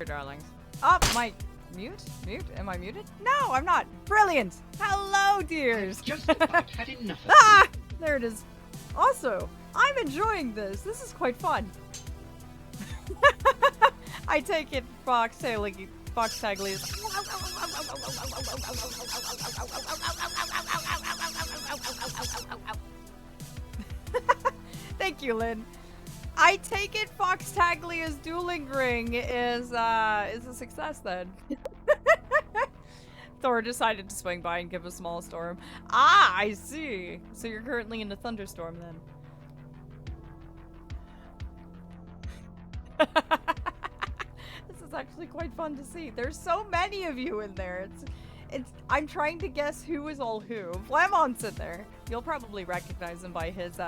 darlings. Oh, my mute? Mute? Am I muted? No, I'm not. Brilliant. Hello, dears. Just about had enough of Ah, there it is. Also, I'm enjoying this. This is quite fun. I take it Fox Tagly is. Thank you, Lynn. I take it Fox Taglia's dueling ring is a success then. Thor decided to swing by and give a small storm. Ah, I see. So you're currently in a thunderstorm then. This is actually quite fun to see. There's so many of you in there. I'm trying to guess who is all who. Flamon's in there. You'll probably recognize him by his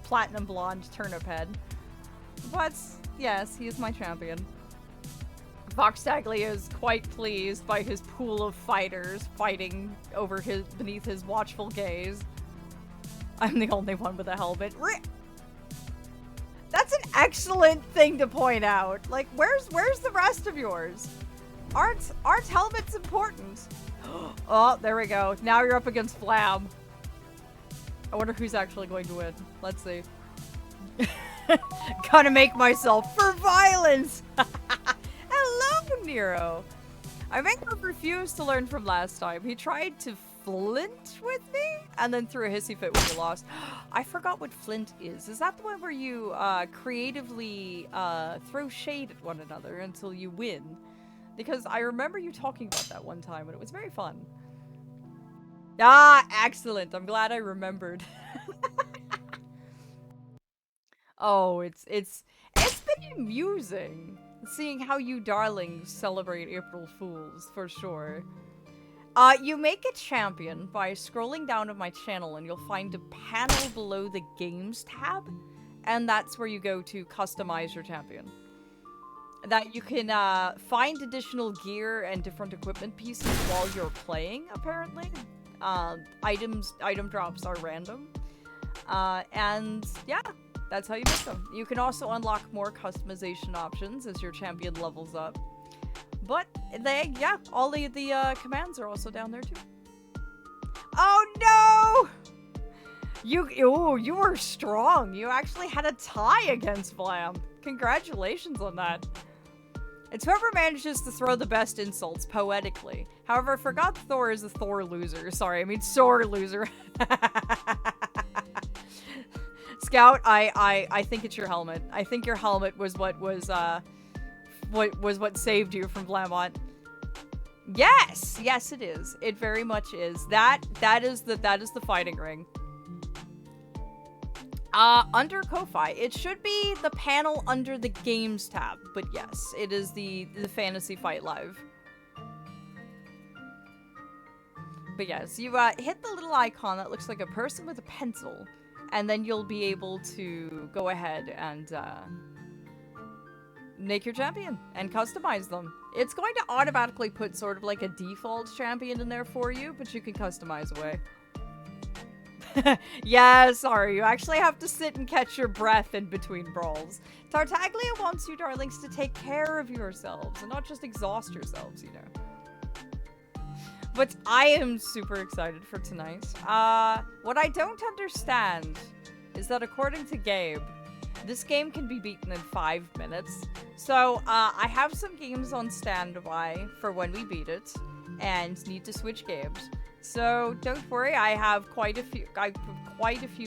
platinum blonde turnip head. But yes, he is my champion. Fox Taglia is quite pleased by his pool of fighters fighting over beneath his watchful gaze. I'm the only one with a helmet. That's an excellent thing to point out. Like, where's the rest of yours? Aren't helmets important? Oh, there we go. Now you're up against Flam. I wonder who's actually going to win. Let's see. Gotta make myself for violence. Hello, Nero. I think I've refused to learn from last time. He tried to flint with me and then threw a hissy fit when you lost. I forgot what flint is. Is that the one where you creatively throw shade at one another until you win? Because I remember you talking about that one time and it was very fun. Ah, excellent. I'm glad I remembered. Oh, it's been amusing seeing how you darlings celebrate April Fools, for sure. You make a champion by scrolling down to my channel and you'll find a panel below the Games tab, and that's where you go to customize your champion. That you can find additional gear and different equipment pieces while you're playing, apparently. Item drops are random. And yeah, that's how you make them. You can also unlock more customization options as your champion levels up. But yeah, all the commands are also down there too. Oh no! You were strong. You actually had a tie against Vlam. Congratulations on that. It's whoever manages to throw the best insults poetically. However, I forgot Thor is a Thor loser. Sorry, I mean sore loser. Scout, I think it's your helmet. I think your helmet was what saved you from Vlamont. Yes, yes it is. It very much is. That is the fighting ring. Under Ko-Fi, it should be the panel under the Games tab, but yes, it is the Fantasy Fight Live. But yes, you hit the little icon that looks like a person with a pencil, and then you'll be able to go ahead and make your champion and customize them. It's going to automatically put sort of like a default champion in there for you, but you can customize away. Yeah, sorry, you actually have to sit and catch your breath in between brawls. Tartaglia wants you darlings to take care of yourselves and not just exhaust yourselves, you know. But I am super excited for tonight. What I don't understand is that according to Gabe, this game can be beaten in 5 minutes. So, I have some games on standby for when we beat it and need to switch games. So don't worry, I have quite a few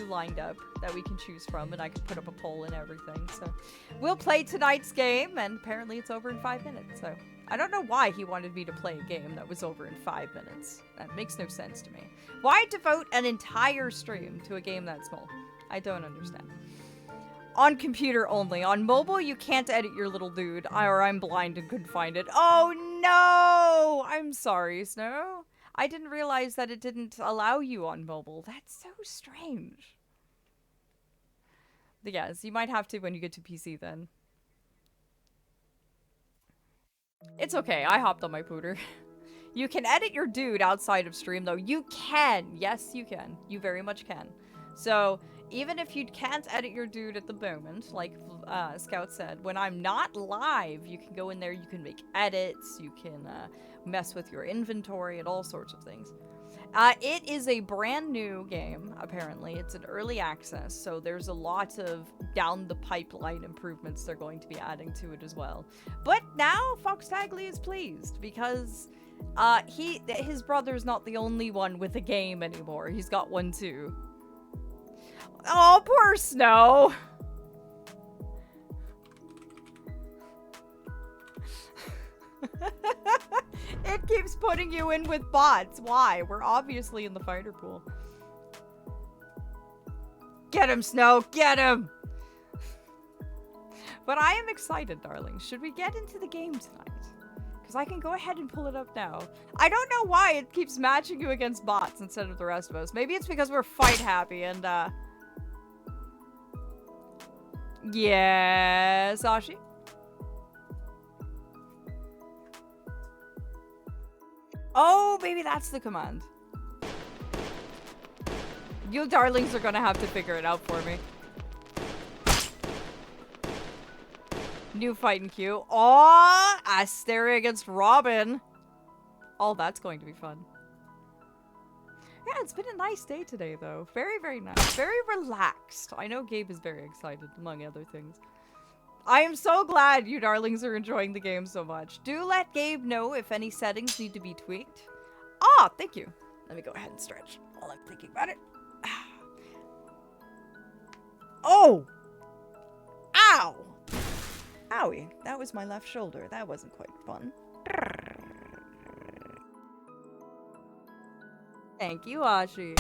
lined up that we can choose from, and I can put up a poll and everything. So we'll play tonight's game, and apparently it's over in 5 minutes. So I don't know why he wanted me to play a game that was over in 5 minutes. That makes no sense to me. Why devote an entire stream to a game that small? I don't understand. On computer only. On mobile, you can't edit your little dude, or I'm blind and couldn't find it. Oh no! I'm sorry, Snow. I didn't realize that it didn't allow you on mobile. That's so strange. But yes, you might have to when you get to PC then. It's okay, I hopped on my pooter. You can edit your dude outside of stream though. You can! Yes, you can. You very much can. So, even if you can't edit your dude at the moment, like Scout said, when I'm not live, you can go in there, you can make edits, you can mess with your inventory and all sorts of things. It is a brand new game, apparently. It's an early access, so there's a lot of down the pipeline improvements they're going to be adding to it as well. But now Fox Tagley is pleased because his brother's not the only one with a game anymore. He's got one too. Oh, poor Snow. It keeps putting you in with bots. Why? We're obviously in the fighter pool. Get him, Snow! Get him! But I am excited, darling. Should we get into the game tonight? Because I can go ahead and pull it up now. I don't know why it keeps matching you against bots instead of the rest of us. Maybe it's because we're fight happy and, Yes, Ashi? Oh, maybe that's the command. You darlings are gonna have to figure it out for me. New fighting queue. Oh, Asteria against Robin. Oh, that's going to be fun. Yeah, it's been a nice day today, though. Very, very nice. Very relaxed. I know Gabe is very excited, among other things. I am so glad you darlings are enjoying the game so much. Do let Gabe know if any settings need to be tweaked. Ah, thank you. Let me go ahead and stretch while I'm thinking about it. Oh! Ow! Owie. That was my left shoulder. That wasn't quite fun. Thank you, Ashi.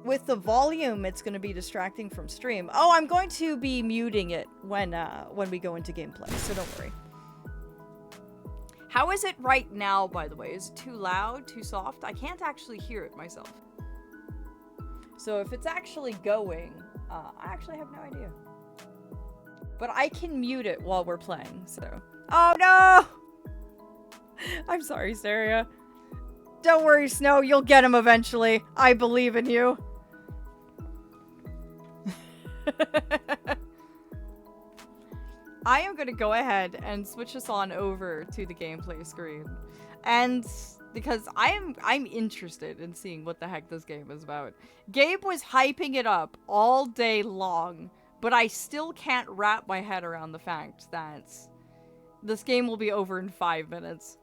With the volume, it's going to be distracting from stream. Oh, I'm going to be muting it when we go into gameplay, so don't worry. How is it right now, by the way? Is it too loud, too soft? I can't actually hear it myself. So if it's actually going, I actually have no idea. But I can mute it while we're playing, so... Oh, no! I'm sorry, Saria. Don't worry, Snow. You'll get him eventually. I believe in you. I am going to go ahead and switch us on over to the gameplay screen. And because I'm interested in seeing what the heck this game is about. Gabe was hyping it up all day long, but I still can't wrap my head around the fact that this game will be over in 5 minutes.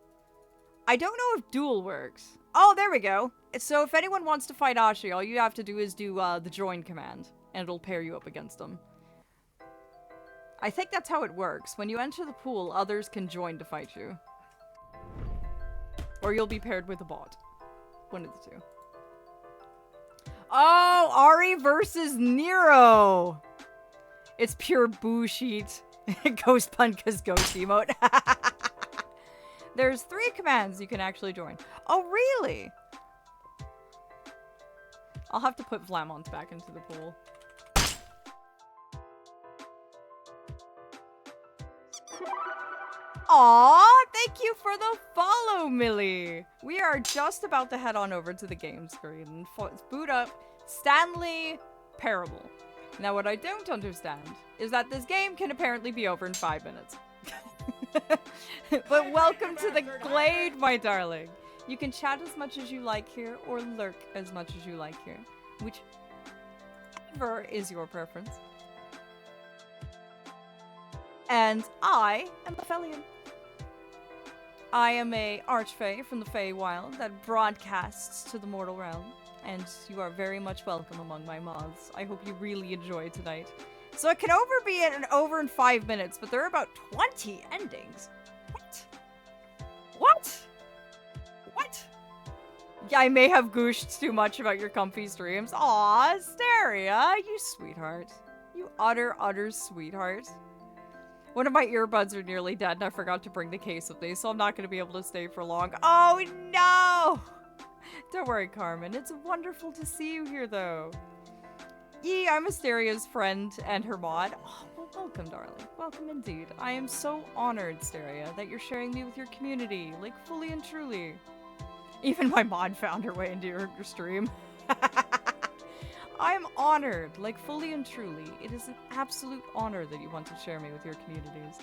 I don't know if duel works. Oh, there we go. So if anyone wants to fight Ashi, all you have to do is do the join command, and it'll pair you up against them. I think that's how it works. When you enter the pool, others can join to fight you. Or you'll be paired with a bot. One of the two. Oh, Ari versus Nero! It's pure bullshit. Ghost Punka's ghost emote. There's 3 commands you can actually join. Oh, really? I'll have to put Vlamont back into the pool. Aw, thank you for the follow, Millie. We are just about to head on over to the game screen and boot up Stanley Parable. Now, what I don't understand is that this game can apparently be over in 5 minutes. But welcome to the Glade, my darling. You can chat as much as you like here, or lurk as much as you like here, whichever is your preference. And I am Aphelion. I am a archfey from the Feywild that broadcasts to the mortal realm, and you are very much welcome among my mods. I hope you really enjoy tonight. So it can be over in 5 minutes, but there are about 20 endings. What? What? What? Yeah, I may have gooshed too much about your comfy streams. Aw, Asteria, you sweetheart. You utter sweetheart. One of my earbuds are nearly dead, and I forgot to bring the case with me, so I'm not going to be able to stay for long. Oh, no! Don't worry, Carmen. It's wonderful to see you here, though. Yee, I'm Asteria's friend and her mod. Oh, well, welcome, darling. Welcome indeed. I am so honored, Asteria, that you're sharing me with your community, like, fully and truly. Even my mod found her way into your stream. I'm honored, like fully and truly. It is an absolute honor that you want to share me with your communities.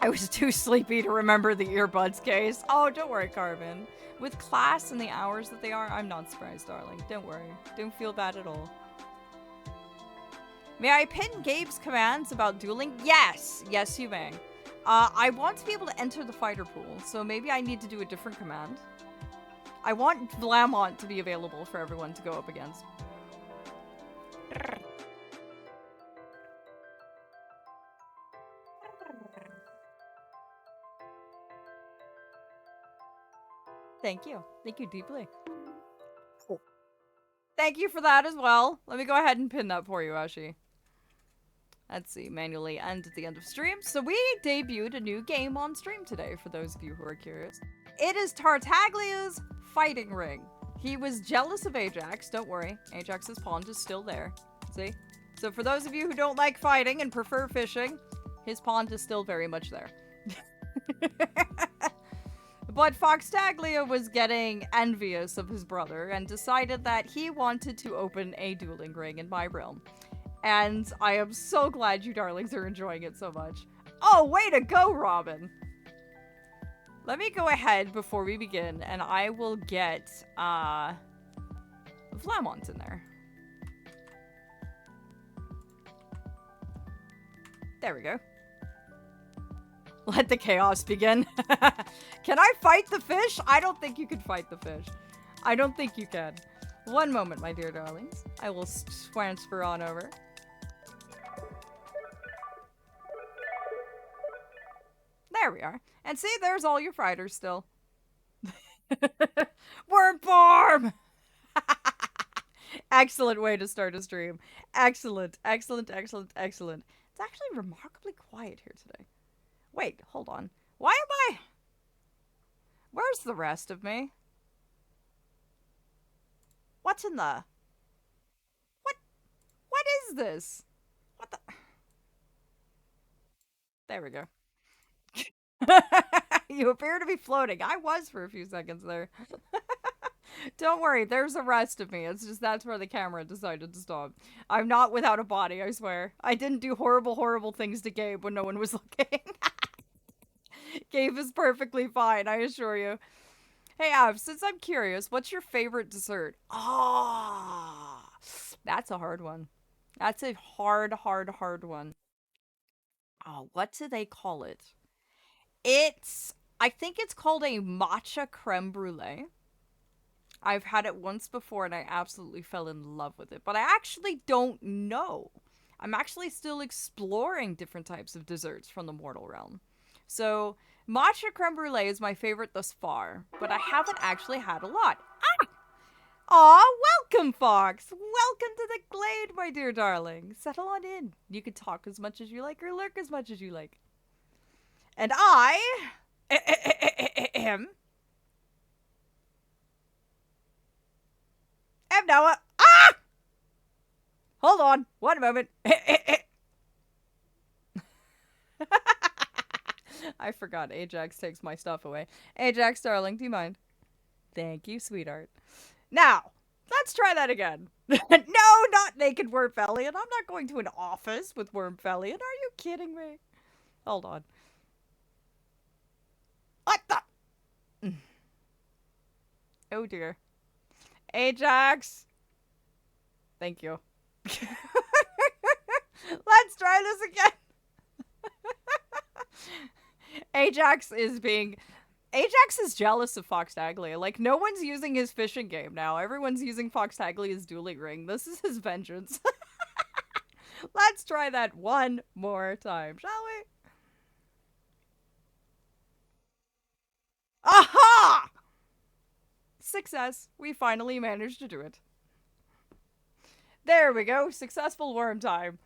I was too sleepy to remember the earbuds case. Oh, don't worry, Carmen. With class and the hours that they are, I'm not surprised, darling. Don't worry. Don't feel bad at all. May I pin Gabe's commands about dueling? Yes! Yes, you may. I want to be able to enter the fighter pool, so maybe I need to do a different command. I want Vlamont to be available for everyone to go up against. Thank you. Thank you deeply. Cool. Thank you for that as well. Let me go ahead and pin that for you, Ashi. Let's see, manually end at the end of stream. So we debuted a new game on stream today, for those of you who are curious. It is Tartaglia's Fighting Ring. He was jealous of Ajax. Don't worry, Ajax's pond is still there. See? So for those of you who don't like fighting and prefer fishing, his pond is still very much there. But Foxtaglia was getting envious of his brother and decided that he wanted to open a dueling ring in my realm. And I am so glad you darlings are enjoying it so much. Oh, way to go, Robin! Let me go ahead before we begin, and I will get, Vlamont in there. There we go. Let the chaos begin. Can I fight the fish? I don't think you can fight the fish. I don't think you can. One moment, my dear darlings. I will transfer on over. There we are. And see, there's all your fighters still. Worm farm! Excellent way to start a stream. Excellent, excellent, excellent, excellent. It's actually remarkably quiet here today. Wait, hold on. Why am I... Where's the rest of me? What's in the... What is this? What the... There we go. You appear to be floating. I was for a few seconds there. Don't worry, there's the rest of me. It's just that's where the camera decided to stop. I'm not without a body, I swear. I didn't do horrible, horrible things to Gabe when no one was looking. Gabe is perfectly fine, I assure you. Hey, Av, since I'm curious, what's your favorite dessert? Ah, that's a hard one. That's a hard, hard, hard one. Oh, what do they call it? I think it's called a matcha creme brulee. I've had it once before and I absolutely fell in love with it, but I actually don't know. I'm actually still exploring different types of desserts from the mortal realm. So, matcha creme brulee is my favorite thus far, but I haven't actually had a lot. Ah! Aw, welcome, Fox! Welcome to the glade, my dear darling. Settle on in. You can talk as much as you like or lurk as much as you like. And I... am Noah. Ah! Hold on. One moment. I forgot. Ajax takes my stuff away. Ajax, darling, do you mind? Thank you, sweetheart. Now, let's try that again. No, not naked Wormfellion. I'm not going to an office with Wormfellion. Are you kidding me? Hold on. What the? Oh, dear. Ajax. Thank you. Let's try this again. Ajax is jealous of Foxtaglia. Like, no one's using his fishing game now. Everyone's using Foxtaglia's dueling ring. This is his vengeance. Let's try that one more time, shall we? Aha! Success. We finally managed to do it. There we go. Successful worm time.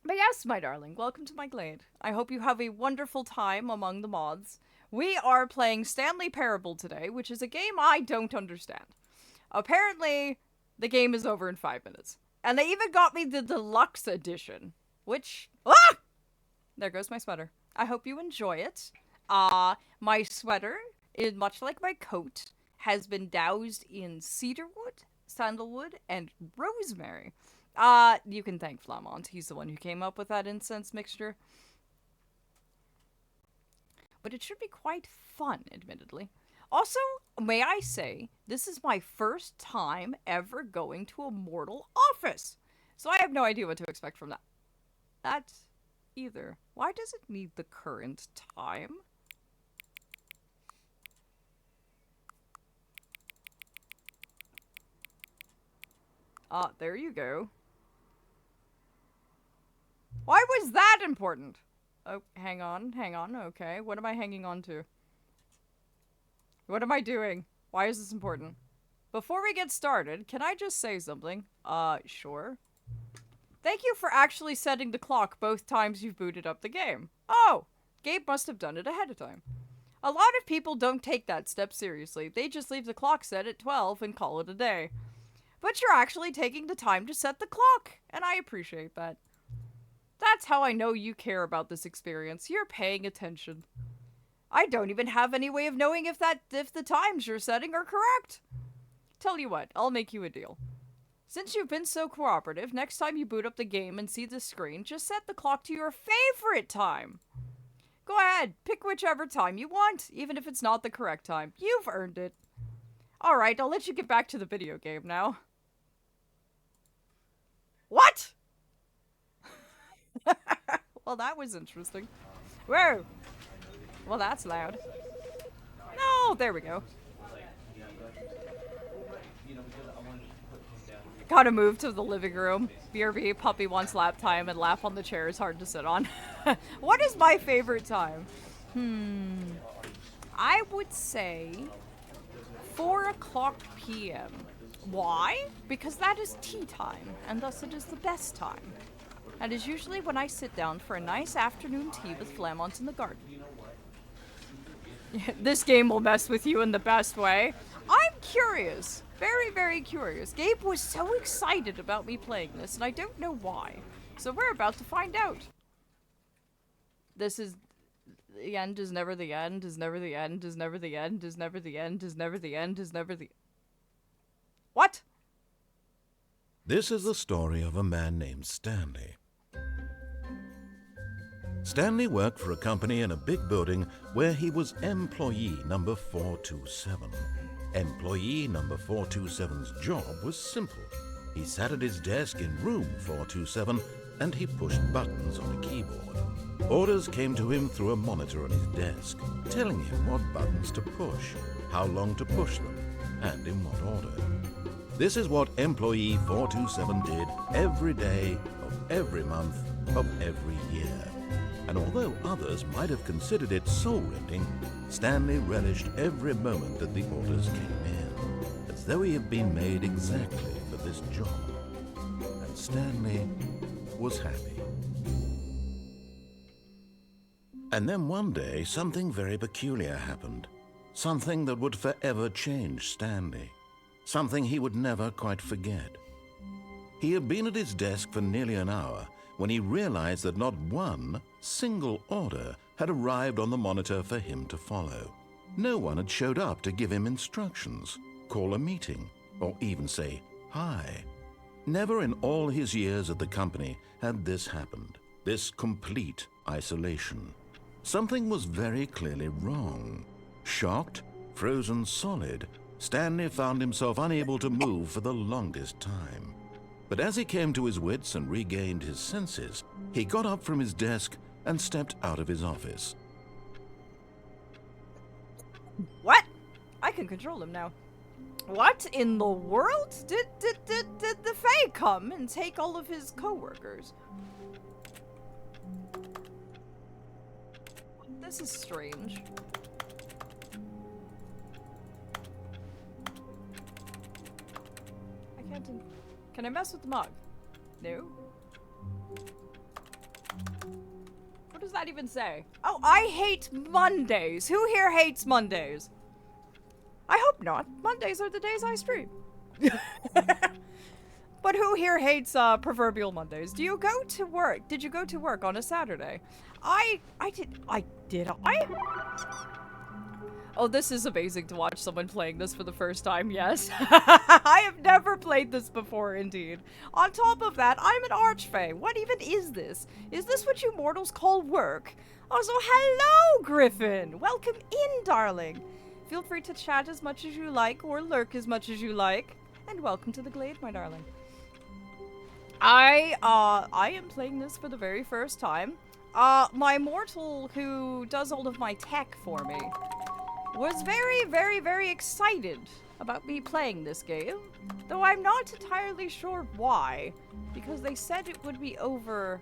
But yes, my darling, welcome to my glade. I hope you have a wonderful time among the mods. We are playing Stanley Parable today, which is a game I don't understand. Apparently, the game is over in 5 minutes. And they even got me the deluxe edition, which... Ah! There goes my sweater. I hope you enjoy it. My sweater, is much like my coat, has been doused in cedar wood, sandalwood, and rosemary. You can thank Flamont. He's the one who came up with that incense mixture. But it should be quite fun, admittedly. Also, may I say, this is my first time ever going to a mortal office. So I have no idea what to expect from that. That either. Why does it need the current time? There you go. Why was that important? Oh, hang on, okay. What am I hanging on to? What am I doing? Why is this important? Before we get started, can I just say something? Sure. Thank you for actually setting the clock both times you've booted up the game. Oh, Gabe must have done it ahead of time. A lot of people don't take that step seriously. They just leave the clock set at 12 and call it a day. But you're actually taking the time to set the clock, and I appreciate that. That's how I know you care about this experience. You're paying attention. I don't even have any way of knowing if the times you're setting are correct. Tell you what, I'll make you a deal. Since you've been so cooperative, next time you boot up the game and see the screen, just set the clock to your favorite time. Go ahead, pick whichever time you want, even if it's not the correct time. You've earned it. Alright, I'll let you get back to the video game now. What? Well, that was interesting. Whoa! Well, that's loud. No, there we go. Gotta move to the living room. BRB, puppy wants lap time, and lap on the chair is hard to sit on. What is my favorite time? I would say 4 o'clock p.m. Why? Because that is tea time, and thus it is the best time. That is usually when I sit down for a nice afternoon tea with Flamont in the garden. This game will mess with you in the best way. I'm curious. Very, very curious. Gabe was so excited about me playing this, and I don't know why. So we're about to find out. This is... The end is never the end, is never the end, is never the end, is never the end, is never the end, is never the... What? This is the story of a man named Stanley. Stanley worked for a company in a big building where he was employee number 427. Employee number 427's job was simple. He sat at his desk in room 427 and he pushed buttons on a keyboard. Orders came to him through a monitor on his desk, telling him what buttons to push, how long to push them, and in what order. This is what employee 427 did every day of every month of every year. And although others might have considered it soul-rending, Stanley relished every moment that the orders came in, as though he had been made exactly for this job. And Stanley was happy. And then one day, something very peculiar happened. Something that would forever change Stanley. Something he would never quite forget. He had been at his desk for nearly an hour when he realized that not one single order had arrived on the monitor for him to follow. No one had showed up to give him instructions, call a meeting, or even say hi. Never in all his years at the company had this happened, this complete isolation. Something was very clearly wrong. Shocked, frozen solid, Stanley found himself unable to move for the longest time. But as he came to his wits and regained his senses, he got up from his desk and stepped out of his office. What? I can control him now. What in the world? Did the Fae come and take all of his co-workers? This is strange. I can't... Can I mess with the mug? No? What does that even say? Oh, I hate Mondays. Who here hates Mondays? I hope not. Mondays are the days I stream. But who here hates proverbial Mondays? Do you go to work? Did you go to work on a Saturday? I did. Oh, this is amazing to watch someone playing this for the first time, yes. I have never played this before, indeed. On top of that, I'm an archfey. What even is this? Is this what you mortals call work? Also, hello, Griffin! Welcome in, darling. Feel free to chat as much as you like, or lurk as much as you like. And welcome to the Glade, my darling. I am playing this for the very first time. My mortal who does all of my tech for me was very, very, very excited about me playing this game, though I'm not entirely sure why, because they said it would be over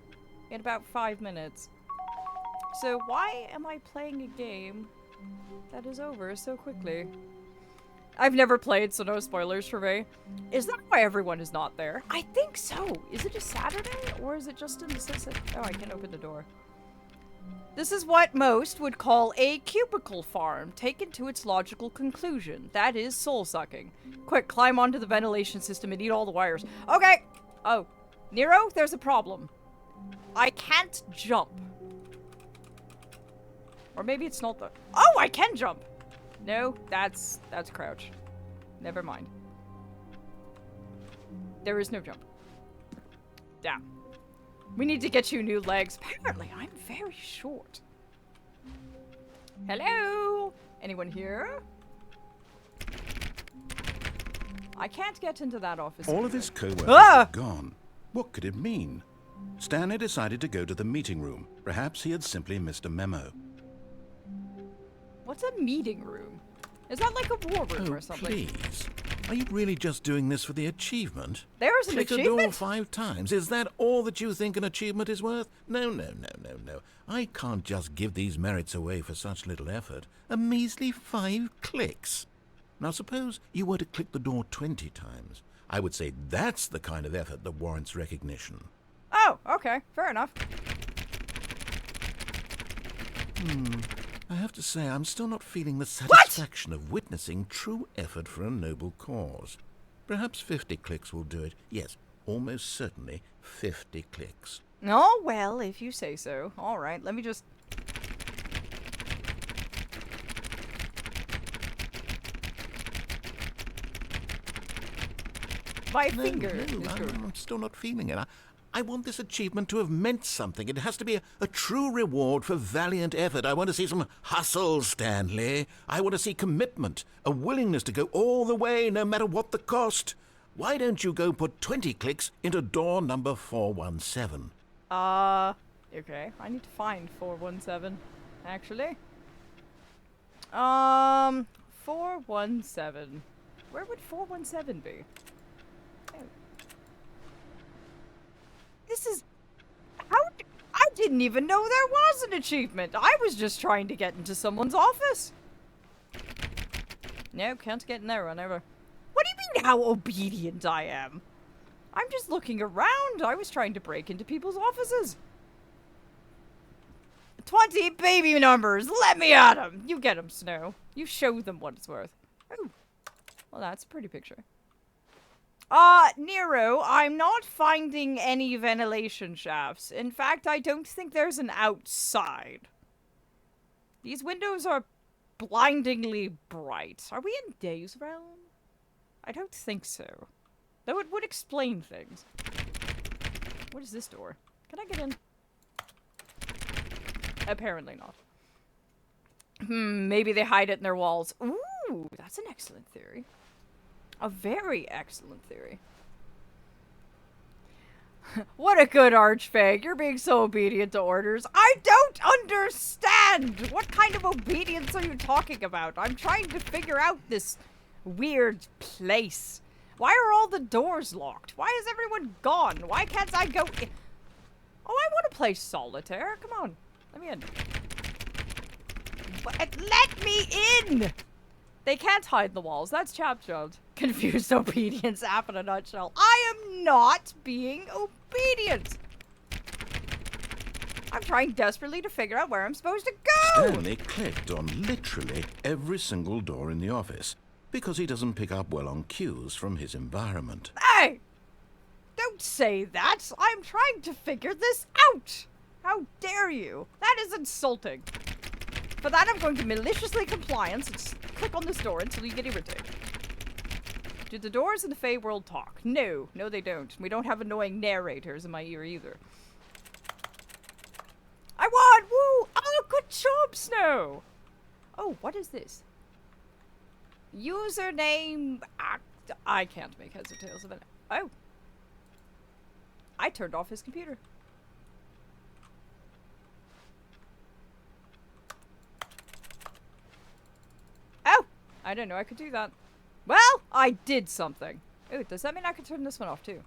in about 5 minutes. So why am I playing a game that is over so quickly? I've never played, so no spoilers for me. Is that why everyone is not there? I think so. Is it a Saturday, or is it just in the sense that... Oh, I can't open the door. This is what most would call a cubicle farm, taken to its logical conclusion. That is soul-sucking. Quick, climb onto the ventilation system and eat all the wires. Okay! Oh. Nero, there's a problem. I can't jump. Or maybe it's not the... Oh, I can jump! No, that's crouch. Never mind. There is no jump. Down. We need to get you new legs. Apparently, I'm very short. Hello? Anyone here? I can't get into that office. All of his co-workers were gone. What could it mean? Stanley decided to go to the meeting room. Perhaps he had simply missed a memo. What's a meeting room? Is that like a war room or something? Please. Are you really just doing this for the achievement? There's an Click achievement? a door 5 times. Is that all that you think an achievement is worth? No, no, no, no, no. I can't just give these merits away for such little effort. A measly 5 clicks. Now suppose you were to click the door 20 times. I would say that's the kind of effort that warrants recognition. Oh, okay. Fair enough. I have to say, I'm still not feeling the satisfaction of witnessing true effort for a noble cause. Perhaps 50 clicks will do it. Yes, almost certainly 50 clicks. Oh, well, if you say so. All right, let me just... My finger is good. I'm still not feeling it. I want this achievement to have meant something. It has to be a true reward for valiant effort. I want to see some hustle, Stanley. I want to see commitment, a willingness to go all the way, no matter what the cost. Why don't you go put 20 clicks into door number 417? Okay. I need to find 417, actually. 417. Where would 417 be? Oh. This is... How... I didn't even know there was an achievement. I was just trying to get into someone's office. No, can't get in there whenever. What do you mean how obedient I am? I'm just looking around. I was trying to break into people's offices. 20 baby numbers. Let me at them. You get them, Snow. You show them what it's worth. Oh. Well, that's a pretty picture. Nero, I'm not finding any ventilation shafts. In fact, I don't think there's an outside. These windows are blindingly bright. Are we in Days Realm? I don't think so. Though it would explain things. What is this door? Can I get in? Apparently not. Maybe they hide it in their walls. Ooh, that's an excellent theory. A very excellent theory. What a good archfag. You're being so obedient to orders. I don't understand! What kind of obedience are you talking about? I'm trying to figure out this weird place. Why are all the doors locked? Why is everyone gone? Why can't I go in? Oh, I want to play solitaire. Come on. Let me in. Let me in! They can't hide the walls. That's chap-jumped. Confused obedience app in a nutshell. I am not being obedient. I'm trying desperately to figure out where I'm supposed to go. Stanley clicked on literally every single door in the office because he doesn't pick up well on cues from his environment. Hey! Don't say that. I'm trying to figure this out. How dare you? That is insulting. For that, I'm going to maliciously compliance and just click on this door until you get irritated. Do the doors in the Fey world talk? No. No, they don't. We don't have annoying narrators in my ear either. I won! Woo! Oh, good job, Snow! Oh, what is this? Username... I can't make heads or tails of it. Oh. I turned off his computer. Oh! I didn't know I could do that. Well, I did something. Oh, does that mean I can turn this one off too?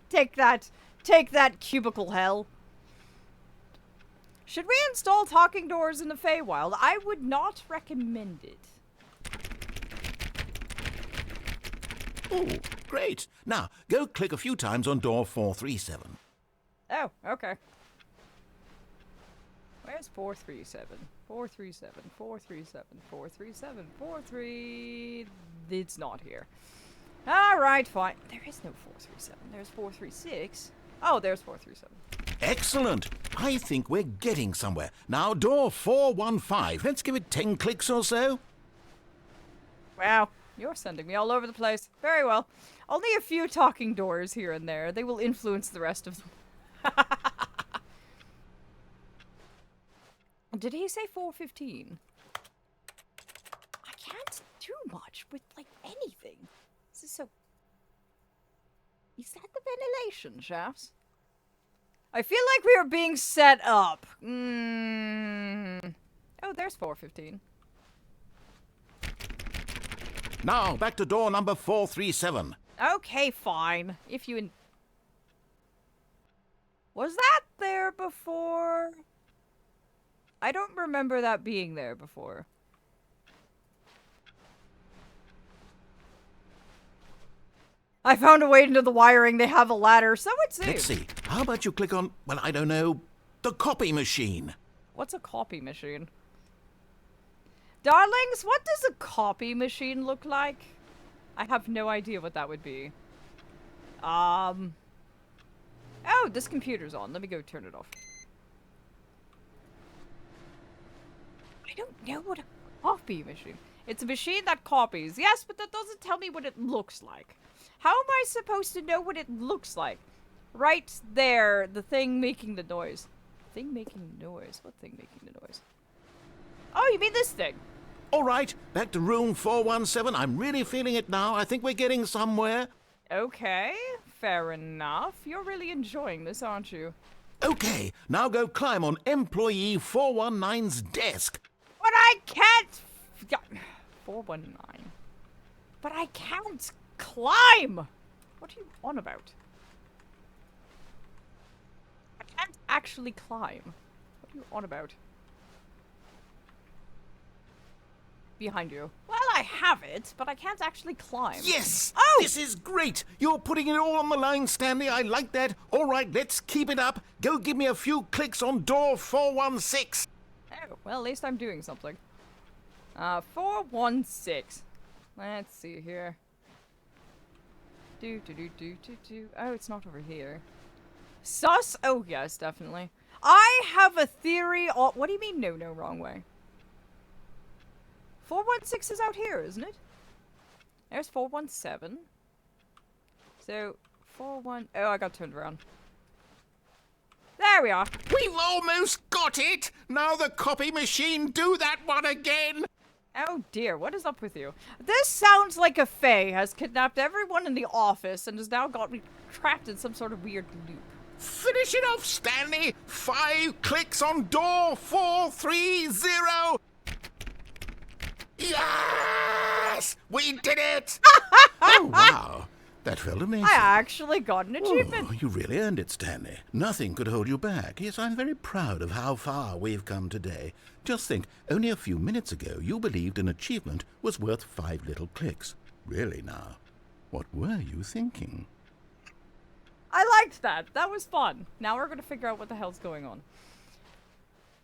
Take that. Take that, cubicle hell. Should we install talking doors in the Feywild? I would not recommend it. Oh, great. Now, go click a few times on door 437. Oh, okay. Where's 437? 437, 437, 437, 43... It's not here. Alright, fine. There is no 437. There's 436. Oh, there's 437. Excellent. I think we're getting somewhere. Now, door 415. Let's give it 10 clicks or so. Wow. You're sending me all over the place. Very well. Only a few talking doors here and there. They will influence the rest of them. Did he say 415? I can't do much with, like, anything. This is so... Is that the ventilation shafts? I feel like we are being set up. Oh, there's 415. Now, back to door number 437. Okay, fine. If you... Was that there before? I don't remember that being there before. I found a way into the wiring. They have a ladder, so it seems. Let's see. How about you click on, well, I don't know, the copy machine? What's a copy machine? Darlings, what does a copy machine look like? I have no idea what that would be. Oh, this computer's on. Let me go turn it off. I don't know what a copy machine... It's a machine that copies. Yes, but that doesn't tell me what it looks like. How am I supposed to know what it looks like? Right there, the thing making the noise. Thing making noise? What thing making the noise? Oh, you mean this thing? All right, back to room 417. I'm really feeling it now. I think we're getting somewhere. Okay, fair enough. You're really enjoying this, aren't you? Okay, now go climb on employee 419's desk. But I can't... 419. But I can't climb! What are you on about? I can't actually climb. What are you on about? Behind you. Well, I have it, but I can't actually climb. Yes! Oh! This is great! You're putting it all on the line, Stanley. I like that. All right, let's keep it up. Go give me a few clicks on door 416. Oh, well, at least I'm doing something. 416. Let's see here. Oh, it's not over here. Sus? Oh, yes, definitely. I have a theory on... What do you mean, no, wrong way? 416 is out here, isn't it? There's 417. So, 41... Oh, I got turned around. There we are. We've almost got it! Now the copy machine, do that one again! Oh dear, what is up with you? This sounds like a Fae has kidnapped everyone in the office and has now got me trapped in some sort of weird loop. Finish it off, Stanley! 5 clicks on door 430! Yes! We did it! Oh, wow. That felt amazing. I actually got an achievement. Oh, you really earned it, Stanley. Nothing could hold you back. Yes, I'm very proud of how far we've come today. Just think, only a few minutes ago, you believed an achievement was worth 5 little clicks. Really now, what were you thinking? I liked that. That was fun. Now we're going to figure out what the hell's going on.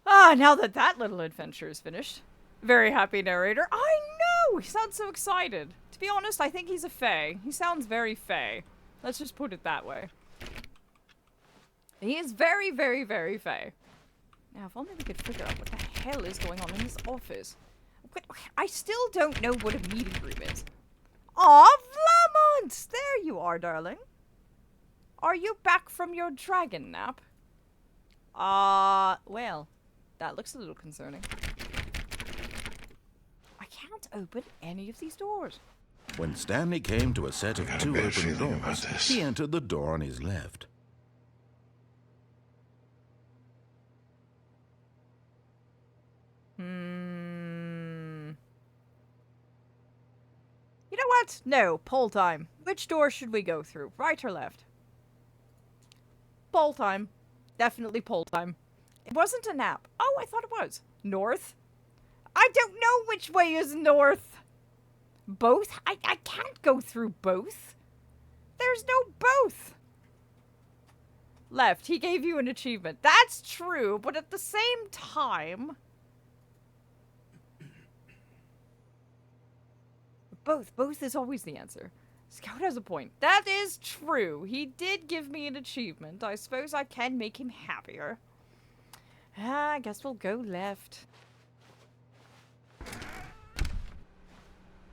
Ah, now that that little adventure is finished. Very happy narrator. I know! He sounds so excited. To be honest, I think he's a Fae. He sounds very Fae. Let's just put it that way. He is very, very, very Fae. Now, if only we could figure out what the hell is going on in this office. I still don't know what a meeting room is. Aw, Vlamont! There you are, darling. Are you back from your dragon nap? Well, that looks a little concerning. I can't open any of these doors. When Stanley came to a set of two open doors, he entered the door on his left. You know what? No, poll time. Which door should we go through? Right or left? Poll time. Definitely poll time. It wasn't a nap. Oh, I thought it was. North? I don't know which way is north. Both? I can't go through both. There's no both. Left. He gave you an achievement. That's true, but at the same time... Both. Both is always the answer. Scout has a point. That is true. He did give me an achievement. I suppose I can make him happier. I guess we'll go left.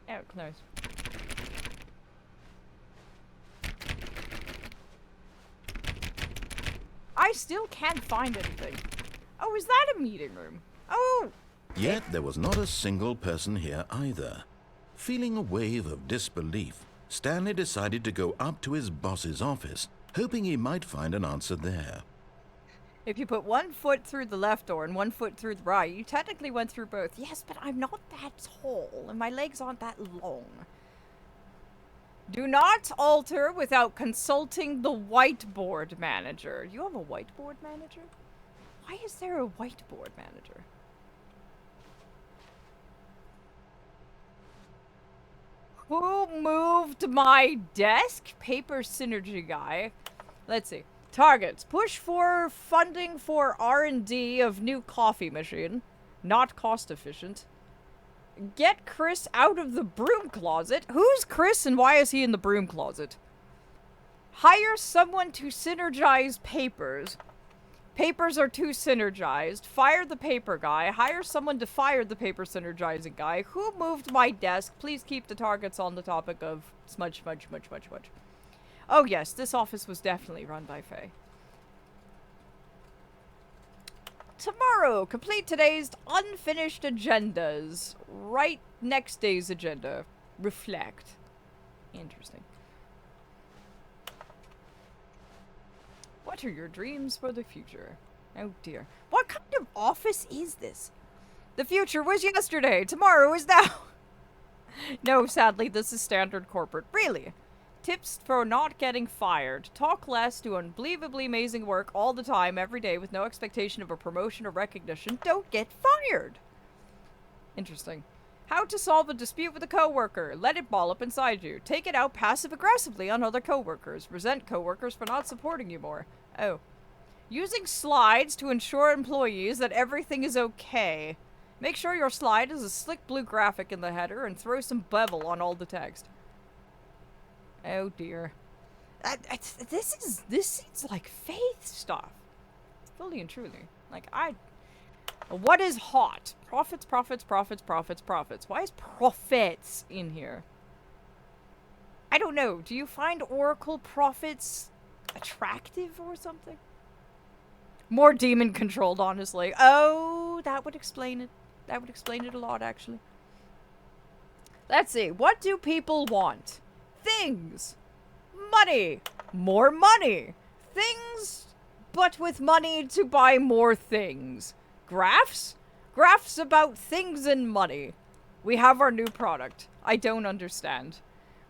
Oh, close. I still can't find anything. Oh, is that a meeting room? Oh! Yet there was not a single person here either. Feeling a wave of disbelief, Stanley decided to go up to his boss's office, hoping he might find an answer there. If you put 1 foot through the left door and 1 foot through the right, you technically went through both. Yes, but I'm not that tall, and my legs aren't that long. Do not alter without consulting the whiteboard manager. You have a whiteboard manager? Why is there a whiteboard manager? Who moved my desk? Paper synergy guy. Let's see. Targets. Push for funding for R&D of new coffee machine. Not cost efficient. Get Chris out of the broom closet. Who's Chris and why is he in the broom closet? Hire someone to synergize papers. Papers are too synergized. Fire the paper guy. Hire someone to fire the paper synergizing guy. Who moved my desk? Please keep the targets on the topic of smudge. Oh yes, this office was definitely run by Faye. Tomorrow, complete today's unfinished agendas. Write next day's agenda. Reflect. Interesting. What are your dreams for the future? Oh dear. What kind of office is this? The future was yesterday. Tomorrow is now. No, sadly, this is standard corporate. Really? Tips for not getting fired. Talk less, do unbelievably amazing work all the time, every day, with no expectation of a promotion or recognition. Don't get fired. Interesting. How to solve a dispute with a coworker. Let it ball up inside you. Take it out passive-aggressively on other coworkers. Resent coworkers for not supporting you more. Oh. Using slides to ensure employees that everything is okay. Make sure your slide has a slick blue graphic in the header and throw some bevel on all the text. Oh dear. This seems like faith stuff. Fully and truly. Like, what is hot? Profits. Why is profits in here? I don't know. Do you find Oracle profits attractive or something? More demon controlled, honestly. Oh, that would explain it. That would explain it a lot, actually. Let's see. What do people want? Things. Money. More money. Things, but with money to buy more things. Graphs? Graphs about things and money. We have our new product. I don't understand.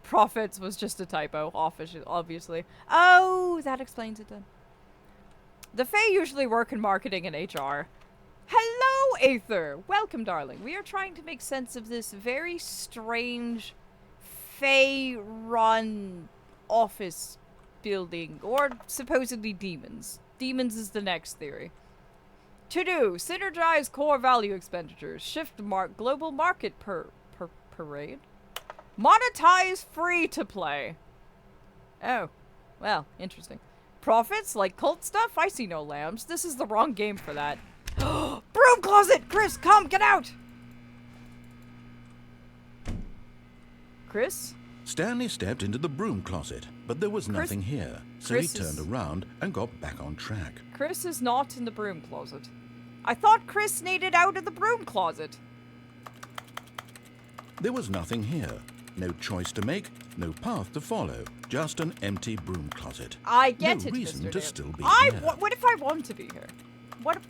Profits was just a typo, obviously. Oh, that explains it then. The Fae usually work in marketing and HR. Hello, Aether! Welcome, darling. We are trying to make sense of this very strange Fae-run office building, or supposedly demons. Demons is the next theory. To do, synergize core value expenditures, shift global market parade, monetize free to play. Oh, well, interesting. Profits like cult stuff? I see no lambs. This is the wrong game for that. closet! Chris, come, get out! Chris? Stanley stepped into the broom closet, but there was nothing here, so Chris he turned around and got back on track. Chris is not in the broom closet. I thought Chris needed out of the broom closet. There was nothing here. No choice to make, no path to follow, just an empty broom closet. I get no it, reason Mr. to Dale. still be here. What if I want to be here? What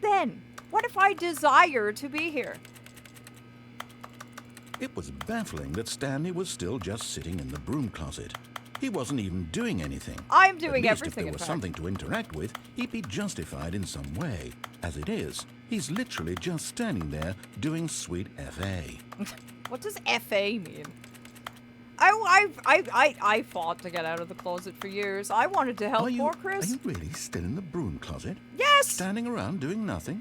then? What if I desire to be here? It was baffling that Stanley was still just sitting in the broom closet. He wasn't even doing anything. I'm doing At least everything, if there in was fact. something to interact with, he'd be justified in some way. As it is, he's literally just standing there doing sweet FA. What does FA mean? I fought to get out of the closet for years. I wanted to help poor Chris. Are you really still in the broom closet? Yes! Standing around doing nothing?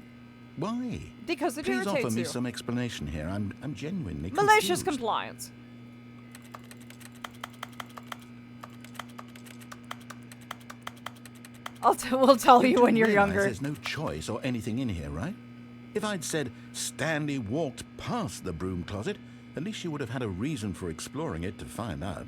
Why? Because it Please irritates offer me you. some explanation here. I'm genuinely Malicious confused. compliance. We'll tell you when you're realize younger. There's no choice or anything in here, right? If I'd said Stanley walked past the broom closet, at least you would have had a reason for exploring it to find out.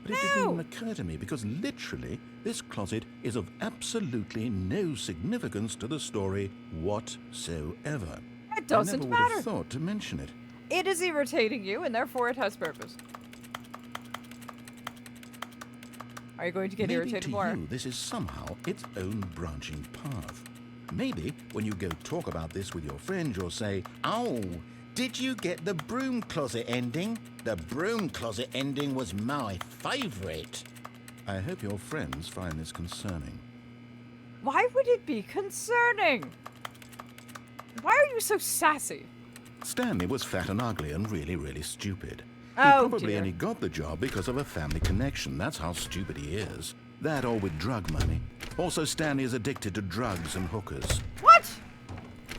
But it didn't even occur to me because literally this closet is of absolutely no significance to the story whatsoever. It doesn't I never would matter. have thought to mention it. It is irritating you, and therefore it has purpose. Are you going to get Maybe irritated to more? you, this is somehow its own branching path. Maybe when you go talk about this with your friends, you'll say, "Oh, did you get the broom closet ending? The broom closet ending was my favorite." I hope your friends find this concerning. Why would it be concerning? Why are you so sassy? Stanley was fat and ugly and really, really stupid. He Oh, probably dear. only got the job because of a family connection. That's how stupid he is. That or with drug money. Also, Stanley is addicted to drugs and hookers. What?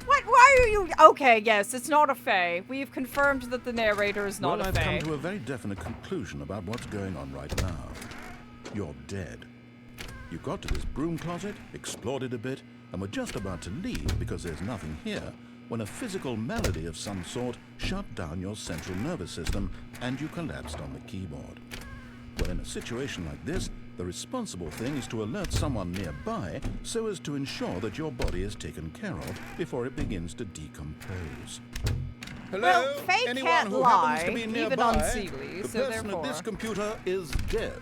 What? Why are you? Okay, yes, it's not a fae. We've confirmed that the narrator is not Well, a I've fae. come to a very definite conclusion about what's going on right now. You're dead. You got to this broom closet, explored it a bit, and were just about to leave because there's nothing here when a physical malady of some sort shut down your central nervous system and you collapsed on the keyboard. Well, in a situation like this, the responsible thing is to alert someone nearby so as to ensure that your body is taken care of before it begins to decompose. Hello? Well, fae Anyone can't who lie, happens to be even nearby? unseelie, The so person therefore- at this computer is dead.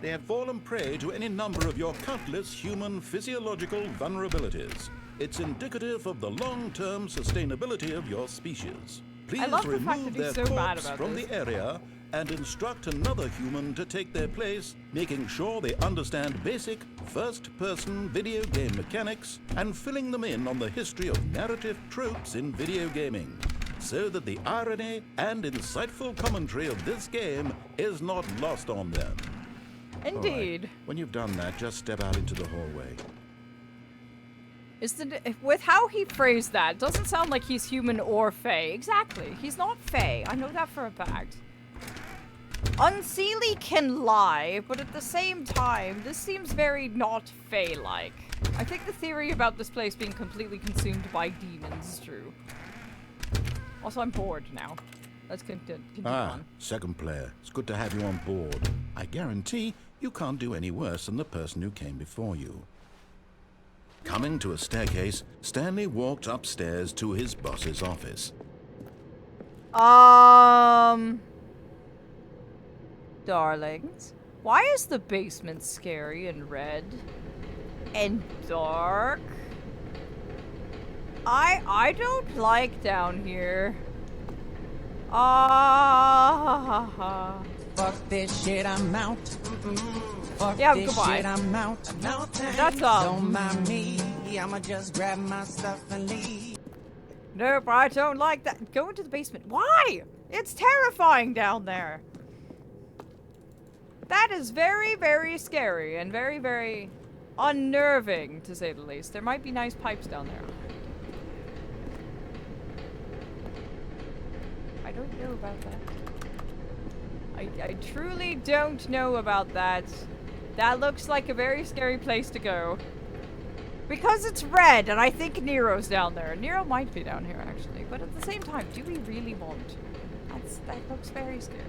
They have fallen prey to any number of your countless human physiological vulnerabilities. It's indicative of the long-term sustainability of your species. Please love the fact remove that he's their so mad corpse about from this. the area and instruct another human to take their place, making sure they understand basic first-person video game mechanics and filling them in on the history of narrative tropes in video gaming, so that the irony and insightful commentary of this game is not lost on them. All right, Indeed. when you've done that, just step out into the hallway. With how he phrased that, doesn't sound like he's human or fae. Exactly. He's not fae. I know that for a fact. Unseelie can lie, but at the same time, this seems very not fae-like. I think the theory about this place being completely consumed by demons is true. Also, I'm bored now. Let's continue on. Second player. It's good to have you on board. I guarantee you can't do any worse than the person who came before you. Coming to a staircase, Stanley walked upstairs to his boss's office. Darlings, why is the basement scary and red and dark? I don't like down here. Fuck this shit, I'm out. Fuck Yeah, this goodbye. shit, I'm out. No thanks. That's Don't mind me. I'ma just grab my stuff and leave. Nope, I don't like that. Go into the basement. Why? It's terrifying down there. That is very, very scary and very, very unnerving, to say the least. There might be nice pipes down there. I don't know about that. I truly don't know about that. That looks like a very scary place to go. Because it's red, and I think Nero's down there. Nero might be down here, actually. But at the same time, do we really want to? That looks very scary.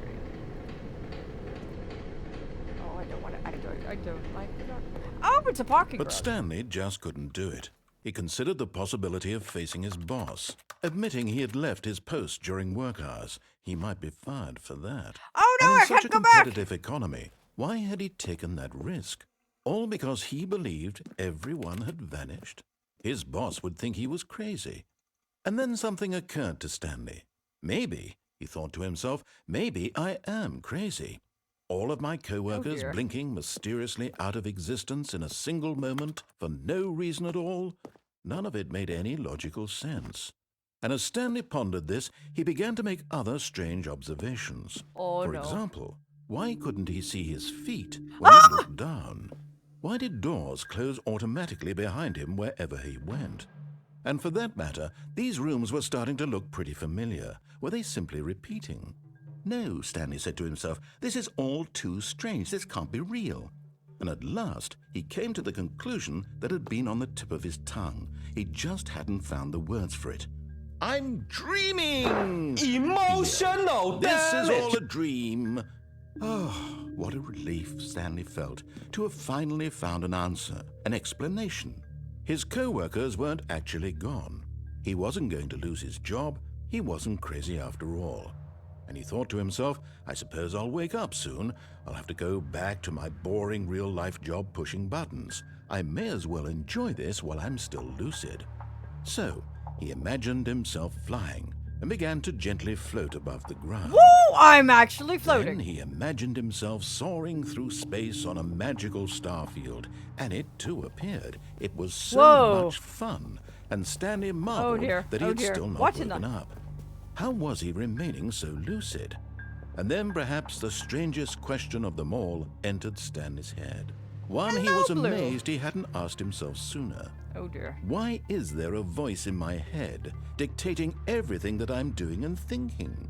Oh, I don't want to. I don't like the dark. Oh, it's a parking But garage. Stanley just couldn't do it. He considered the possibility of facing his boss. Admitting he had left his post during work hours, he might be fired for that. Oh no, And in I such can't a go back! competitive economy, why had he taken that risk? All because he believed everyone had vanished? His boss would think he was crazy. And then something occurred to Stanley. Maybe, he thought to himself, maybe I am crazy. All of my co-workers blinking mysteriously out of existence in a single moment for no reason at all? None of it made any logical sense. And as Stanley pondered this, he began to make other strange observations. Oh, For no. example, why couldn't he see his feet when he looked down? Why did doors close automatically behind him wherever he went? And for that matter, these rooms were starting to look pretty familiar. Were they simply repeating? No, Stanley said to himself, this is all too strange. This can't be real. And at last, he came to the conclusion that had been on the tip of his tongue. He just hadn't found the words for it. I'm dreaming! Emotional This is damage. all a dream. Oh, what a relief Stanley felt to have finally found an answer, an explanation. His co-workers weren't actually gone. He wasn't going to lose his job. He wasn't crazy after all. And he thought to himself, I suppose I'll wake up soon. I'll have to go back to my boring real-life job pushing buttons. I may as well enjoy this while I'm still lucid. So, he imagined himself flying and began to gently float above the ground. Woo! I'm actually floating. Then he imagined himself soaring through space on a magical starfield, and it too appeared. It was so Whoa. much fun, and Stanley marveled dear. that he Oh, had dear. still not What in woken the- up. How was he remaining so lucid? And then perhaps the strangest question of them all entered Stanley's head. One he Hello, was Blue. amazed he hadn't asked himself sooner. Oh dear. Why is there a voice in my head dictating everything that I'm doing and thinking?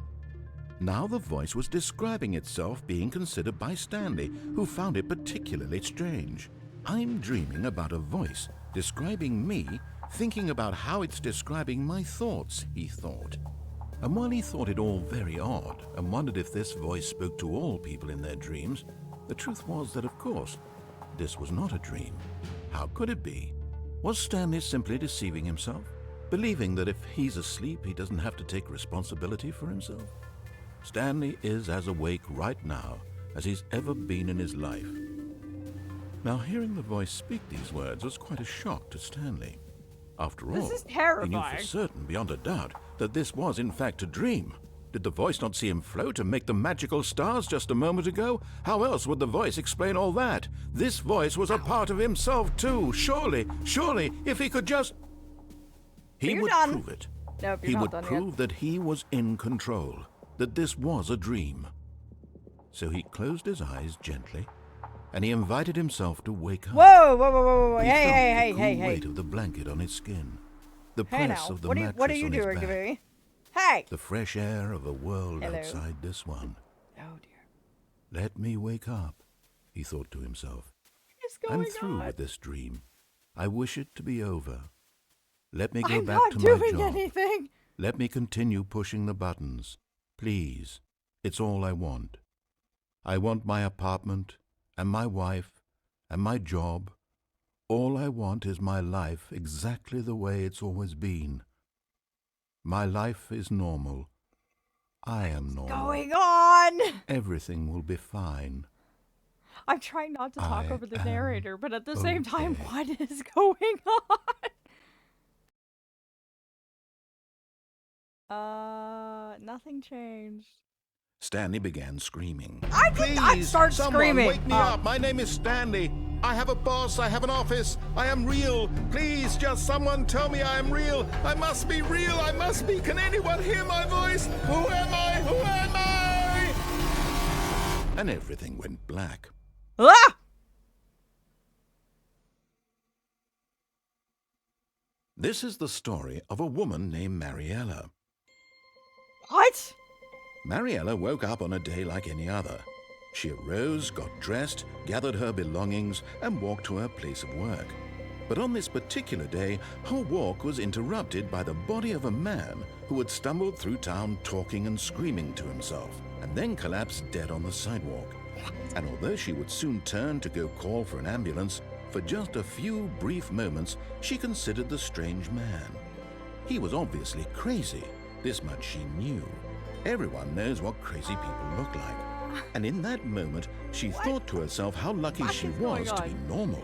Now the voice was describing itself being considered by Stanley, who found it particularly strange. I'm dreaming about a voice describing me, thinking about how it's describing my thoughts, he thought. And while he thought it all very odd and wondered if this voice spoke to all people in their dreams, the truth was that, of course, this was not a dream. How could it be? Was Stanley simply deceiving himself, believing that if he's asleep, he doesn't have to take responsibility for himself? Stanley is as awake right now as he's ever been in his life. Now, hearing the voice speak these words was quite a shock to Stanley. After all, This is he knew terrifying. for certain, beyond a doubt, that this was in fact a dream. Did the voice not see him float and make the magical stars just a moment ago? How else would the voice explain all that? This voice was a part of himself too. Surely, if he could just... He You're would done. prove it. Nope, you're He not would done prove that he was in control, that this was a dream. So he closed his eyes gently, and he invited himself to wake up. Whoa, whoa, whoa, whoa, whoa. He Hey, felt hey, the hey, cool hey, hey. weight of the blanket on his skin, the Hey press now. of the What mattress are you on doing, his back, Gabby? Hey! the fresh air of a world Hello. outside this one. Oh dear. Let me wake up, he thought to himself. What is going I'm through on? with this dream. I wish it to be over. Let me go I'm back not to my doing job. anything. Let me continue pushing the buttons. Please, it's all I want. I want my apartment, and my wife, and my job. All I want is my life exactly the way it's always been. My life is normal. I am normal. Going on. Everything will be fine. I'm trying not to talk I over the am narrator, but at the same time, okay. what is going on? Nothing changed. Stanley began screaming. I did not start someone screaming. wake me up. My name is Stanley. I have a boss. I have an office. I am real. Please, just someone tell me I am real. I must be real. I must be. Can anyone hear my voice? Who am I? Who am I? And everything went black. Ah! This is the story of a woman named Mariella. What? Mariella woke up on a day like any other. She arose, got dressed, gathered her belongings, and walked to her place of work. But on this particular day, her walk was interrupted by the body of a man who had stumbled through town talking and screaming to himself, and then collapsed dead on the sidewalk. And although she would soon turn to go call for an ambulance, for just a few brief moments she considered the strange man. He was obviously crazy, this much she knew. Everyone knows what crazy people look like. And in that moment, she thought to herself how lucky she was to be normal.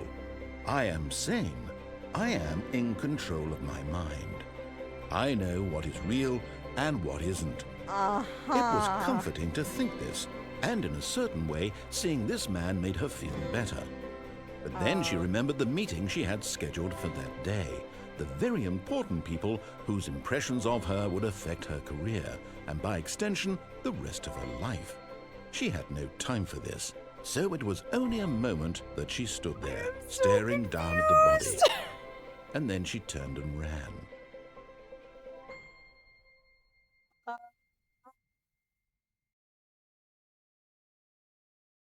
I am sane. I am in control of my mind. I know what is real and what isn't. It was comforting to think this, and in a certain way, seeing this man made her feel better. But then she remembered the meeting she had scheduled for that day, the very important people whose impressions of her would affect her career, and by extension, the rest of her life. She had no time for this, so it was only a moment that she stood there, staring down at the body. And then she turned and ran.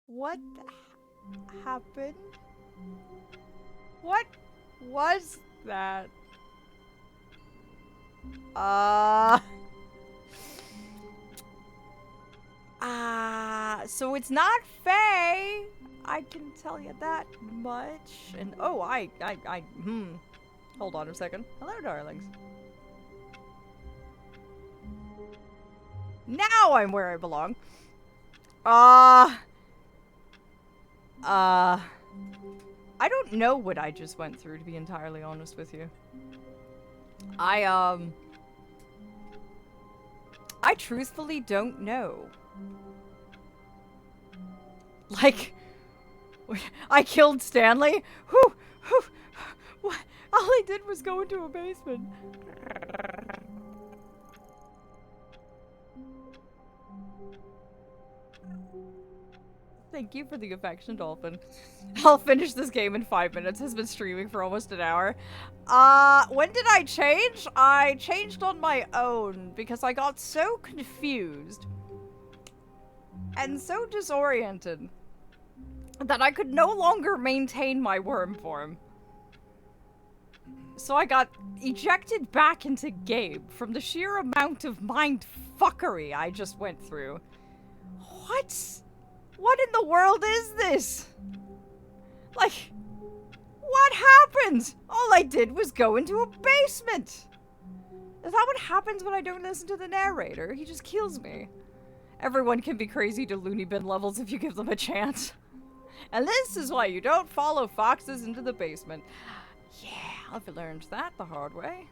What happened? What was that? So it's not Faye. I can tell you that much. And oh, hold on a second. Hello, darlings. Now I'm where I belong. I don't know what I just went through, to be entirely honest with you. I truthfully don't know. Like, I killed Stanley? Whew, what? All I did was go into a basement. Thank you for the affection, Dolphin. I'll finish this game in 5 minutes. Has been streaming for almost an hour. When did I change? I changed on my own because I got so confused and so disoriented that I could no longer maintain my worm form. So I got ejected back into game from the sheer amount of mind fuckery I just went through. What? What in the world is this? Like, what happened? All I did was go into a basement. Is that what happens when I don't listen to the narrator? He just kills me. Everyone can be crazy to loony bin levels if you give them a chance. And this is why you don't follow foxes into the basement. Yeah, I've learned that the hard way.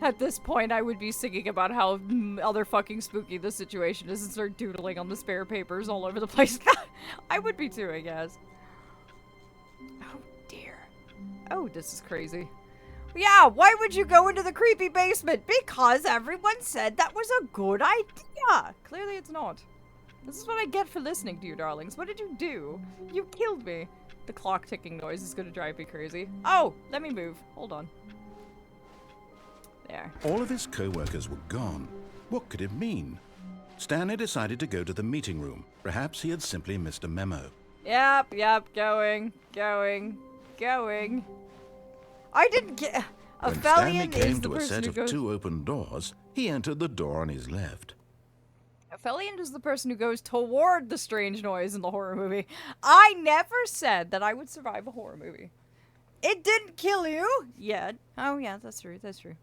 At this point, I would be singing about how other fucking spooky the situation is and start doodling on the spare papers all over the place. I would be too, I guess. Oh, dear. Oh, this is crazy. Yeah, why would you go into the creepy basement? Because everyone said that was a good idea. Clearly it's not. This is what I get for listening to you, darlings. What did you do? You killed me. The clock ticking noise is gonna drive me crazy. Oh, let me move. Hold on. There. All of his co-workers were gone. What could it mean? Stanley decided to go to the meeting room. Perhaps he had simply missed a memo. Yep, going. I didn't get... When Stanley Aphelion came is the to a person set who of goes... 2 open doors, he entered the door on his left. Aphelion is the person who goes toward the strange noise in the horror movie. I never said that I would survive a horror movie. It didn't kill you yet. Oh yeah, that's true, that's true.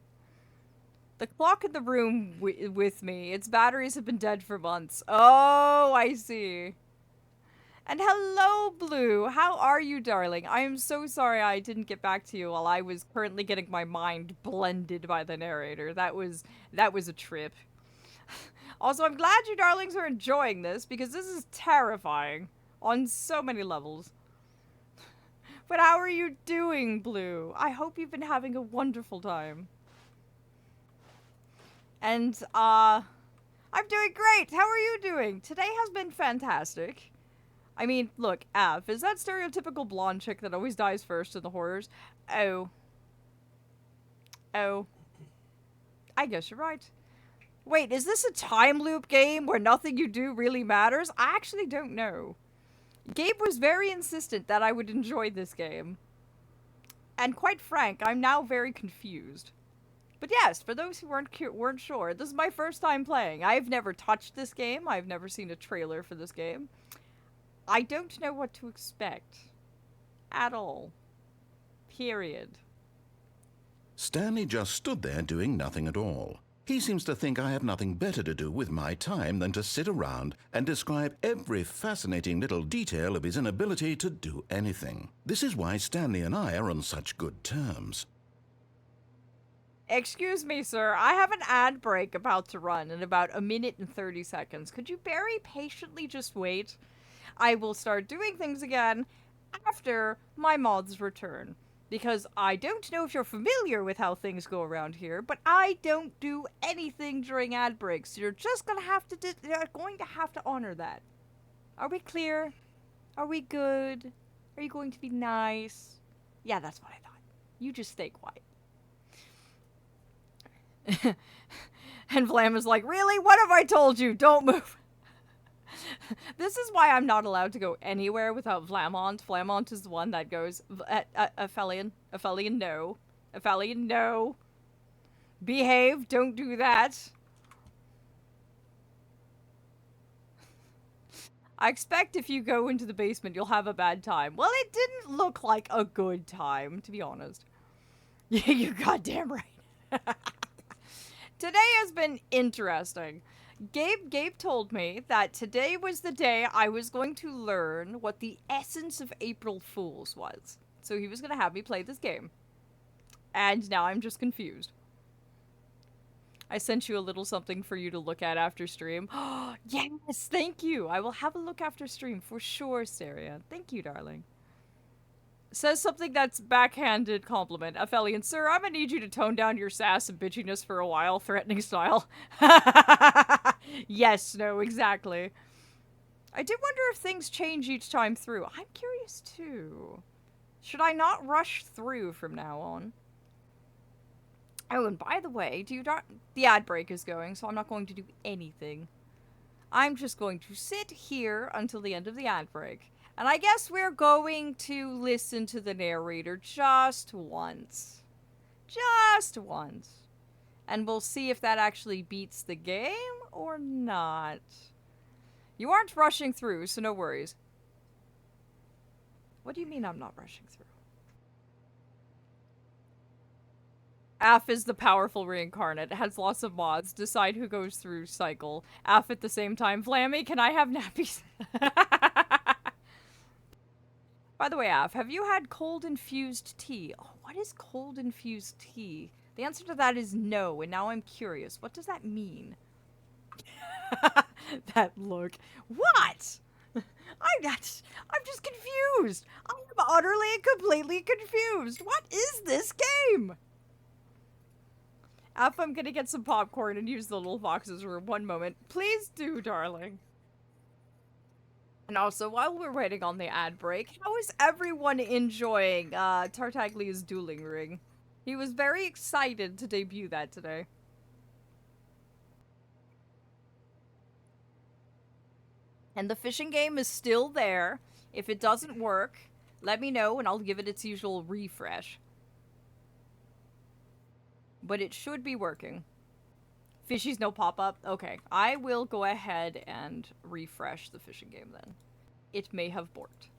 The clock in the room with me, its batteries have been dead for months. Oh, I see. And hello, Blue. How are you, darling? I am so sorry I didn't get back to you while I was currently getting my mind blended by the narrator. That was a trip. Also, I'm glad you darlings are enjoying this, because this is terrifying on so many levels. But how are you doing, Blue? I hope you've been having a wonderful time. And, I'm doing great. How are you doing? Today has been fantastic. I mean, look, Av, is that stereotypical blonde chick that always dies first in the horrors? Oh. I guess you're right. Wait, is this a time loop game where nothing you do really matters? I actually don't know. Gabe was very insistent that I would enjoy this game. And quite frank, I'm now very confused. But yes, for those who weren't sure, this is my first time playing. I've never touched this game. I've never seen a trailer for this game. I don't know what to expect. At all. Period. Stanley just stood there doing nothing at all. He seems to think I have nothing better to do with my time than to sit around and describe every fascinating little detail of his inability to do anything. This is why Stanley and I are on such good terms. Excuse me, sir. I have an ad break about to run in about 1 minute and 30 seconds. Could you very patiently just wait? I will start doing things again after my mods return. Because I don't know if you're familiar with how things go around here, but I don't do anything during ad breaks. You're just going to have to honor that. Are we clear? Are we good? Are you going to be nice? Yeah, that's what I thought. You just stay quiet. And Vlam is like, really? What have I told you? Don't move. This is why I'm not allowed to go anywhere without Vlamont. Vlamont is the one that goes, Aphelion. Aphelion, no. Aphelion, no. Behave, don't do that. I expect if you go into the basement, you'll have a bad time. Well, it didn't look like a good time, to be honest. Yeah, you're goddamn right. Today has been interesting. Gabe told me that today was the day I was going to learn what the essence of April Fools was. So he was going to have me play this game. And now I'm just confused. I sent you a little something for you to look at after stream. Oh, yes, thank you. I will have a look after stream for sure, Saria. Thank you, darling. Says something that's backhanded compliment. Aphelion, sir, I'm gonna need you to tone down your sass and bitchiness for a while, threatening style. Yes, no, exactly. I did wonder if things change each time through. I'm curious too. Should I not rush through from now on? Oh, and by the way, the ad break is going, so I'm not going to do anything. I'm just going to sit here until the end of the ad break. And I guess we're going to listen to the narrator just once. Just once. And we'll see if that actually beats the game or not. You aren't rushing through, so no worries. What do you mean I'm not rushing through? Aph is the powerful reincarnate. It has lots of mods. Decide who goes through cycle. Aph at the same time. Vlammy, can I have nappies? By the way, Aph, have you had cold infused tea? Oh, what is cold infused tea? The answer to that is no, and now I'm curious. What does that mean? That look. What? I'm just confused. I am utterly and completely confused. What is this game? Aph, I'm gonna get some popcorn and use the little boxes for 1 moment. Please do, darling. And also, while we're waiting on the ad break, how is everyone enjoying Tartaglia's dueling ring? He was very excited to debut that today. And the fishing game is still there. If it doesn't work, let me know and I'll give it its usual refresh. But it should be working. Fishies no pop-up? Okay, I will go ahead and refresh the fishing game then. It may have borked.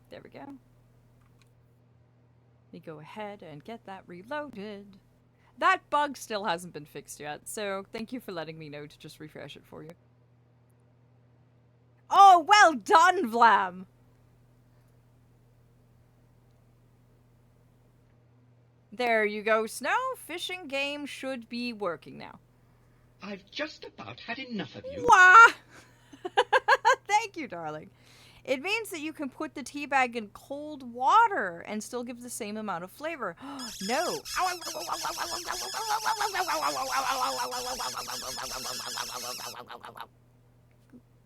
There we go. Let me go ahead and get that reloaded. That bug still hasn't been fixed yet, so thank you for letting me know to just refresh it for you. Oh, well done, Vlam! There you go, Snow. Fishing game should be working now. I've just about had enough of you. Wah! Thank you, darling. It means that you can put the tea bag in cold water and still give the same amount of flavor. No.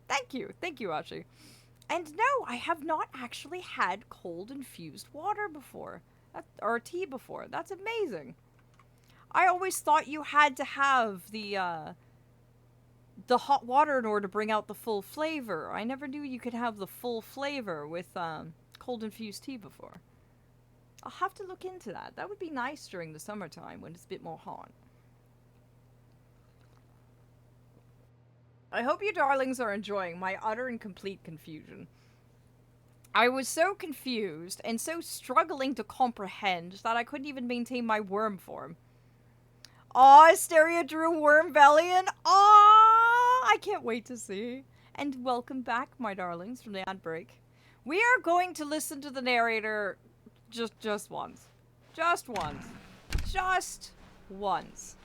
Thank you, Ashi. And no, I have not actually had cold infused water before. Or tea before. That's amazing. I always thought you had to have the the hot water in order to bring out the full flavor. I never knew you could have the full flavor with cold infused tea before. I'll have to look into that. That would be nice during the summertime when it's a bit more hot. I hope you darlings are enjoying my utter and complete confusion. I was so confused and so struggling to comprehend that I couldn't even maintain my worm form. Aw, Asteria drew Worm Valiant. Aw, I can't wait to see. And welcome back, my darlings, from the ad break. We are going to listen to the narrator just once. Just once. Just once.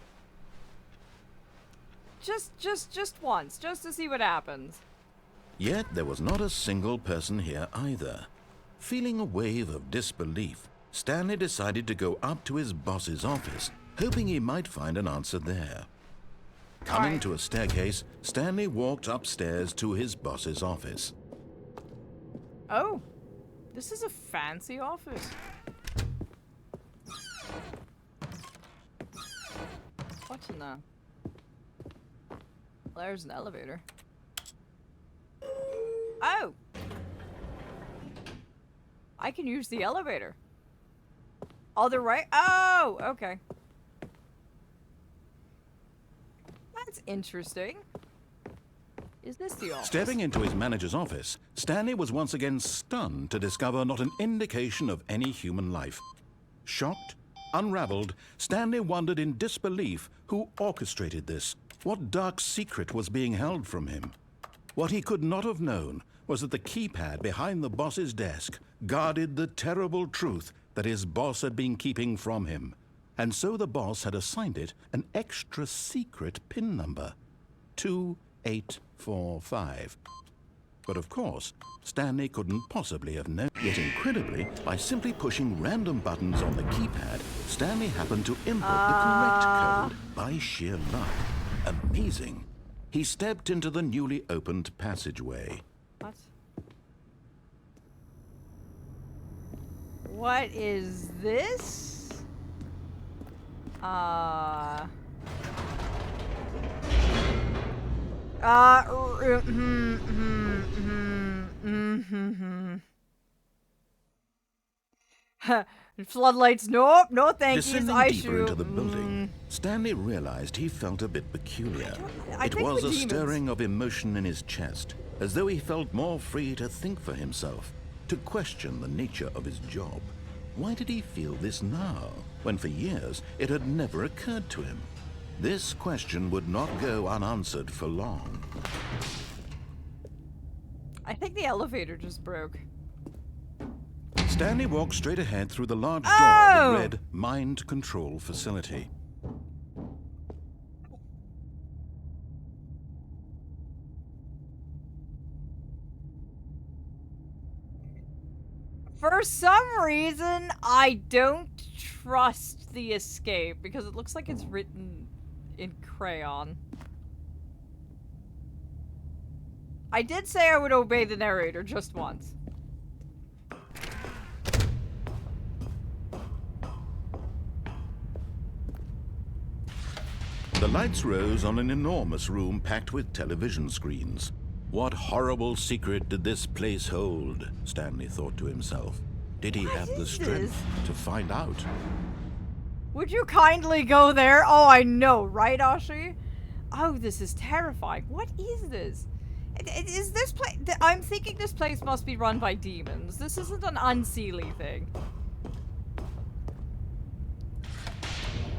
Just once, just to see what happens. Yet there was not a single person here either. Feeling a wave of disbelief, Stanley decided to go up to his boss's office, hoping he might find an answer there. Coming to a staircase, Stanley walked upstairs to his boss's office. Oh, this is a fancy office. What's in there? There's an elevator. Oh! I can use the elevator. Other right? Oh, okay. That's interesting. Is this the office? Stepping into his manager's office, Stanley was once again stunned to discover not an indication of any human life. Shocked, unraveled, Stanley wondered in disbelief who orchestrated this. What dark secret was being held from him? What he could not have known was that the keypad behind the boss's desk guarded the terrible truth that his boss had been keeping from him. And so the boss had assigned it an extra secret PIN number, 2845. But of course, Stanley couldn't possibly have known. Yet incredibly, by simply pushing random buttons on the keypad, Stanley happened to input the correct code by sheer luck. Amazing. He stepped into the newly opened passageway. What? What is this? Floodlights, nope, no thank yous. Descending deeper into the building, Stanley realized he felt a bit peculiar. It was a stirring of emotion in his chest, as though he felt more free to think for himself, to question the nature of his job. Why did he feel this now, when for years it had never occurred to him? This question would not go unanswered for long. I think the elevator just broke. Stanley walked straight ahead through the large door that read Mind Control Facility. For some reason, I don't trust the escape because it looks like it's written in crayon. I did say I would obey the narrator just once. The lights rose on an enormous room packed with television screens. What horrible secret did this place hold? Stanley thought to himself. Did he have the strength to find out? Would you kindly go there? Oh, I know, right, Ashi? Oh, this is terrifying. What is this? Is this place... I'm thinking this place must be run by demons. This isn't an unseelie thing.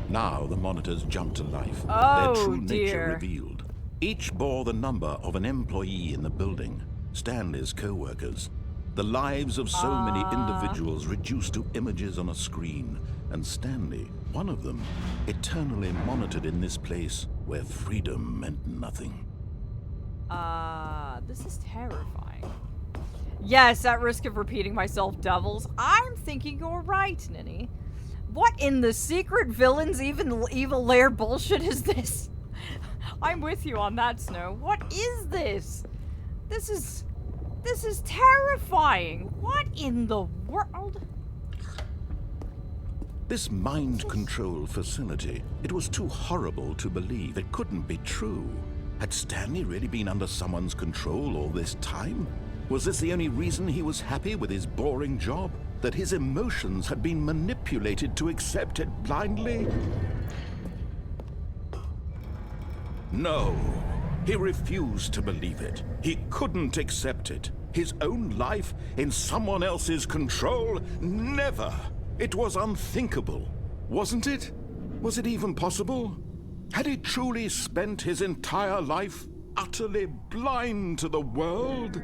Now the monitors jumped to life, Oh, their true nature dear. revealed. Each bore the number of an employee in the building, Stanley's co-workers. The lives of so many individuals reduced to images on a screen, and Stanley, one of them, eternally monitored in this place where freedom meant nothing. This is terrifying. Yes, at risk of repeating myself, devils, I'm thinking you're right, Ninny. What in the secret villain's evil lair bullshit is this? I'm with you on that, Snow. What is this? This is terrifying. What in the world? This mind control facility, it was too horrible to believe. It couldn't be true. Had Stanley really been under someone's control all this time? Was this the only reason he was happy with his boring job? That his emotions had been manipulated to accept it blindly? No, he refused to believe it. He couldn't accept it. His own life in someone else's control? Never! It was unthinkable, wasn't it? Was it even possible? Had he truly spent his entire life utterly blind to the world?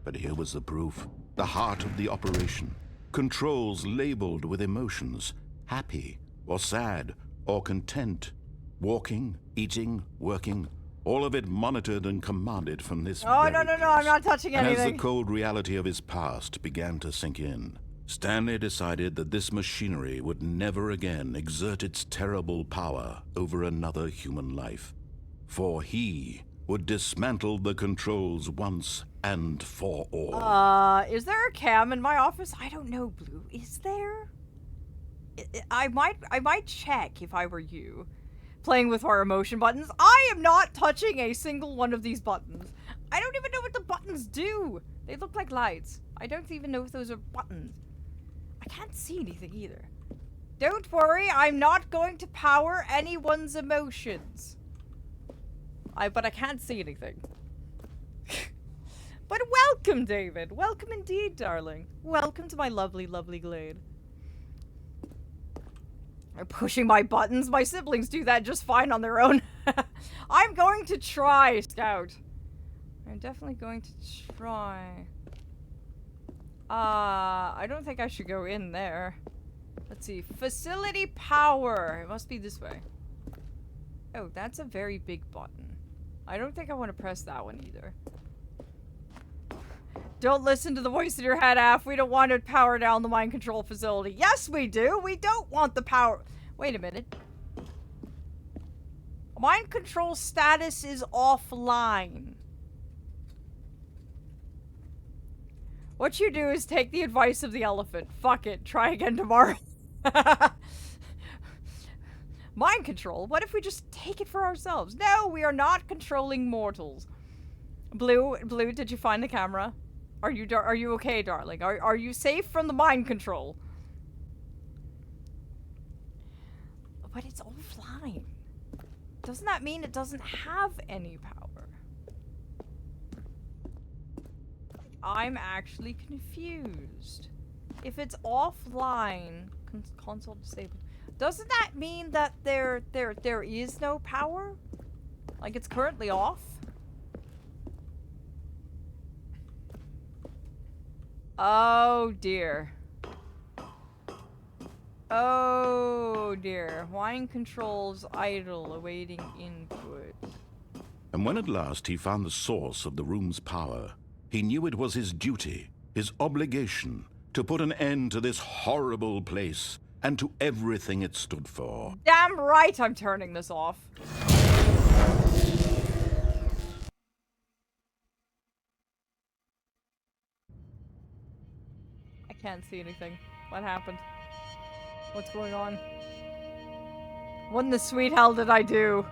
But here was the proof. The heart of the operation. Controls labeled with emotions. Happy, or sad, or content. Walking, eating, working. All of it monitored and commanded from this Oh, very no, place. I'm not touching And anything. as the cold reality of his past began to sink in, Stanley decided that this machinery would never again exert its terrible power over another human life. For he would dismantle the controls once and for all. Is there a cam in my office? I don't know, Blue. Is there? I might check if I were you. Playing with our emotion buttons. I am not touching a single one of these buttons. I don't even know what the buttons do. They look like lights. I don't even know if those are buttons. I can't see anything either. Don't worry, I'm not going to power anyone's emotions. But I can't see anything. But welcome, David. Welcome indeed, darling. Welcome to my lovely, lovely glade. I'm pushing my buttons. My siblings do that just fine on their own. I'm going to try, Scout. I'm definitely going to try. I don't think I should go in there. Let's see. Facility power. It must be this way. Oh, that's a very big button. I don't think I want to press that one either. Don't listen to the voice in your head, Af. We don't want to power down the mind control facility. Yes, we do. We don't want the power. Wait a minute. Mind control status is offline. What you do is take the advice of the elephant. Fuck it. Try again tomorrow. Mind control? What if we just take it for ourselves? No, we are not controlling mortals. Blue, did you find the camera? Are you okay, darling? Are you safe from the mind control? But it's offline. Doesn't that mean it doesn't have any power? I'm actually confused. If it's offline, console disabled, doesn't that mean that there is no power? Like it's currently off? Oh dear. Oh dear. Wine controls idle, awaiting input. And when at last he found the source of the room's power, he knew it was his duty, his obligation, to put an end to this horrible place and to everything it stood for. Damn right I'm turning this off. I can't see anything. What happened? What's going on? What in the sweet hell did I do?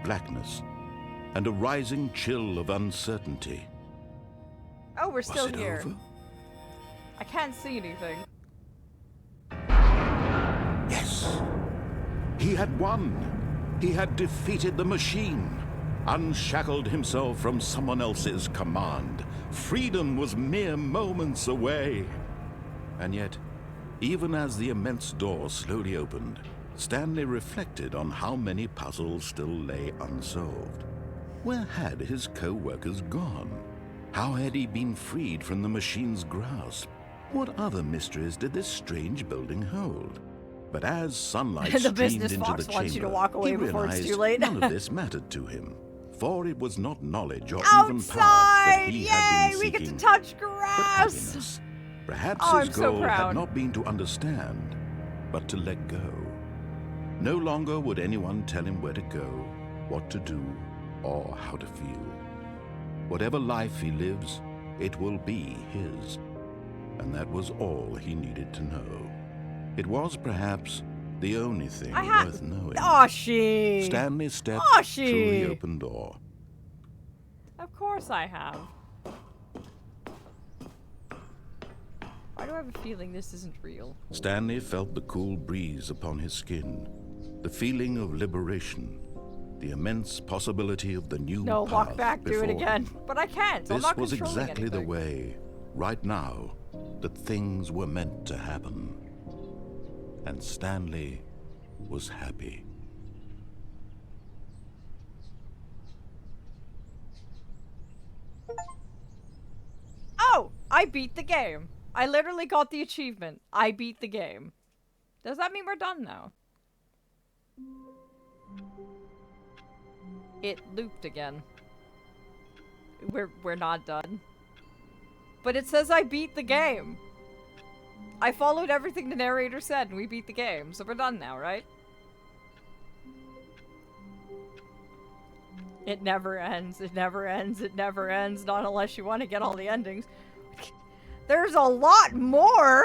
Blackness and a rising chill of uncertainty. Oh, we're still Was it here. over? I can't see anything. Yes. He had won. He had defeated the machine, unshackled himself from someone else's command. Freedom was mere moments away. And yet, even as the immense door slowly opened, Stanley reflected on how many puzzles still lay unsolved. Where had his co-workers gone? How had he been freed from the machine's grasp? What other mysteries did this strange building hold? But as sunlight The streamed business into fox the wants you to chamber, walk away he before it's realized too late. none of this mattered to him, for it was not knowledge or even power that Outside! he had Yay! been We get to seeking, touch but grass! happiness. Perhaps Oh, his I'm so goal proud. had not been to understand, but to let go. No longer would anyone tell him where to go, what to do, or how to feel. Whatever life he lives, it will be his. And that was all he needed to know. It was perhaps the only thing I have. worth knowing. Oshi! Stanley stepped Oshi! through the open door. Of course I have. Why do I have a feeling this isn't real? Stanley felt the cool breeze upon his skin, the feeling of liberation, the immense possibility of the new No, path walk back, do before it again. him. But I can't. I'm This not was controlling exactly the anything. way, right now, that things were meant to happen. And Stanley was happy. Oh! I beat the game. I literally got the achievement. I beat the game. Does that mean we're done now? It looped again. We're not done. But it says I beat the game. I followed everything the narrator said and we beat the game. So we're done now, right? It never ends. It never ends. It never ends. Not unless you want to get all the endings. There's a lot more!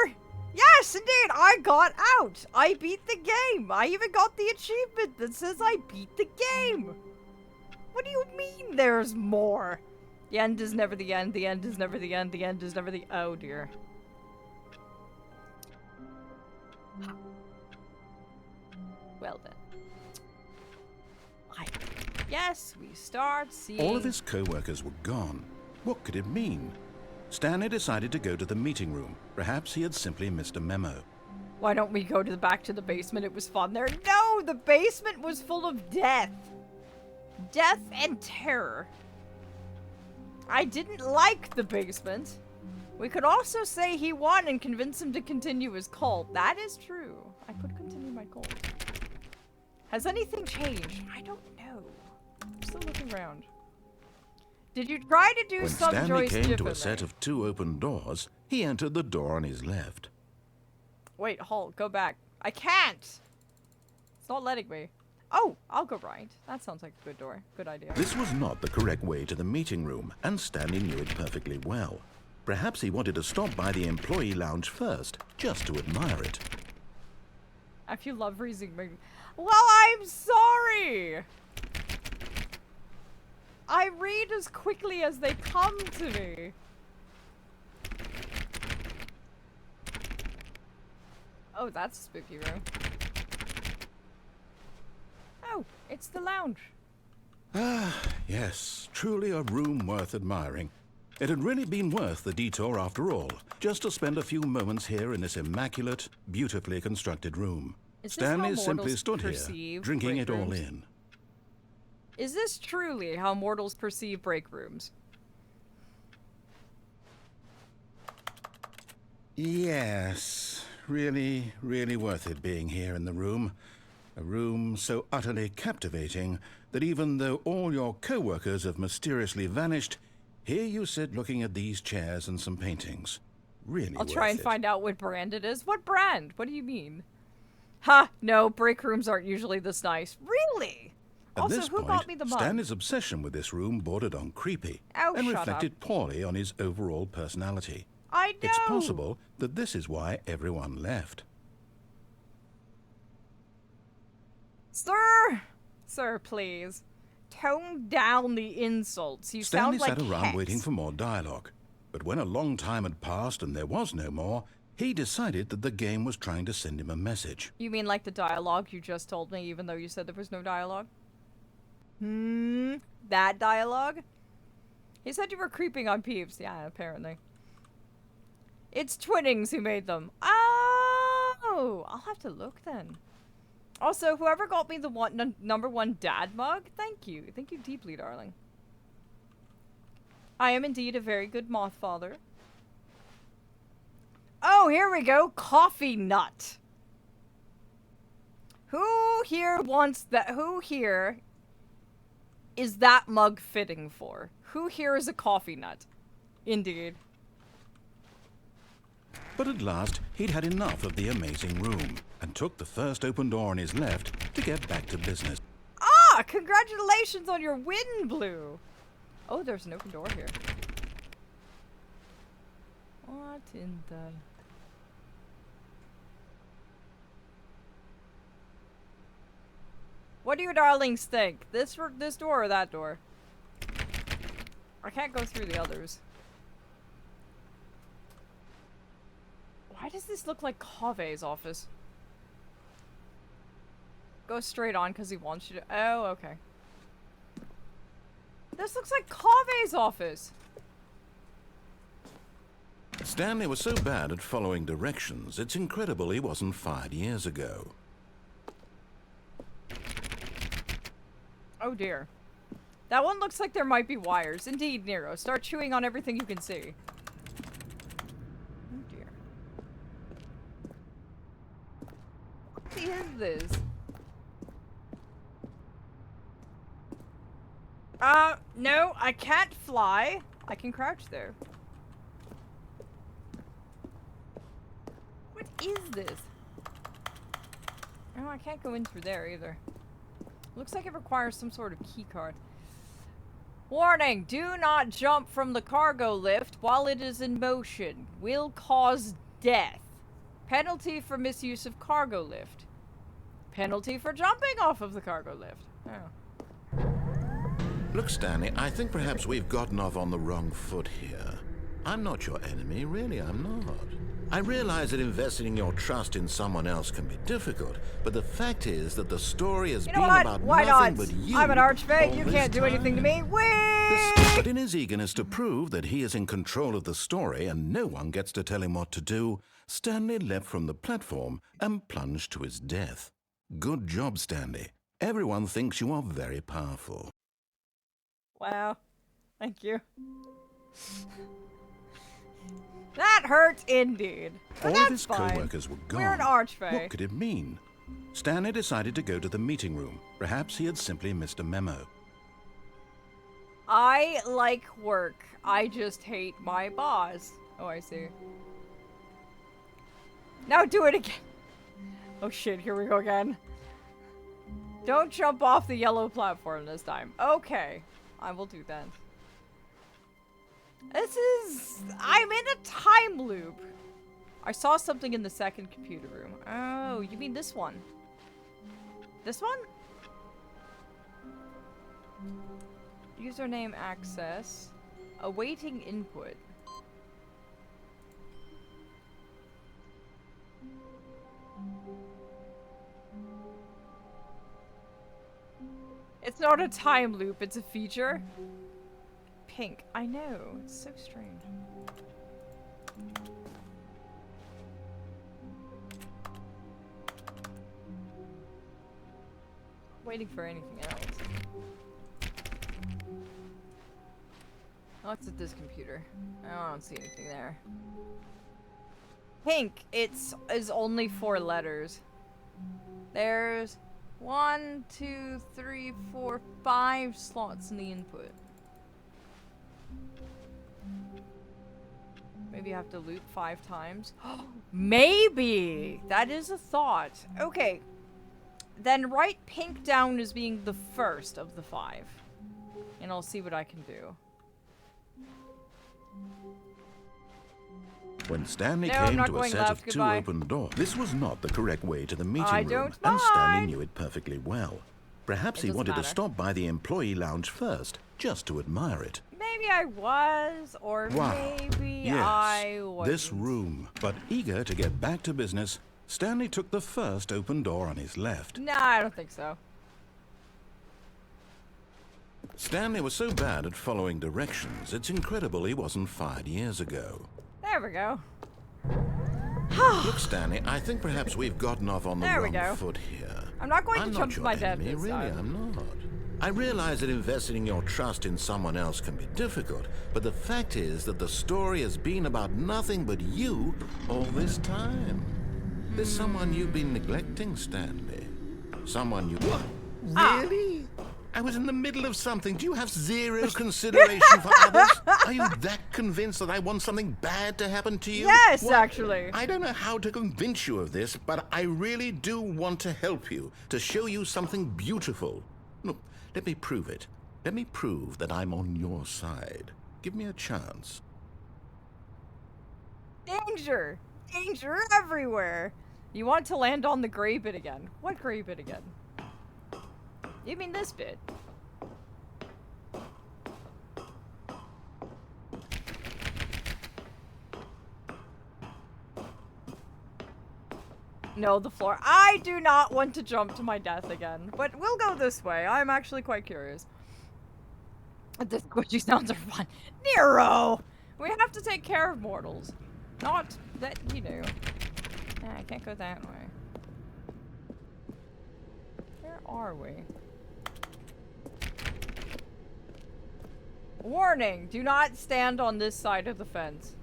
Yes, indeed! I got out! I beat the game! I even got the achievement that says I beat the game! What do you mean there's more? The end is never the end. The end is never the end. The end is never the... Oh, dear. Well then. Yes, we start seeing... All of his co-workers were gone. What could it mean? Stanley decided to go to the meeting room. Perhaps he had simply missed a memo. Why don't we go back to the basement? It was fun there. No, the basement was full of death. Death and terror. I didn't like the basement. We could also say he won and convince him to continue his cult. That is true. I could continue my cult. Has anything changed? I don't know. I'm still looking around. Did you try to do When some Stanley joist came to differently? a set of 2 open doors, he entered the door on his left. Wait, halt, go back. I can't! It's not letting me. Oh, I'll go right. That sounds like a good door. Good idea. This was not the correct way to the meeting room, and Stanley knew it perfectly well. Perhaps he wanted to stop by the employee lounge first, just to admire it. If you love reading me. Well, I'm sorry! I read as quickly as they come to me. Oh, that's a spooky room. Oh, it's the lounge. Ah, yes, truly a room worth admiring. It had really been worth the detour after all, just to spend a few moments here in this immaculate, beautifully constructed room. Is this how Stanley simply mortals stood here, perceive drinking break it all rooms? in. Is this truly how mortals perceive break rooms? Yes, really, really worth it being here in the room. A room so utterly captivating that even though all your co-workers have mysteriously vanished, here you sit looking at these chairs and some paintings. Really I'll try and worth it. find out what brand it is. What brand? What do you mean? Ha! No, break rooms aren't usually this nice. Really? At Also, this who point, got me the mug? Stanley's obsession with this room bordered on creepy Oh, and shut reflected poorly on his overall personality. I know! It's possible that this is why everyone left. Sir! Sir, please. Tone down the insults. You Stanley sound like sat around Hex. waiting for more dialogue. But when a long time had passed and there was no more, he decided that the game was trying to send him a message. You mean like the dialogue you just told me, even though you said there was no dialogue? That dialogue? He said you were creeping on Peeves. Yeah, apparently. It's Twinnings who made them. Oh! I'll have to look then. Also, whoever got me the number 1 dad mug, thank you. Thank you deeply, darling. I am indeed a very good moth father. Oh, here we go. Coffee nut. Who here wants that? Who here is that mug fitting for? Who here is a coffee nut? Indeed. But at last, he'd had enough of the amazing room and took the first open door on his left to get back to business. Ah! Congratulations on your win, Blue! Oh, there's an open door here. What in the... What do you darlings think? This door or that door? I can't go through the others. Why does this look like Kave's office? Go straight on because he wants you to. Oh, okay. This looks like Kave's office. Stanley was so bad at following directions, it's incredible he wasn't fired years ago. Oh dear. That one looks like there might be wires. Indeed, Nero. Start chewing on everything you can see. Oh dear. What is this? No, I can't fly. I can crouch there. What is this? Oh, I can't go in through there either. Looks like it requires some sort of key card. Warning! Do not jump from the cargo lift while it is in motion. Will cause death. Penalty for misuse of cargo lift. Penalty for jumping off of the cargo lift. Oh. Look, Stanley, I think perhaps we've gotten off on the wrong foot here. I'm not your enemy, really, I'm not. I realize that investing your trust in someone else can be difficult, but the fact is that the story has been about nothing but you. I'm an archfey, you can't do time. anything to me. But in his eagerness to prove that he is in control of the story and no one gets to tell him what to do, Stanley leapt from the platform and plunged to his death. Good job, Stanley. Everyone thinks you are very powerful. Wow. Thank you. That hurts indeed. But All that's of his fine. co-workers were gone. We're an archfey. What could it mean? Stanley decided to go to the meeting room. Perhaps he had simply missed a memo. I like work. I just hate my boss. Oh, I see. Now do it again. Oh shit, here we go again. Don't jump off the yellow platform this time. Okay, I will do that. I'm in a time loop. I saw something in the second computer room. Oh, you mean this one? This one? Username access. Awaiting input. It's not a time loop, it's a feature. Pink. I know. It's so strange. Waiting for anything else. Oh, it's at this computer. I don't see anything there. Pink. Is only 4 letters. There's 1, 2, 3, 4, 5 slots in the input. Maybe you have to loop 5 times. Maybe! That is a thought. Okay. Then write pink down as being the first of the 5. And I'll see what I can do. When Stanley came to a set of 2 open doors, this was not the correct way to the meeting room, and Stanley knew it perfectly well. Perhaps he wanted to stop by the employee lounge first, just to admire it. Maybe I was, or maybe I wasn't. This room. But eager to get back to business, Stanley took the first open door on his left. Nah, I don't think so. Stanley was so bad at following directions, it's incredible he wasn't fired years ago. There we go. Look, Stanley, I think perhaps we've gotten off on the wrong foot here. I'm not going to jump to my death this really, time. I'm not. I realize that investing your trust in someone else can be difficult, but the fact is that the story has been about nothing but you all this time. There's someone you've been neglecting, Stanley. Someone you... What? Really? I was in the middle of something. Do you have zero consideration for others? Are you that convinced that I want something bad to happen to you? Yes, actually. I don't know how to convince you of this, but I really do want to help you, to show you something beautiful. Look, let me prove it. Let me prove that I'm on your side. Give me a chance. Danger! Danger everywhere! You want to land on the gray bit again. What gray bit again? You mean this bit? No, the floor. I do not want to jump to my death again, but we'll go this way. I'm actually quite curious. The squishy sounds are fun. Nero! We have to take care of mortals. Not that, you know. I can't go that way. Where are we? Warning! Do not stand on this side of the fence.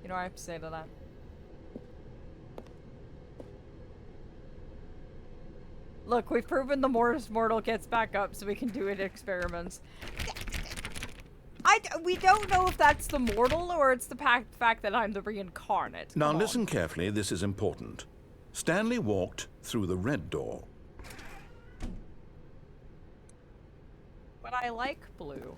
You know what I have to say to that? Look, we've proven the mortal gets back up so we can do it experiments. We don't know if that's the mortal or it's the fact that I'm the reincarnate. Now listen carefully, this is important. Stanley walked through the red door. But I like blue.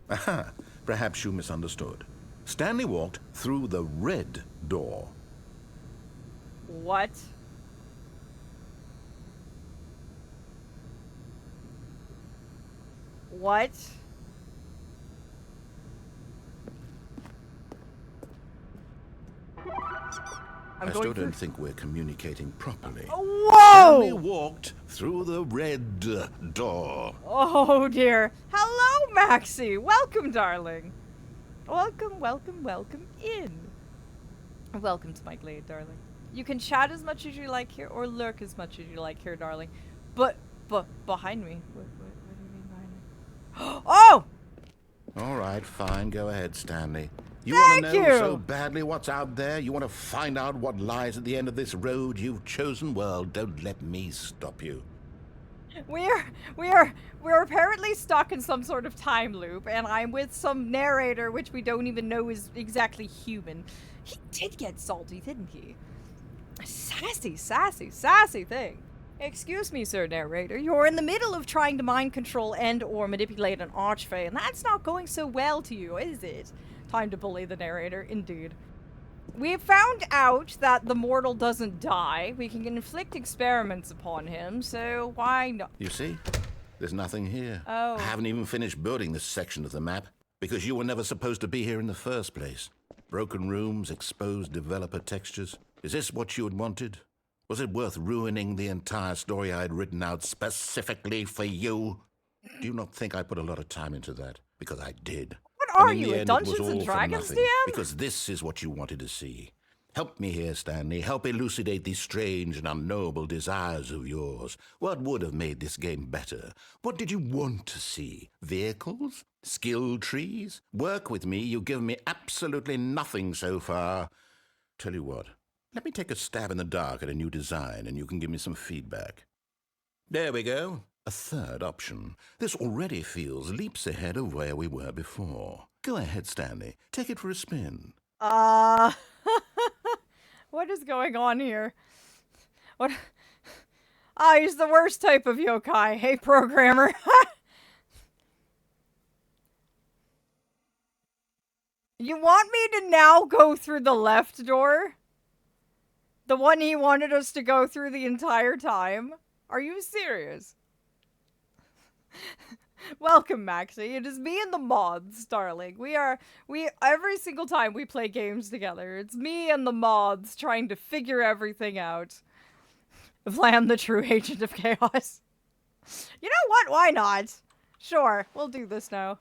Aha, perhaps you misunderstood. Stanley walked through the red door. What? What? I still don't think we're communicating properly. Whoa! Stanley walked through the red door. Oh dear. Hello, Maxie. Welcome, darling. Welcome, welcome, welcome in. Welcome to my glade, darling. You can chat as much as you like here, or lurk as much as you like here, darling. But behind me. What do you mean behind me? Oh! All right, fine. Go ahead, Stanley. You Thank want to know you. so badly what's out there? You want to find out what lies at the end of this road you've chosen? Well, don't let me stop you. We're apparently stuck in some sort of time loop, and I'm with some narrator which we don't even know is exactly human. He did get salty, didn't he? A sassy, sassy, sassy thing. Excuse me, sir narrator. You're in the middle of trying to mind control and or manipulate an archfey, and that's not going so well to you, is it? Time to bully the narrator, indeed. We found out that the mortal doesn't die. We can inflict experiments upon him, so why not? You see? There's nothing here. Oh. I haven't even finished building this section of the map, because you were never supposed to be here in the first place. Broken rooms, exposed developer textures. Is this what you had wanted? Was it worth ruining the entire story I had written out specifically for you? Do you not think I put a lot of time into that? Because I did. What are And in you, the a end, it was Dungeons and all for Dragons nothing, DM? Because this is what you wanted to see. Help me here, Stanley. Help elucidate these strange and unknowable desires of yours. What would have made this game better? What did you want to see? Vehicles? Skill trees? Work with me. You've given me absolutely nothing so far. Tell you what. Let me take a stab in the dark at a new design, and you can give me some feedback. There we go. A third option. This already feels leaps ahead of where we were before. Go ahead, Stanley. Take it for a spin. What is going on here? What? Ah, he's the worst type of yokai. Hey, programmer. You want me to now go through the left door? The one he wanted us to go through the entire time? Are you serious? Welcome, Maxie. It is me and the mods, darling. Every single time we play games together, it's me and the mods trying to figure everything out. Vlam, the true agent of chaos. You know what? Why not? Sure, we'll do this now.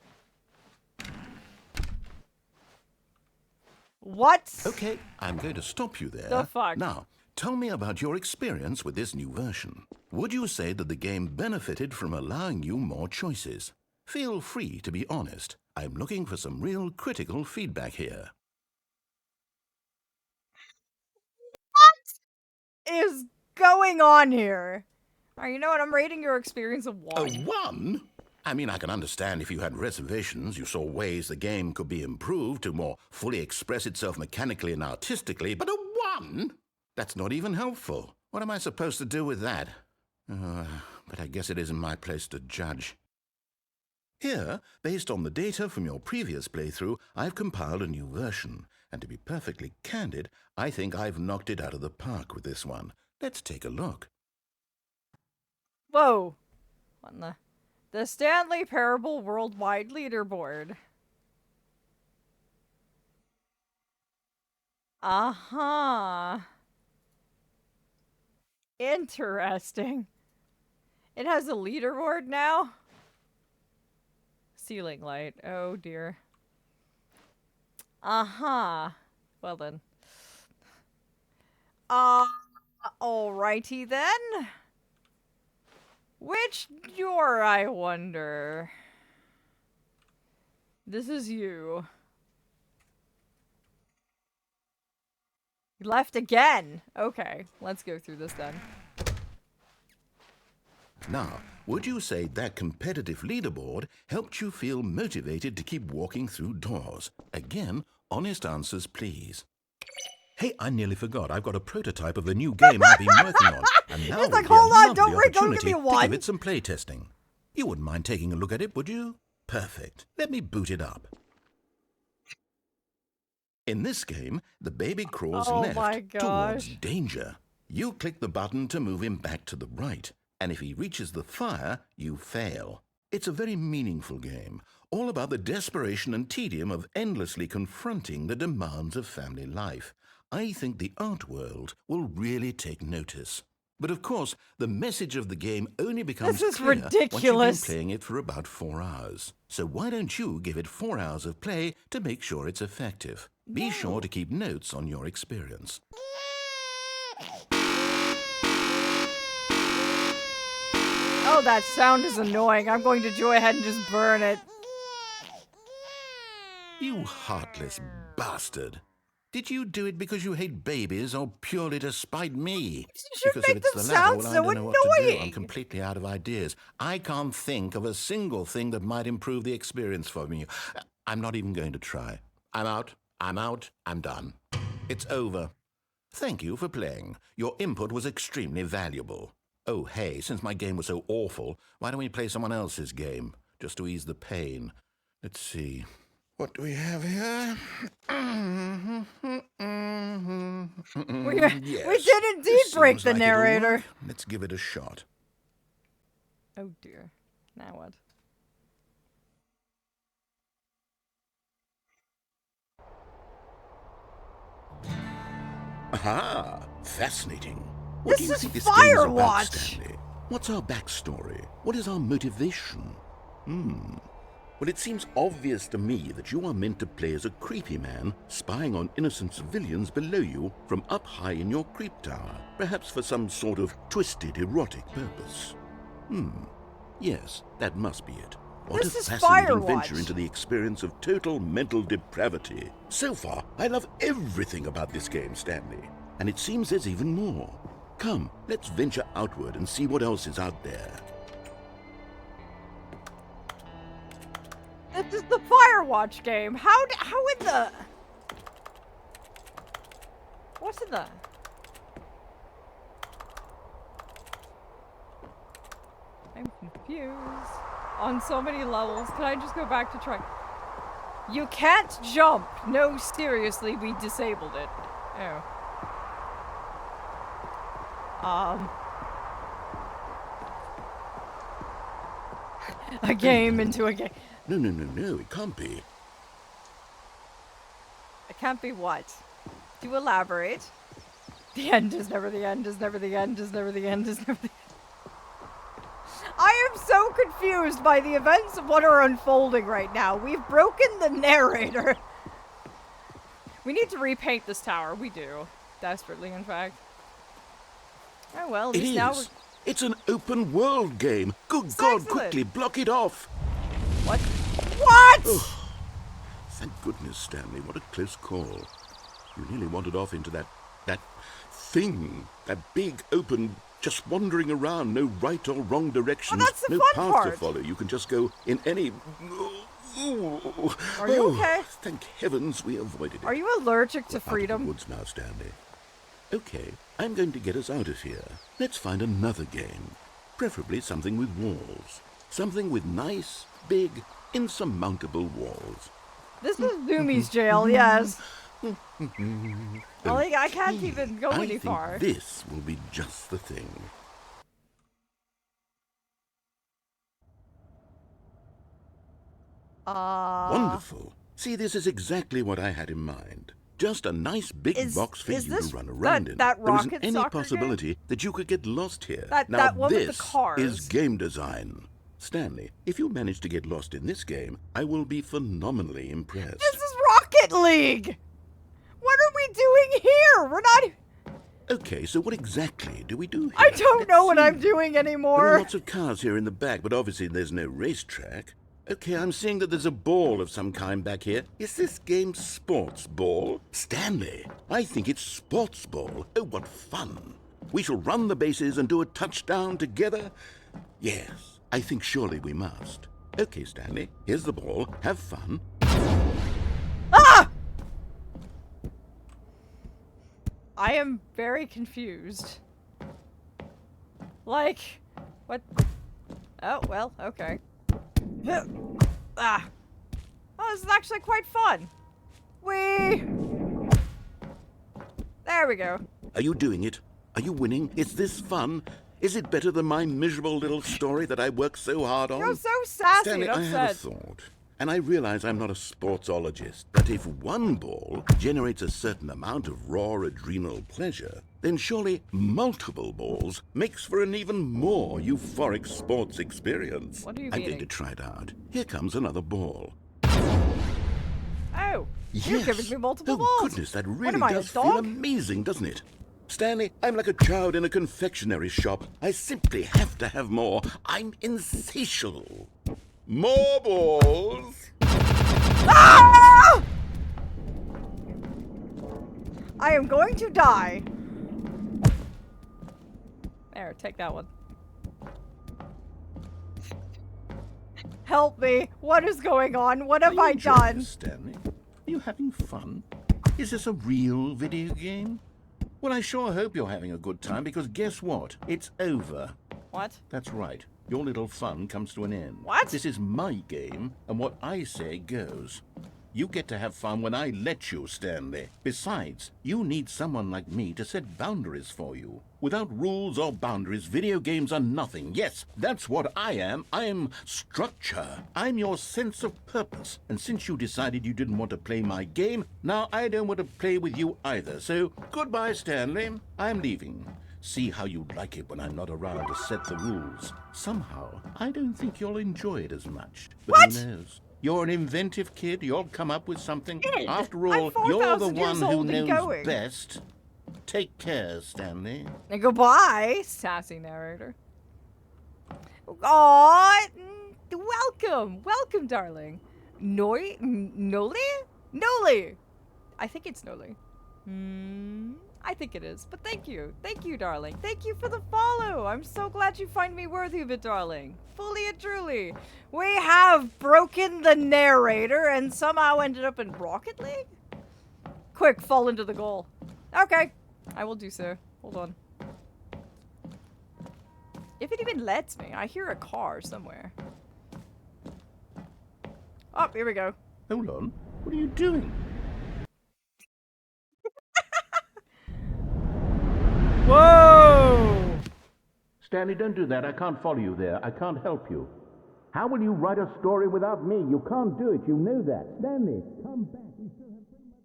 What? Okay, I'm going to stop you there. The fuck? Now, tell me about your experience with this new version. Would you say that the game benefited from allowing you more choices? Feel free to be honest. I'm looking for some real critical feedback here. What is going on here? You know what? I'm rating your experience a 1. A 1? I mean, I can understand if you had reservations, you saw ways the game could be improved to more fully express itself mechanically and artistically, but a 1? That's not even helpful. What am I supposed to do with that? But I guess it isn't my place to judge. Here, based on the data from your previous playthrough, I've compiled a new version. And to be perfectly candid, I think I've knocked it out of the park with this one. Let's take a look. Whoa. What in the Stanley Parable Worldwide Leaderboard. Uh-huh. Interesting. It has a leaderboard now? Ceiling light. Oh, dear. Uh-huh. Well, then. Alrighty then. Which door, I wonder? This is you. You left again. Okay, let's go through this then. Now, would you say that competitive leaderboard helped you feel motivated to keep walking through doors? Again, honest answers, please. Hey, I nearly forgot. I've got a prototype of a new game I've been working on. And now It's like, would be a hold on, lovely don't worry, don't give opportunity me to one. give it some play testing. You wouldn't mind taking a look at it, would you? Perfect. Let me boot it up. In this game, the baby crawls Oh left my towards gosh. danger. You click the button to move him back to the right, and if he reaches the fire, you fail. It's a very meaningful game, all about the desperation and tedium of endlessly confronting the demands of family life. I think the art world will really take notice. But of course, the message of the game only becomes This is clear once you've been ridiculous. playing it for about 4 hours. So why don't you give it 4 hours of play to make sure it's effective? Be sure to keep notes on your experience. Oh, that sound is annoying. I'm going to go ahead and just burn it. You heartless bastard. Did you do it because you hate babies or purely to spite me? should Because make if it's them the latter, sound well, I so don't know what to do. I'm annoying. completely out of ideas. I can't think of a single thing that might improve the experience for me. I'm not even going to try. I'm out. I'm done. It's over. Thank you for playing. Your input was extremely valuable. Oh, hey, since my game was so awful, why don't we play someone else's game, just to ease the pain? Let's see. What do we have here? We Yes, did indeed this break seems the like it'll narrator. work. Let's give it a shot. Oh dear. Now what? Aha! Fascinating. What do This you is think this game is about, Firewatch. Stanley? What's our backstory? What is our motivation? Well, it seems obvious to me that you are meant to play as a creepy man spying on innocent civilians below you from up high in your creep tower, perhaps for some sort of twisted erotic purpose. Yes, that must be it. What This a is fascinating Firewatch. venture into the experience of total mental depravity. So far, I love everything about this game, Stanley. And it seems there's even more. Come, let's venture outward and see what else is out there. This is the Firewatch game. How in the... What's in the... I'm confused. On so many levels. Can I just go back to try... You can't jump. No, seriously, we disabled it. Oh. A game into a game. No, it can't be. It can't be what? To elaborate. The end is never the end, is never the end, is never the end, is never the end. I am so confused by the events of what are unfolding right now. We've broken the narrator. We need to repaint this tower. We do. Desperately, in fact. Oh well, at It least now is. It's an open world game. Good It's God, excellent. quickly block it off. What? What? Thank goodness, Stanley. What a close call. You nearly wandered off into that thing. That big, open, just wandering around. No right or wrong directions. Well, that's the no fun path part. to follow. You can just go in any... Are you okay? Thank heavens we avoided it. Are you allergic to We're out of the freedom? woods now, Stanley. Okay, I'm going to get us out of here. Let's find another game. Preferably something with walls. Something with nice, big, insurmountable walls. This is Doomy's jail, yes. Well, I can't even go I any think far. this will be just the thing. Wonderful. See, this is exactly what I had in mind. Just a nice big box for you to run around in. That There isn't rocket any soccer possibility that you could get lost here. That one with the cars. This is game design. Stanley, if you manage to get lost in this game, I will be phenomenally impressed. This is Rocket League! What are we doing here? We're not... Okay, so what exactly do we do here? I don't know what I'm doing anymore. There are lots of cars here in the back, but obviously there's no racetrack. Okay, I'm seeing that there's a ball of some kind back here. Is this game sports ball? Stanley, I think it's sports ball. Oh, what fun. We shall run the bases and do a touchdown together. Yes, I think surely we must. Okay, Stanley, here's the ball. Have fun. Ah! I am very confused. Like, what? Oh, well, okay. Ah. Oh, this is actually quite fun. There we go. Are you doing it? Are you winning? Is this fun? Is it better than my miserable little story that I worked so hard on? You're so sassy Stanley, and I have a upset. thought. And I realize I'm not a sportsologist, but if one ball generates a certain amount of raw adrenal pleasure, then surely multiple balls makes for an even more euphoric sports experience. What are you I'm meaning? going to try it out. Here comes another ball. Oh, you've given me multiple Oh, balls. goodness, that What really am I, a does feel dog? amazing, doesn't it? Stanley, I'm like a child in a confectionery shop. I simply have to have more. I'm insatiable. More balls! Ah! I am going to die. There, take that one. Help me. What is going on? What have Are I you enjoying done? this, Stanley? Are you having fun? Is this a real video game? Well, I sure hope you're having a good time, because guess what? It's over. What? That's right. Your little fun comes to an end. What? This is my game, and what I say goes. You get to have fun when I let you, Stanley. Besides, you need someone like me to set boundaries for you. Without rules or boundaries, video games are nothing. Yes, that's what I am. I'm structure. I'm your sense of purpose. And since you decided you didn't want to play my game, now I don't want to play with you either. So, goodbye, Stanley. I'm leaving. See how you like it when I'm not around to set the rules. Somehow, I don't think you'll enjoy it as much. But What? who knows? You're an inventive kid. You'll come up with something. Kid? After I'm all, you're the 4,000 years one who old and knows going. best. Take care, Stanley. And goodbye, sassy narrator. Aw, welcome, welcome, darling. Noli? Noli! I think it's Noli. I think it is, but thank you, darling. Thank you for the follow. I'm so glad you find me worthy of it, darling. Fully and truly. We have broken the narrator and somehow ended up in Rocket League? Quick, fall into the goal. Okay, I will do so. Hold on. If it even lets me, I hear a car somewhere. Oh, here we go. Hold on. What are you doing? Whoa! Stanley, don't do that. I can't follow you there. I can't help you. How will you write a story without me? You can't do it. You know that. Stanley, come back. We still have so much.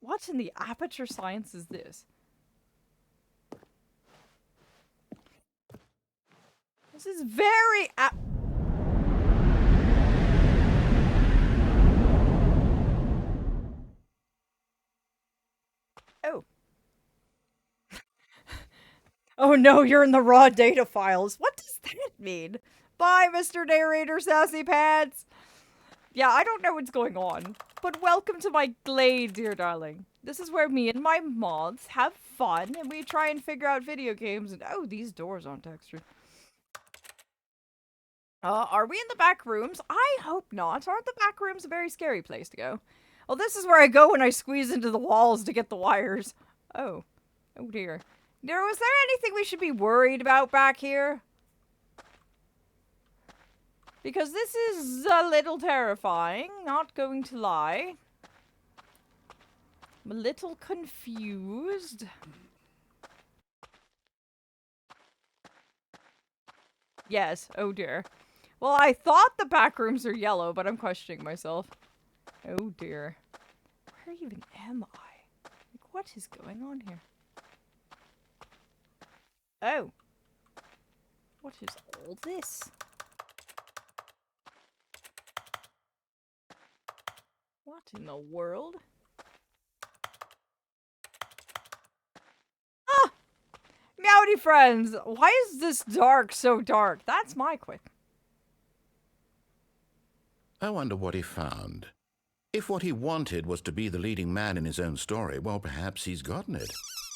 What in the aperture science is this? This is very Oh. Oh no, you're in the raw data files. What does that mean? Bye, Mr. Narrator Sassy Pants. Yeah, I don't know what's going on, but welcome to my glade, dear darling. This is where me and my mods have fun, and we try and figure out video games, and oh, these doors aren't extra. Are we in the back rooms? I hope not. Aren't the back rooms a very scary place to go? Well, this is where I go when I squeeze into the walls to get the wires. Oh. Oh dear. Was there anything we should be worried about back here? Because this is a little terrifying, not going to lie. I'm a little confused. Yes, oh dear. Well, I thought the back rooms are yellow, but I'm questioning myself. Oh dear. Where even am I? Like, what is going on here? Oh. What is all this? What in the world? Ah! Meowdy friends! Why is this dark so dark? That's my question. I wonder what he found. If what he wanted was to be the leading man in his own story, well, perhaps he's gotten it.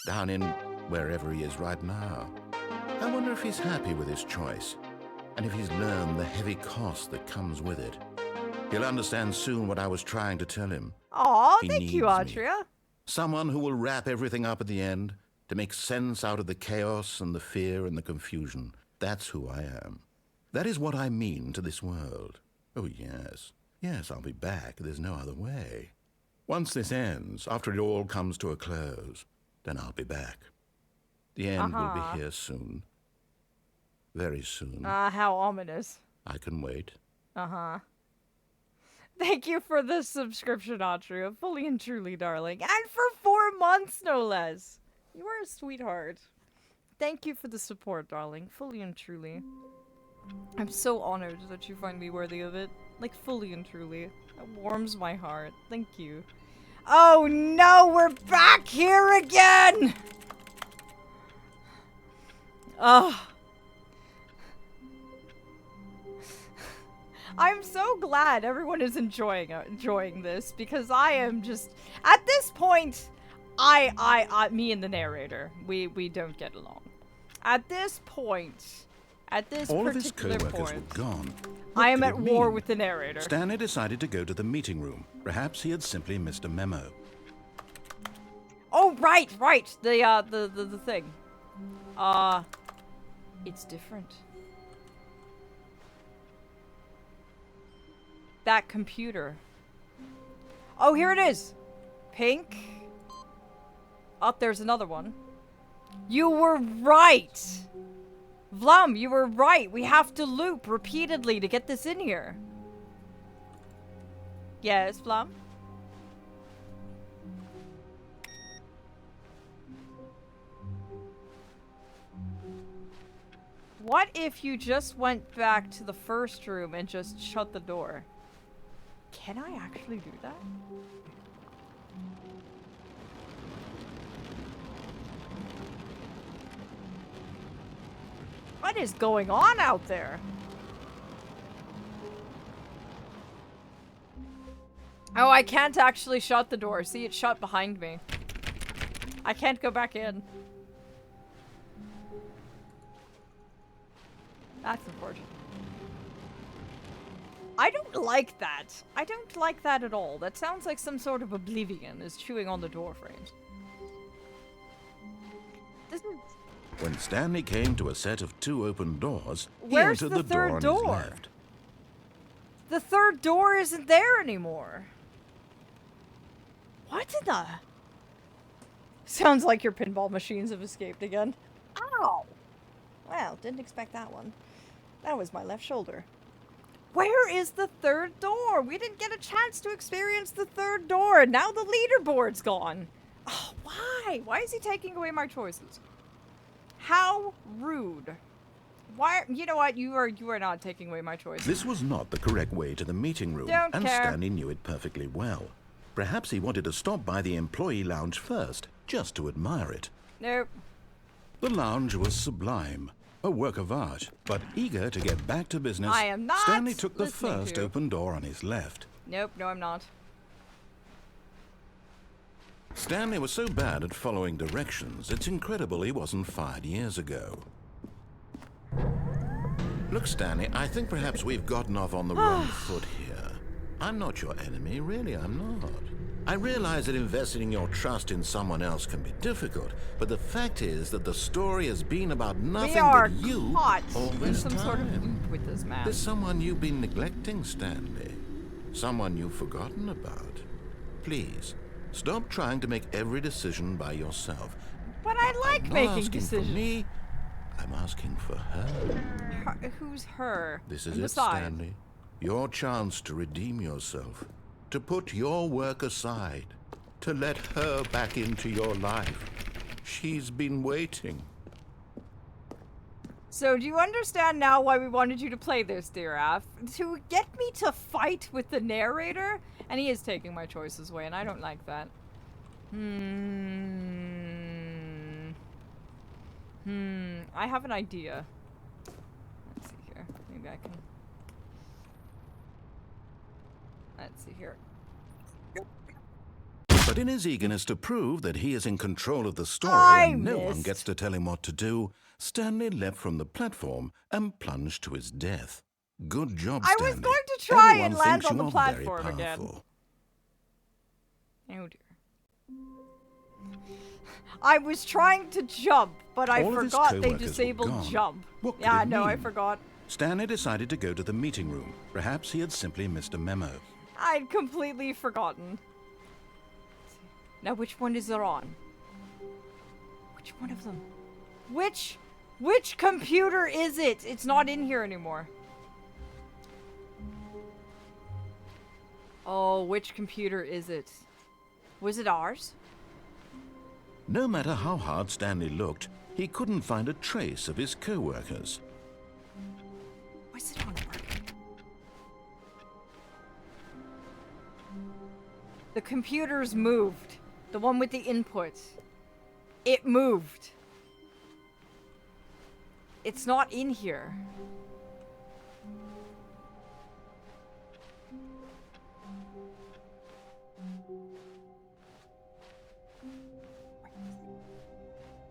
Down in wherever he is right now. I wonder if he's happy with his choice, and if he's learned the heavy cost that comes with it. He'll understand soon what I was trying to tell him. Aw, He thank you, needs me. Atria. Someone who will wrap everything up at the end, to make sense out of the chaos and the fear and the confusion. That's who I am. That is what I mean to this world. Oh, yes. Yes, I'll be back. There's no other way. Once this ends, after it all comes to a close, then I'll be back. The end will be here soon. Very soon. How ominous. I can wait. Thank you for the subscription, Atria. Fully and truly, darling. And for 4 months, no less. You are a sweetheart. Thank you for the support, darling. Fully and truly. I'm so honored that you find me worthy of it. Like, fully and truly. It warms my heart. Thank you. Oh no, we're back here again! Ugh. I'm so glad everyone is enjoying this, because I am just at this point. Me and the narrator, we don't get along. At this point, All of his particular co-workers point, were gone. I What am could at it war mean? with the narrator. Stanley decided to go to the meeting room. Perhaps he had simply missed a memo. Oh right, the thing. It's different. That computer. Oh, here it is. Pink. Oh, there's another one. You were right. Vlum, you were right. We have to loop repeatedly to get this in here. Yes, Vlum? What if you just went back to the first room and just shut the door? Can I actually do that? What is going on out there? Oh, I can't actually shut the door. See, it's shut behind me. I can't go back in. That's unfortunate. I don't like that. I don't like that at all. That sounds like some sort of oblivion is chewing on the door frames. This is... When Stanley came to a set of 2 open doors, Where's he entered the the door third on his door? left. The third door isn't there anymore. What in the... Sounds like your pinball machines have escaped again. Ow! Well, didn't expect that one. That was my left shoulder. Where is the third door? We didn't get a chance to experience the third door, and now the leaderboard's gone. Oh, why? Why is he taking away my choices? How rude. Why? You know what? You are not taking away my choices. This was not the correct way to the meeting room, Don't and care. Stanley knew it perfectly well. Perhaps he wanted to stop by the employee lounge first, just to admire it. Nope. The lounge was sublime, a work of art, but eager to get back to business, I am not Stanley took the listening first to you. open door on his left. Nope, no I'm not. Stanley was so bad at following directions, it's incredible he wasn't fired years ago. Look, Stanley, I think perhaps we've gotten off on the wrong foot here. I'm not your enemy, really, I'm not. I realize that investing your trust in someone else can be difficult, but the fact is that the story has been about nothing We are but you caught all in this some time. sort of loop with this man. There's someone you've been neglecting, Stanley. Someone you've forgotten about. Please, stop trying to make every decision by yourself. But I like I'm not making asking decisions. for me. I'm asking for her. Who's her? This is And it, besides- Stanley. Your chance to redeem yourself. To put your work aside. To let her back into your life. She's been waiting. So, do you understand now why we wanted you to play this, dear Aph? To get me to fight with the narrator? And he is taking my choices away, and I don't like that. I have an idea. Let's see here. Maybe I can... Let's see here. But in his eagerness to prove that he is in control of the story and no one missed. gets to tell him what to do, Stanley leapt from the platform and plunged to his death. Good job, I Stanley. was going to try Everyone and land thinks on you the are platform very again. powerful. Oh dear. I was trying to jump, but I All of his forgot they co-workers were disabled gone. jump. What could Yeah, it no, I mean? forgot. Stanley decided to go to the meeting room. Perhaps he had simply missed a memo. I'd completely forgotten. Now, which one is there on? Which one of them? Which computer is it? It's not in here anymore. Oh, which computer is it? Was it ours? No matter how hard Stanley looked, he couldn't find a trace of his co-workers. Was it on work? The computer's moved. The one with the input. It moved. It's not in here.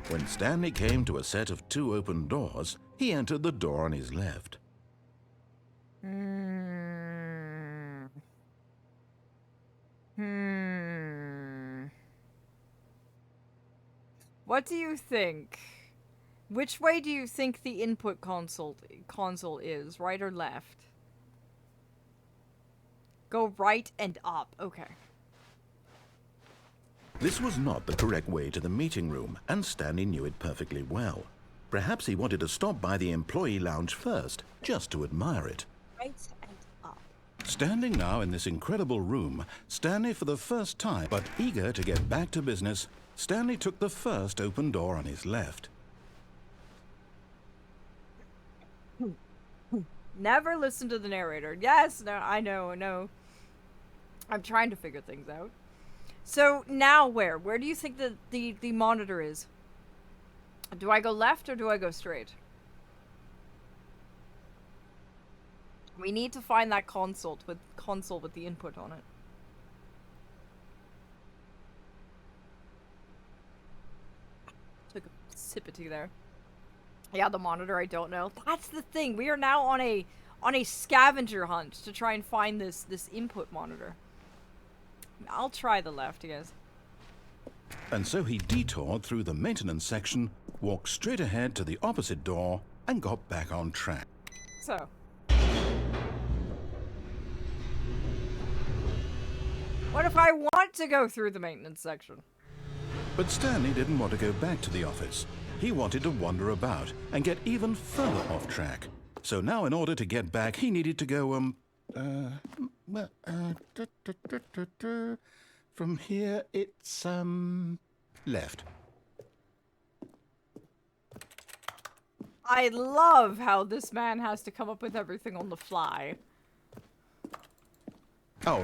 When Stanley came to a set of 2 open doors, he entered the door on his left. What do you think? Which way do you think the input console is? Right or left? Go right and up. Okay. This was not the correct way to the meeting room, and Stanley knew it perfectly well. Perhaps he wanted to stop by the employee lounge first, just to admire it. Right and up. Standing now in this incredible room, Stanley for the first time, but eager to get back to business, Stanley took the first open door on his left. Never listen to the narrator. Yes, no, I know. I'm trying to figure things out. So now where? Where do you think the monitor is? Do I go left or do I go straight? We need to find that console with the input on it. Took a sip of tea there. Yeah, the monitor, I don't know. That's the thing. We are now on a scavenger hunt to try and find this input monitor. I'll try the left, yes. And so he detoured through the maintenance section, walked straight ahead to the opposite door, and got back on track. So. What if I want to go through the maintenance section? But Stanley didn't want to go back to the office. He wanted to wander about and get even further off track. So now in order to get back, he needed to go, from here it's, left. I love how this man has to come up with everything on the fly. Oh,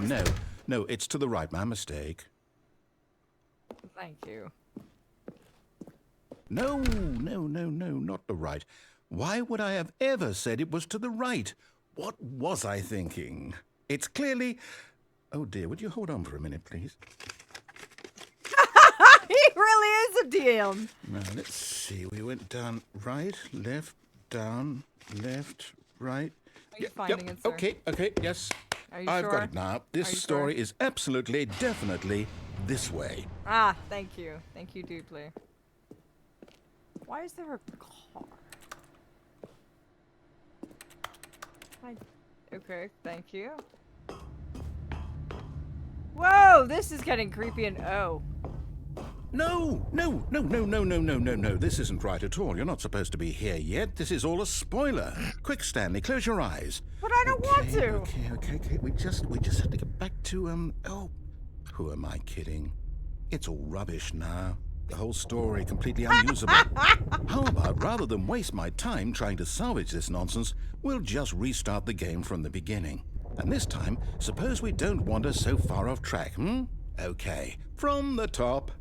no, it's to the right, my mistake. Thank you. No, not the right. Why would I have ever said it was to the right? What was I thinking? It's clearly... Oh dear, would you hold on for a minute, please? He really is a DM. Now, let's see. We went down right, left, down, left, right. Are you finding it, sir? Okay, yes. Are you I've sure? got it now. This Are you story sure? is absolutely, definitely this way. Ah, thank you. Thank you deeply. Why is there a car? Okay, thank you. Whoa, this is getting creepy and oh. No, no, no, no, no, no, no, no, no. This isn't right at all. You're not supposed to be here yet. This is all a spoiler. Quick, Stanley, close your eyes. But I don't want to. Okay. We just have to get back to, oh, who am I kidding? It's all rubbish now. The whole story completely unusable. How about, rather than waste my time trying to salvage this nonsense, we'll just restart the game from the beginning. And this time, suppose we don't wander so far off track, Okay, from the top.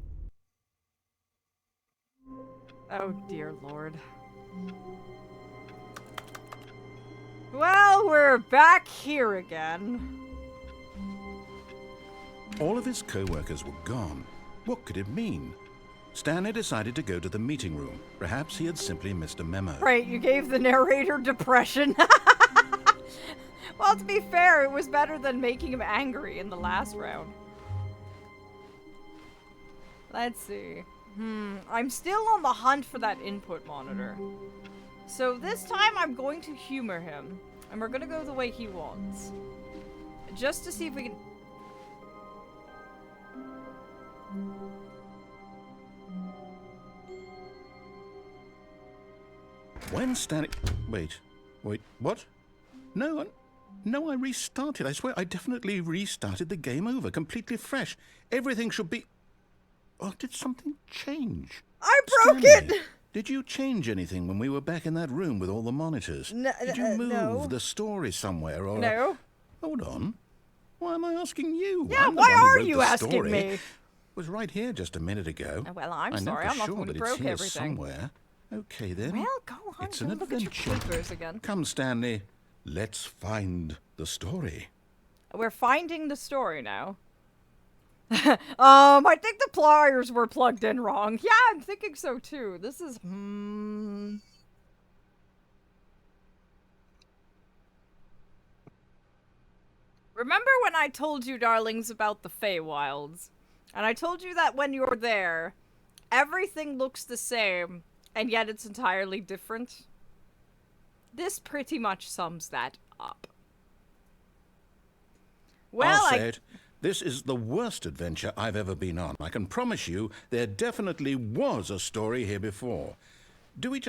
Oh, dear Lord. Well, we're back here again. All of his co-workers were gone. What could it mean? Stanley decided to go to the meeting room. Perhaps he had simply missed a memo. Right, you gave the narrator depression. Well, to be fair, it was better than making him angry in the last round. Let's see. I'm still on the hunt for that input monitor. So this time I'm going to humor him. And we're gonna go the way he wants. Just to see if we can... When Stanley... Wait, what? No, I restarted. I swear, I definitely restarted the game over, completely fresh. Everything should be... Oh, did something change? I broke Stanley, it! Did you change anything when we were back in that room with all the monitors? Did you move no. the story somewhere or... No. Hold on. Why am I asking you? Yeah, I'm the why one who are wrote you the asking story. me? It was right here just a minute ago. Well, I'm I sorry, know I'm for not sure the one who that broke it's here everything. somewhere. Okay, then. Well, go on, It's an go look at your adventure. papers again. Come, Stanley. Let's find the story. We're finding the story now. I think the pliers were plugged in wrong. Yeah, I'm thinking so too. This is, Remember when I told you, darlings, about the Feywilds? And I told you that when you're there, everything looks the same, and yet it's entirely different? This pretty much sums that up. Well, I'll say it. This is the worst adventure I've ever been on. I can promise you there definitely was a story here before. Do we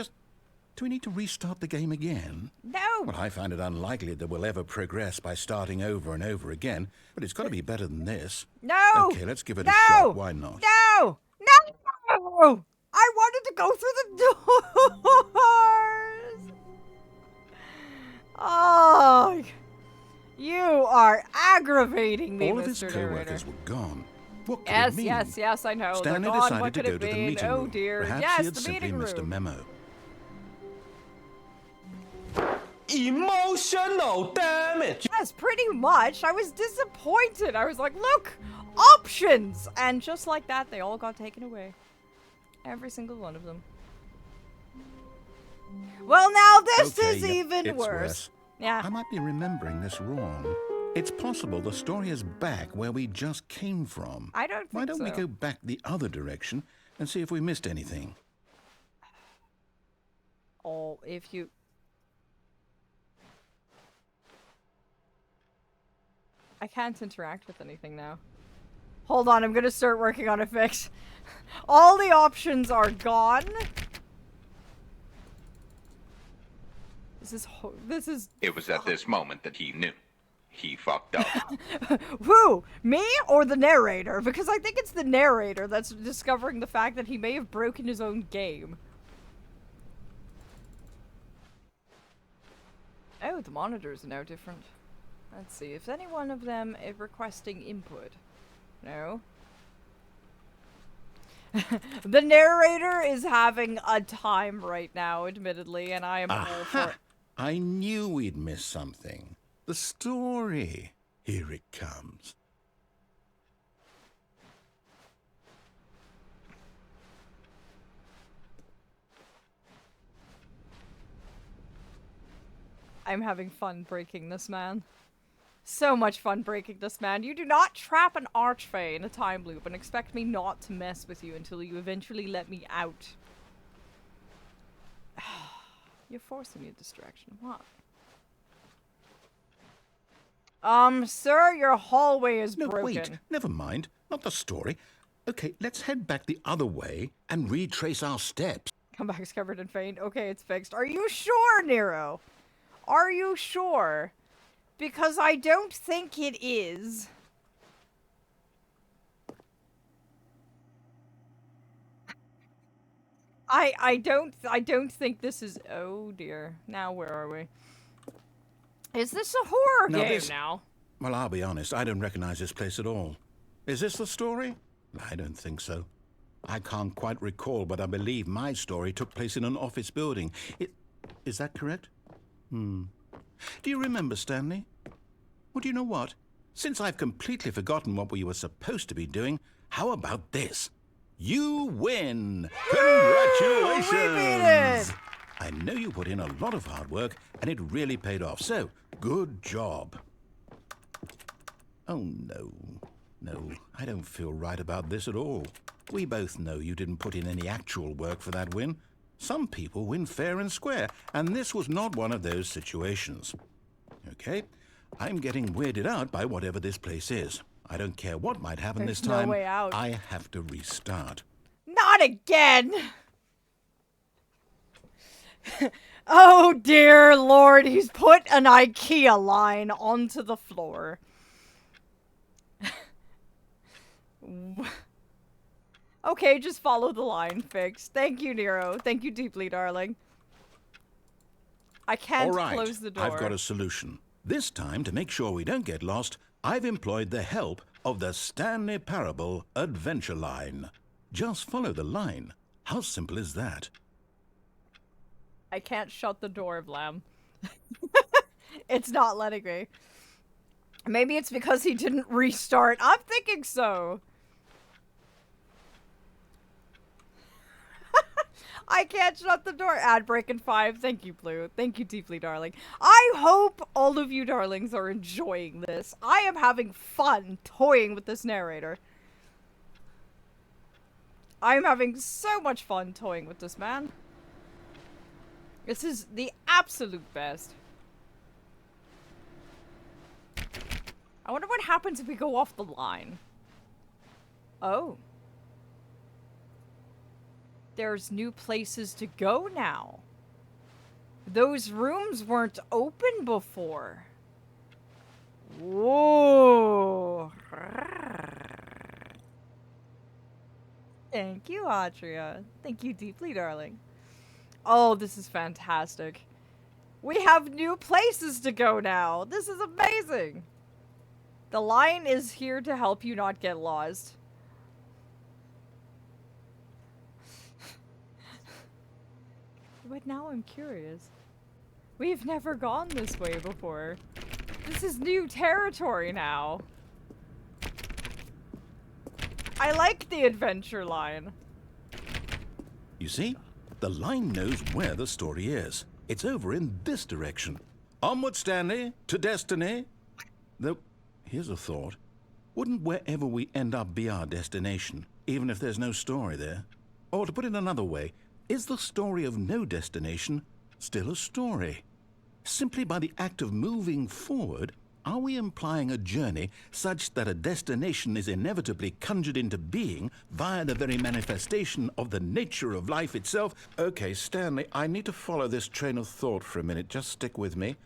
need to restart the game again? No! Well, I find it unlikely that we'll ever progress by starting over and over again, but it's got to be better than this. No! Okay, let's give it a shot. Why not? No! No! I wanted to go through the doors! Oh, you are aggravating me, All of his Mr. co-workers Narrator. were gone. What could Yes, it mean? yes, I know. Stanley They're gone. decided What to could go it to the mean? meeting Oh room. dear. Perhaps Yes, he had the simply meeting missed a room. memo. Emotional damage. Yes, pretty much. I was disappointed. I was like, look, options! And just like that, they all got taken away. Every single one of them. Well, now this Okay, is yep, even it's worse. Yeah. I might be remembering this wrong. It's possible the story is back where we just came from. I don't think Why don't we so. go back the other direction and see if we missed anything? Oh, if you... I can't interact with anything now. Hold on, I'm gonna start working on a fix. All the options are gone. This is... It was at this moment that he knew. He fucked up. Who? Me or the narrator? Because I think it's the narrator that's discovering the fact that he may have broken his own game. Oh, the monitors are now different. Let's see, if any one of them is requesting input. No. The narrator is having a time right now, admittedly, and I am all for it. I knew we'd miss something. The story. Here it comes. I'm having fun breaking this man. So much fun breaking this man. You do not trap an archfey in a time loop and expect me not to mess with you until you eventually let me out. You're forcing me a distraction. What? No, Sir, your hallway is broken. wait. Never mind. Not the story. Okay, let's head back the other way and retrace our steps. Comeback's covered in paint. Okay, it's fixed. Are you sure, Nero? Are you sure? Because I don't think it is. I don't think this is. Oh dear. Now where are we? Is this a horror game now? Well, I'll be honest, I don't recognize this place at all. Is this the story? I don't think so. I can't quite recall, but I believe my story took place in an office building. Is that correct? Do you remember, Stanley? Well, do you know what? Since I've completely forgotten what we were supposed to be doing, how about this? You win! Congratulations! We beat it! I know you put in a lot of hard work, and it really paid off, so good job. Oh, no. No, I don't feel right about this at all. We both know you didn't put in any actual work for that win. Some people win fair and square, and this was not one of those situations. Okay, I'm getting weirded out by whatever this place is. I don't care what might happen There's this time. no way out. I have to restart. Not again! Oh dear lord, he's put an IKEA line onto the floor. Okay, just follow the line, fix. Thank you, Nero. Thank you deeply, darling. I can't All right, close the door. I've got a solution. This time, to make sure we don't get lost, I've employed the help of the Stanley Parable Adventure Line. Just follow the line. How simple is that? I can't shut the door, Vlam. It's not letting me. Maybe it's because he didn't restart. I'm thinking so. I can't shut the door. Ad break in 5. Thank you, Blue. Thank you deeply, darling. I hope all of you darlings are enjoying this. I am having fun toying with this narrator. I am having so much fun toying with this man. This is the absolute best. I wonder what happens if we go off the line. Oh. There's new places to go now. Those rooms weren't open before. Whoa. Thank you, Atria. Thank you deeply, darling. Oh, this is fantastic. We have new places to go now. This is amazing. The line is here to help you not get lost. But now I'm curious. We've never gone this way before. This is new territory now. I like the adventure line. You see, the line knows where the story is. It's over in this direction. Onward, Stanley, to destiny. Though, here's a thought. Wouldn't wherever we end up be our destination, even if there's no story there? Or to put it another way, is the story of no destination still a story? Simply by the act of moving forward, are we implying a journey such that a destination is inevitably conjured into being via the very manifestation of the nature of life itself? Okay, Stanley, I need to follow this train of thought for a minute. Just stick with me.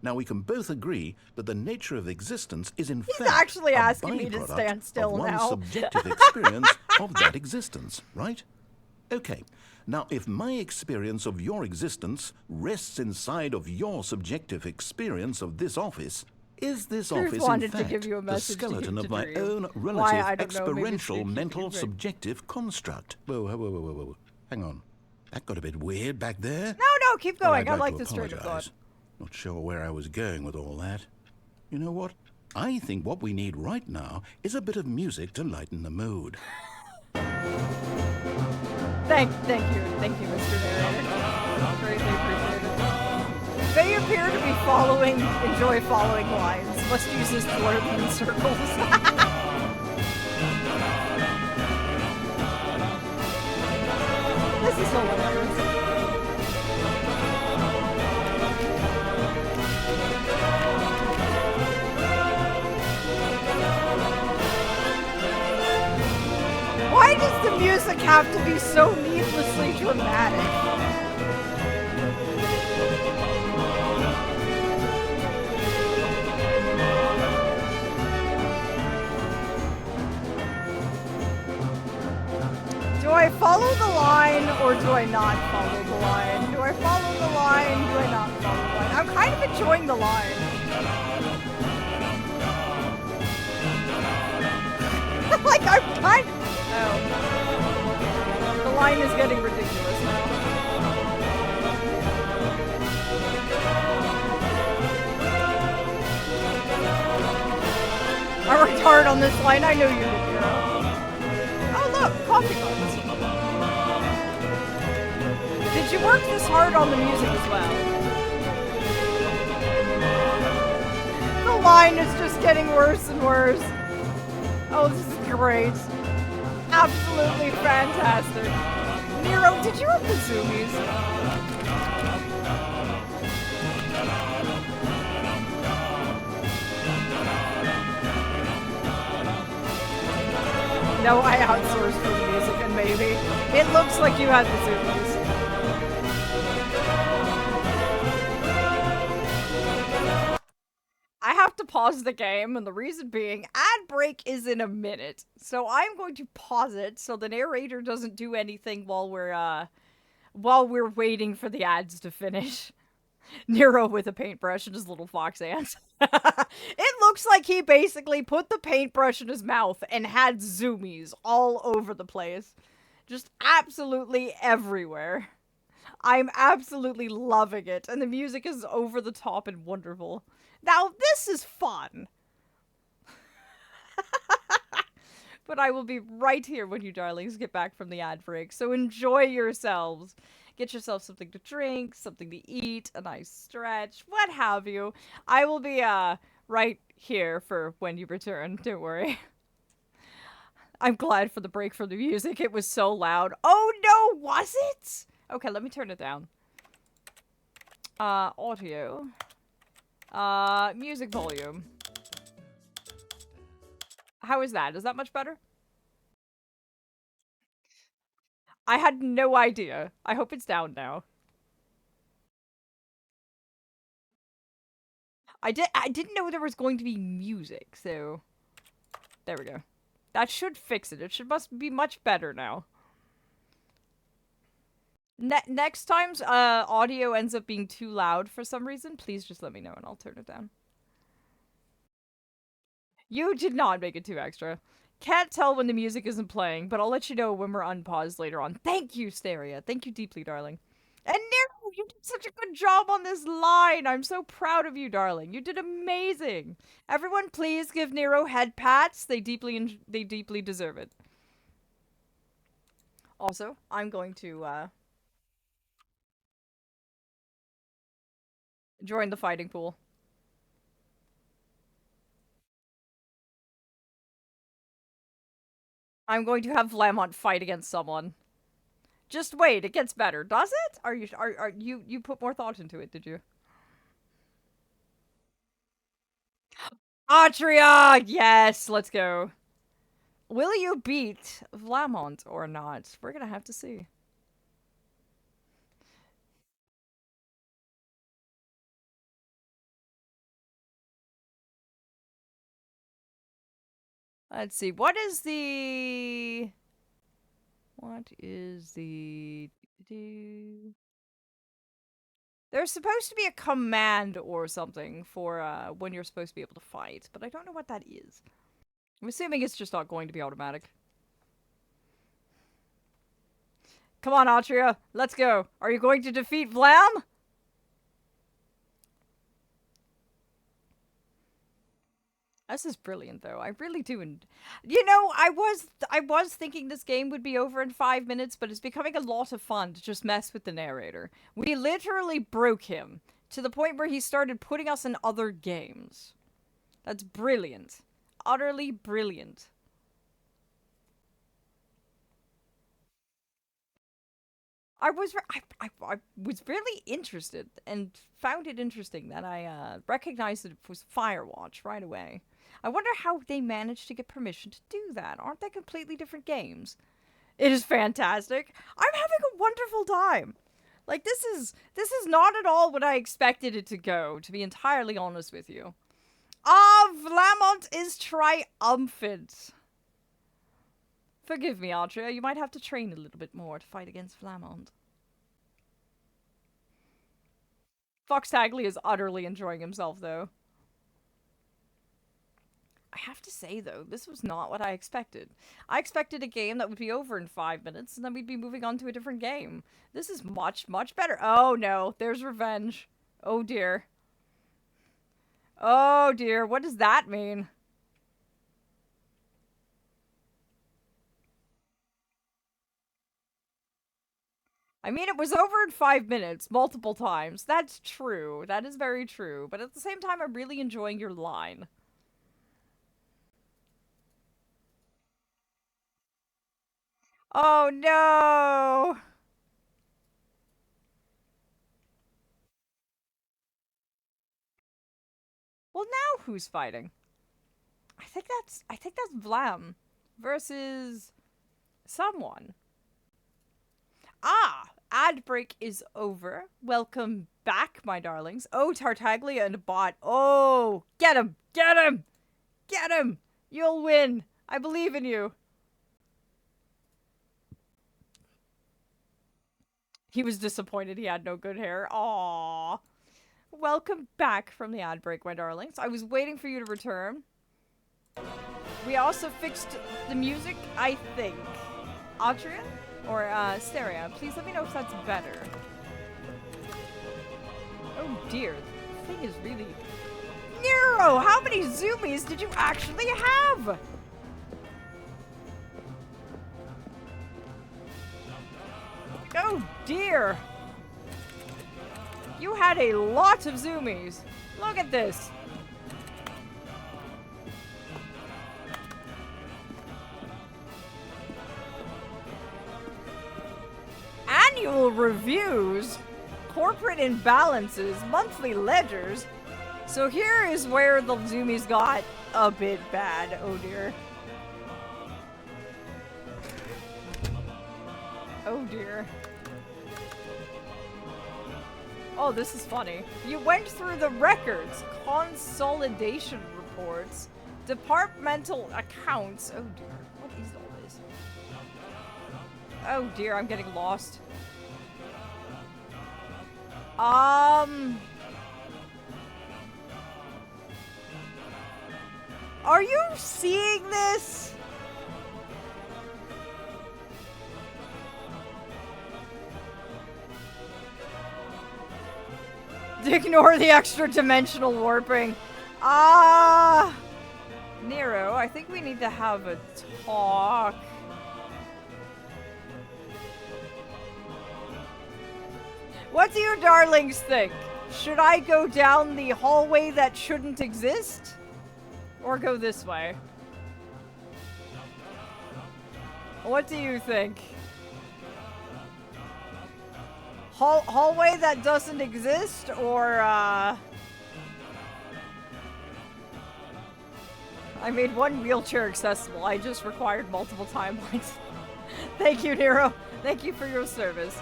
Now, we can both agree that the nature of existence is in fact actually a asking me to byproduct stand still of one's now. subjective experience of that existence, right? Okay. Now, if my experience of your existence rests inside of your subjective experience of this office, is this Truth office in wanted to fact give you a the message to skeleton give of to my Drew. own Why, relative I don't know, maybe it's experiential Drew mental keeping it. subjective construct? Whoa. Hang on. That got a bit weird back there. No, keep Well, going. I'd I like to this train of thought. apologize. Not sure where I was going with all that. You know what? I think what we need right now is a bit of music to lighten the mood. Thank you, Mr. Narrator. Greatly appreciate it. They appear to be enjoy following lines. Must use this blurb in circles. This is hilarious. have to be so needlessly dramatic? Do I follow the line or do I not follow the line? Do I follow the line? Do I not follow the line? I'm kind of enjoying the line. Like, I'm kind of... Oh. The line is getting ridiculous now. I worked hard on this line. I know you did, Hero. Oh, look, coffee mugs. Did you work this hard on the music as well? The line is just getting worse and worse. Oh, this is great. Absolutely fantastic. Nero, did you have the zoomies? No, I outsourced for the music and maybe. It looks like you had the zoomies. I have to pause the game, and the reason being, ad break is in a minute. So I'm going to pause it so the narrator doesn't do anything while we're waiting for the ads to finish. Nero with a paintbrush and his little fox hands. It looks like he basically put the paintbrush in his mouth and had zoomies all over the place. Just absolutely everywhere. I'm absolutely loving it, and the music is over the top and wonderful. Now, this is fun. But I will be right here when you darlings get back from the ad break, so enjoy yourselves. Get yourself something to drink, something to eat, a nice stretch, what have you. I will be, right here for when you return, don't worry. I'm glad for the break from the music, it was so loud. Oh no, was it? Okay, let me turn it down. Audio. Music volume. How is that? Is that much better? I had no idea. I hope it's down now. I didn't know there was going to be music, so there we go. That should fix it. Must be much better now. Next time's audio ends up being too loud for some reason, please just let me know and I'll turn it down. You did not make it too extra. Can't tell when the music isn't playing, but I'll let you know when we're unpaused later on. Thank you, Steria. Thank you deeply, darling. And Nero, you did such a good job on this line. I'm so proud of you, darling. You did amazing. Everyone, please give Nero head pats. They deeply deserve it. Also, I'm going to join the fighting pool. I'm going to have Lamont fight against someone. Just wait, it gets better. Does it? Are you put more thought into it, did you? Atria! Yes, let's go. Will you beat Lamont or not? We're gonna have to see. Let's see. What is the... There's supposed to be a command or something for when you're supposed to be able to fight, but I don't know what that is. I'm assuming it's just not going to be automatic. Come on, Atria. Let's go. Are you going to defeat Vlam? This is brilliant, though. I really do. And you know, I was thinking this game would be over in 5 minutes, but it's becoming a lot of fun to just mess with the narrator. We literally broke him to the point where he started putting us in other games. That's brilliant. Utterly brilliant. I was really interested and found it interesting that I recognized that it was Firewatch right away. I wonder how they managed to get permission to do that. Aren't they completely different games? It is fantastic. I'm having a wonderful time. Like, this is not at all what I expected it to go, to be entirely honest with you. Vlamont is triumphant. Forgive me, Archer. You might have to train a little bit more to fight against Vlamont. Fox Tagley is utterly enjoying himself, though. I have to say, though, this was not what I expected. I expected a game that would be over in 5 minutes, and then we'd be moving on to a different game. This is much, much better. Oh, no. There's revenge. Oh, dear. Oh, dear. What does that mean? I mean, it was over in 5 minutes, multiple times. That's true. That is very true. But at the same time, I'm really enjoying your line. Oh, no! Well, now who's fighting? I think that's Vlam versus someone. Ah, ad break is over. Welcome back, my darlings. Oh, Tartaglia and a bot. Oh, get him! Get him! Get him! You'll win. I believe in you. He was disappointed he had no good hair. Aww. Welcome back from the ad break, my darlings. I was waiting for you to return. We also fixed the music, I think. Atrian? Or, Stereo. Please let me know if that's better. Oh dear, the thing is really... Nero! How many zoomies did you actually have? Oh dear! You had a lot of zoomies. Look at this. Annual reviews, corporate imbalances, monthly ledgers. So here is where the zoomies got a bit bad. Oh dear. Oh dear. Oh, this is funny. You went through the records, consolidation reports, departmental accounts. Oh dear, what is all this? Oh dear, I'm getting lost. Are you seeing this? Ignore the extra dimensional warping. Nero, I think we need to have a talk. What do you darlings think? Should I go down the hallway that shouldn't exist? Or go this way? What do you think? Hallway that doesn't exist, or, I made one wheelchair accessible. I just required multiple timelines. Thank you, Nero. Thank you for your service.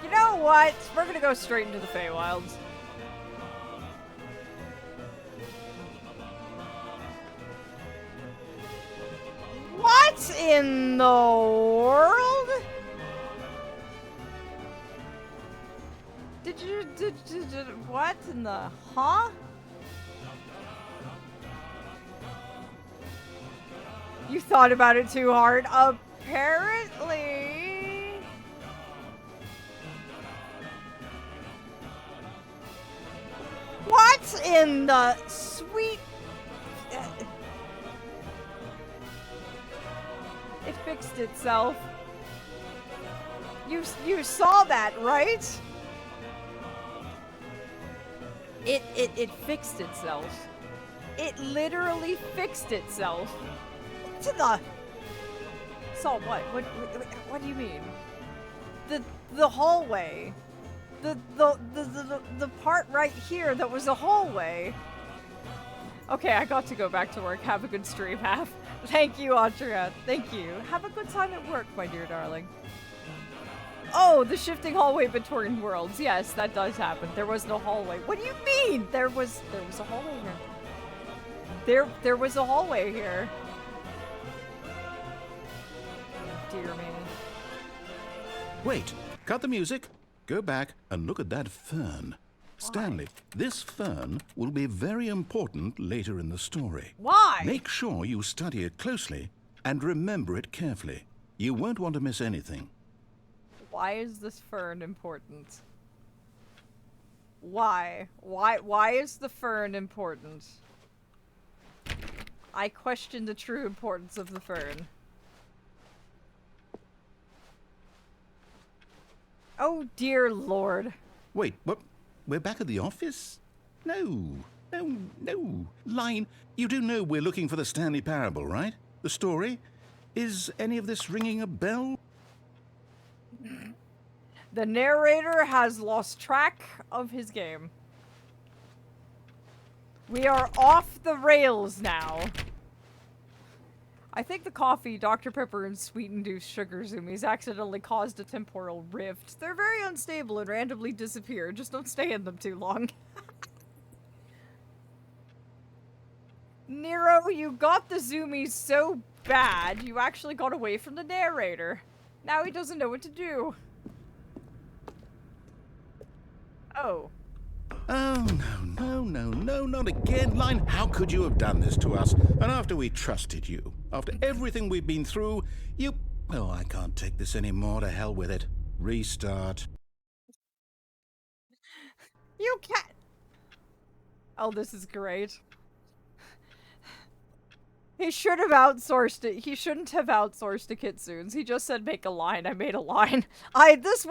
You know what? We're gonna go straight into the Feywilds. What in the world? Did what in the, huh? You thought about it too hard, apparently. What in the sweet... It fixed itself. You saw that, right? It fixed itself. It literally fixed itself. To the... Saw what? What do you mean? The hallway. The part right here that was a hallway. Okay, I got to go back to work. Have a good stream, Half. Thank you, Andrea. Thank you. Have a good time at work, my dear darling. Oh, the shifting hallway between worlds. Yes, that does happen. There was no hallway. What do you mean? There was a hallway here. There was a hallway here. Dear me. Wait, cut the music. Go back and look at that fern. Stanley, this fern will be very important later in the story. Why? Make sure you study it closely and remember it carefully. You won't want to miss anything. Why is this fern important? Why? Why is the fern important? I question the true importance of the fern. Oh dear lord. Wait, what? We're back at the office? No. Line, you do know we're looking for the Stanley Parable, right? The story? Is any of this ringing a bell? The narrator has lost track of his game. We are off the rails now. I think the coffee, Dr. Pepper, and sweet-induced sugar zoomies accidentally caused a temporal rift. They're very unstable and randomly disappear. Just don't stay in them too long. Nero, you got the zoomies so bad, you actually got away from the narrator. Now he doesn't know what to do. Oh. Oh, no, not again. Line, how could you have done this to us? And after we trusted you, after everything we've been through, you... Oh, I can't take this anymore. To hell with it. Restart. You can't... Oh, this is great. He should have outsourced it. He shouldn't have outsourced to Kitsunes. He just said make a line. I made a line. This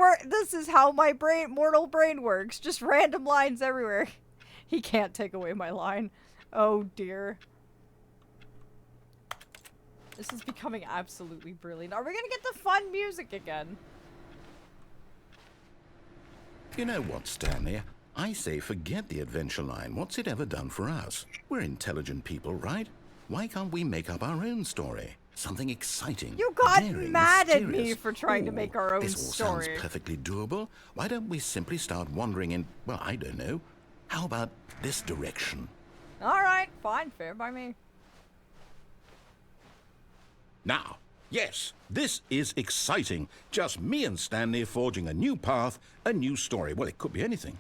is how my mortal brain works. Just random lines everywhere. He can't take away my line. Oh dear. This is becoming absolutely brilliant. Are we gonna get the fun music again? You know what, Stanley? I say forget the adventure line. What's it ever done for us? We're intelligent people, right? Why can't we make up our own story? Something exciting. You got daring, mad at me mysterious. for trying to make our own this all story. Sounds perfectly doable. Why don't we simply start wandering in, well, I don't know. How about this direction? Alright, fine, fair by me. Now, yes, this is exciting. Just me and Stanley forging a new path, a new story. Well, it could be anything.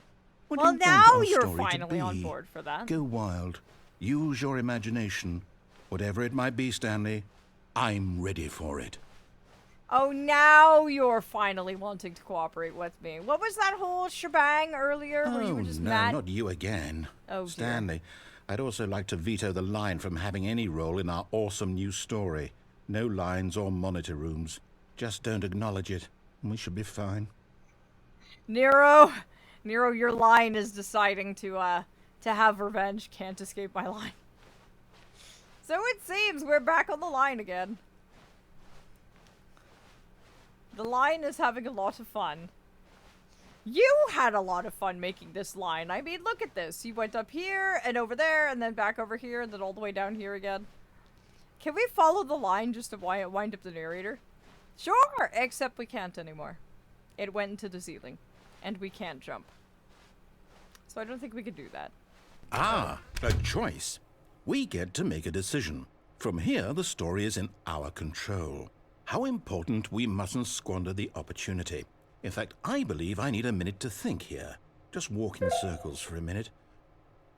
What do Well, you now want our you're story to finally on be? board for that. Go wild. Use your imagination. Whatever it might be, Stanley, I'm ready for it. Oh, now you're finally wanting to cooperate with me. What was that whole shebang earlier where you were just no, mad? not you again. Oh, dear. Stanley, I'd also like to veto the line from having any role in our awesome new story. No lines or monitor rooms. Just don't acknowledge it, and we should be fine. Nero, your line is deciding to have revenge. Can't escape my line. So it seems we're back on the line again. The line is having a lot of fun. You had a lot of fun making this line. I mean, look at this. You went up here and over there and then back over here and then all the way down here again. Can we follow the line just to wind up the narrator? Sure, except we can't anymore. It went into the ceiling and we can't jump. So I don't think we could do that. Ah, a choice. We get to make a decision. From here, the story is in our control. How important we mustn't squander the opportunity. In fact, I believe I need a minute to think here. Just walk in circles for a minute.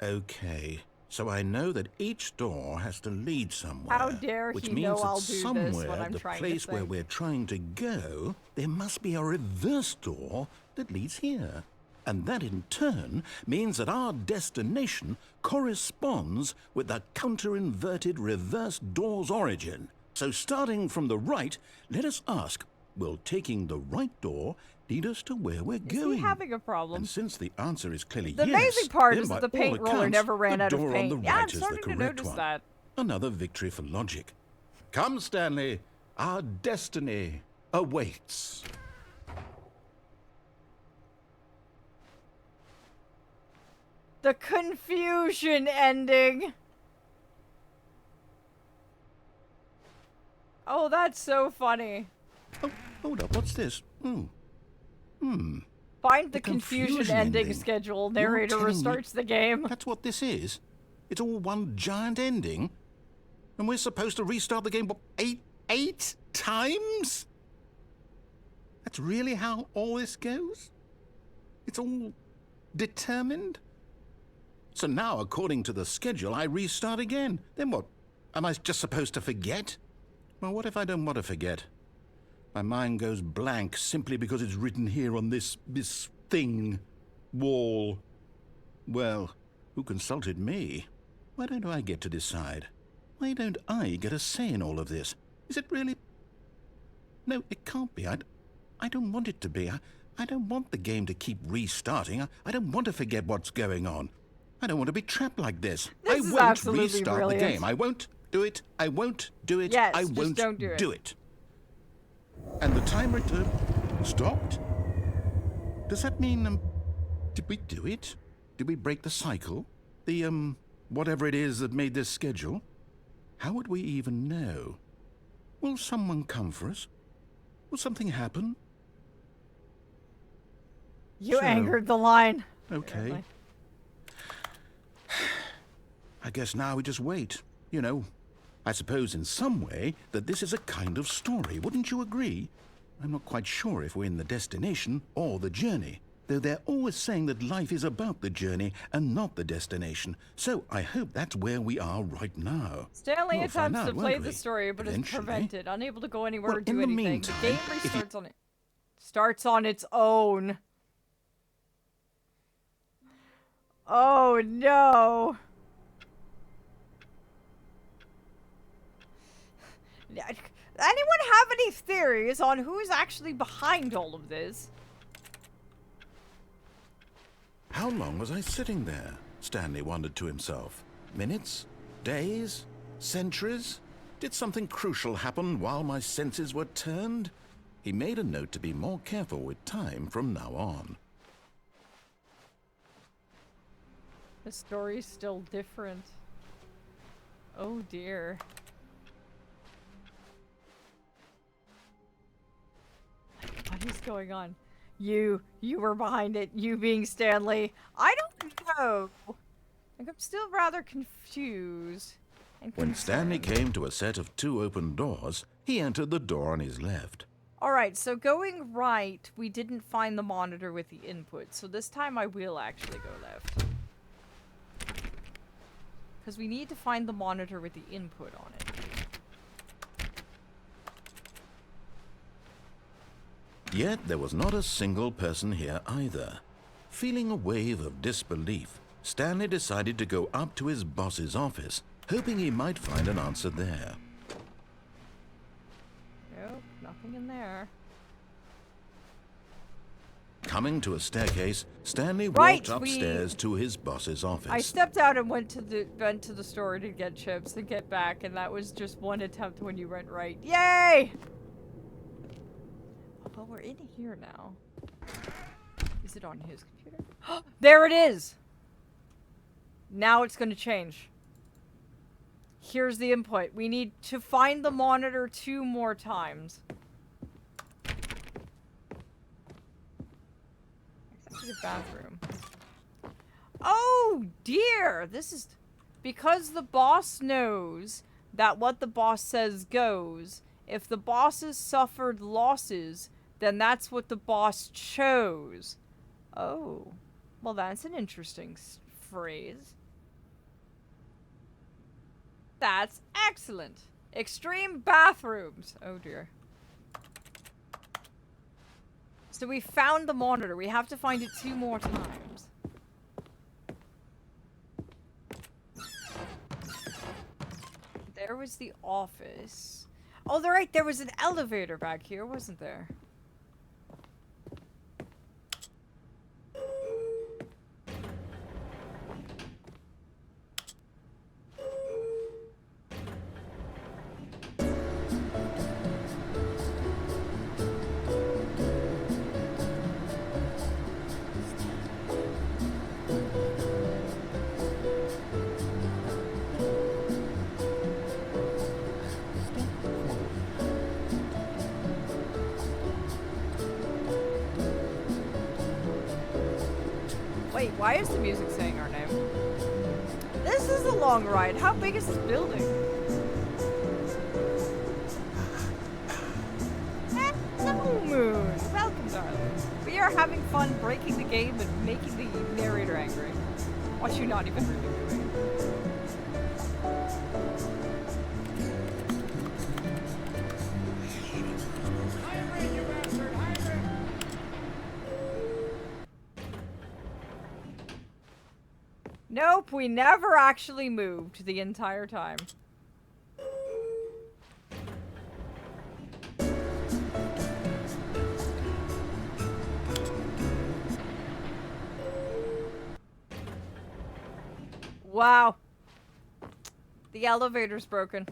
Okay, so I know that each door has to lead somewhere. How dare which he means know that I'll do this somewhere, when I'm the trying to place where think. we're trying to go, there must be a reverse door that leads here. And that in turn means that our destination corresponds with the counter-inverted reverse door's origin. So starting from the right, let us ask, will taking the right door lead us to where we're going? Is he having a problem? And since the answer is clearly The yes, amazing part then is by that the all paint roller accounts, never ran the out of door paint. on the Yeah, right I'm is the starting to correct notice one. that. Another victory for logic. Come, Stanley. Our destiny awaits. The confusion ending. Oh, that's so funny. Oh, hold up, what's this? Find the The confusion confusion ending ending. schedule. You're Narrator telling me restarts the game. That's what this is? It's all one giant ending? And we're supposed to restart the game, what, eight times? That's really how all this goes? It's all determined? So now, according to the schedule, I restart again. Then what? Am I just supposed to forget? Well, what if I don't want to forget? My mind goes blank simply because it's written here on this thing, wall. Well, who consulted me? Why don't I get to decide? Why don't I get a say in all of this? Is it really? No, it can't be. I don't want it to be. I don't want the game to keep restarting. I don't want to forget what's going on. I don't want to be trapped like this. This is I won't absolutely restart brilliant. the game. I won't do it. I won't do it. Yes, I just won't don't do it. And the timer stopped? Does that mean, did we do it? Did we break the cycle? The, whatever it is that made this schedule? How would we even know? Will someone come for us? Will something happen? You So- angered the line. Okay. Apparently. I guess now we just wait. You know, I suppose in some way that this is a kind of story. Wouldn't you agree? I'm not quite sure if we're in the destination or the journey, though they're always saying that life is about the journey and not the destination. So I hope that's where we are right now. Stanley We'll find attempts out, to play won't the we? story, but is Eventually. prevented, unable to go anywhere Well, or do in the anything. meantime, the game if you- restarts on it. Starts on its own. Oh no. Anyone have any theories on who's actually behind all of this? How long was I sitting there? Stanley wondered to himself. Minutes? Days? Centuries? Did something crucial happen while my senses were turned? He made a note to be more careful with time from now on. The story's still different. Oh dear. What is going on? You were behind it. You being Stanley. I don't know. Like, I'm still rather confused. And When Stanley concerned. came to a set of 2 open doors, he entered the door on his left. Alright, so going right, we didn't find the monitor with the input. So this time I will actually go left. Because we need to find the monitor with the input on it. Yet there was not a single person here either. Feeling a wave of disbelief, Stanley decided to go up to his boss's office, hoping he might find an answer there. Nope, nothing in there. Coming to a staircase, Stanley Right, walked upstairs to his boss's office. I stepped out and went to the store to get chips and get back, and that was just one attempt when you went right. Yay! Well, we're in here now. Is it on his computer? There it is! Now it's gonna change. Here's the input. We need to find the monitor 2 more times. Executive bathroom. Oh dear! This is because the boss knows that what the boss says goes. If the bosses suffered losses, then that's what the boss chose. Oh. Well, that's an interesting phrase. That's excellent. Extreme bathrooms. Oh dear. So we found the monitor. We have to find it 2 more times. There was the office. Oh, they're right. There was an elevator back here, wasn't there? Why is the music saying our name? This is a long ride. How big is this building? Hello, Moon. Welcome, darling. We are having fun breaking the game and making the narrator angry. What you not even really doing. Nope, we never actually moved the entire time. Wow. The elevator's broken.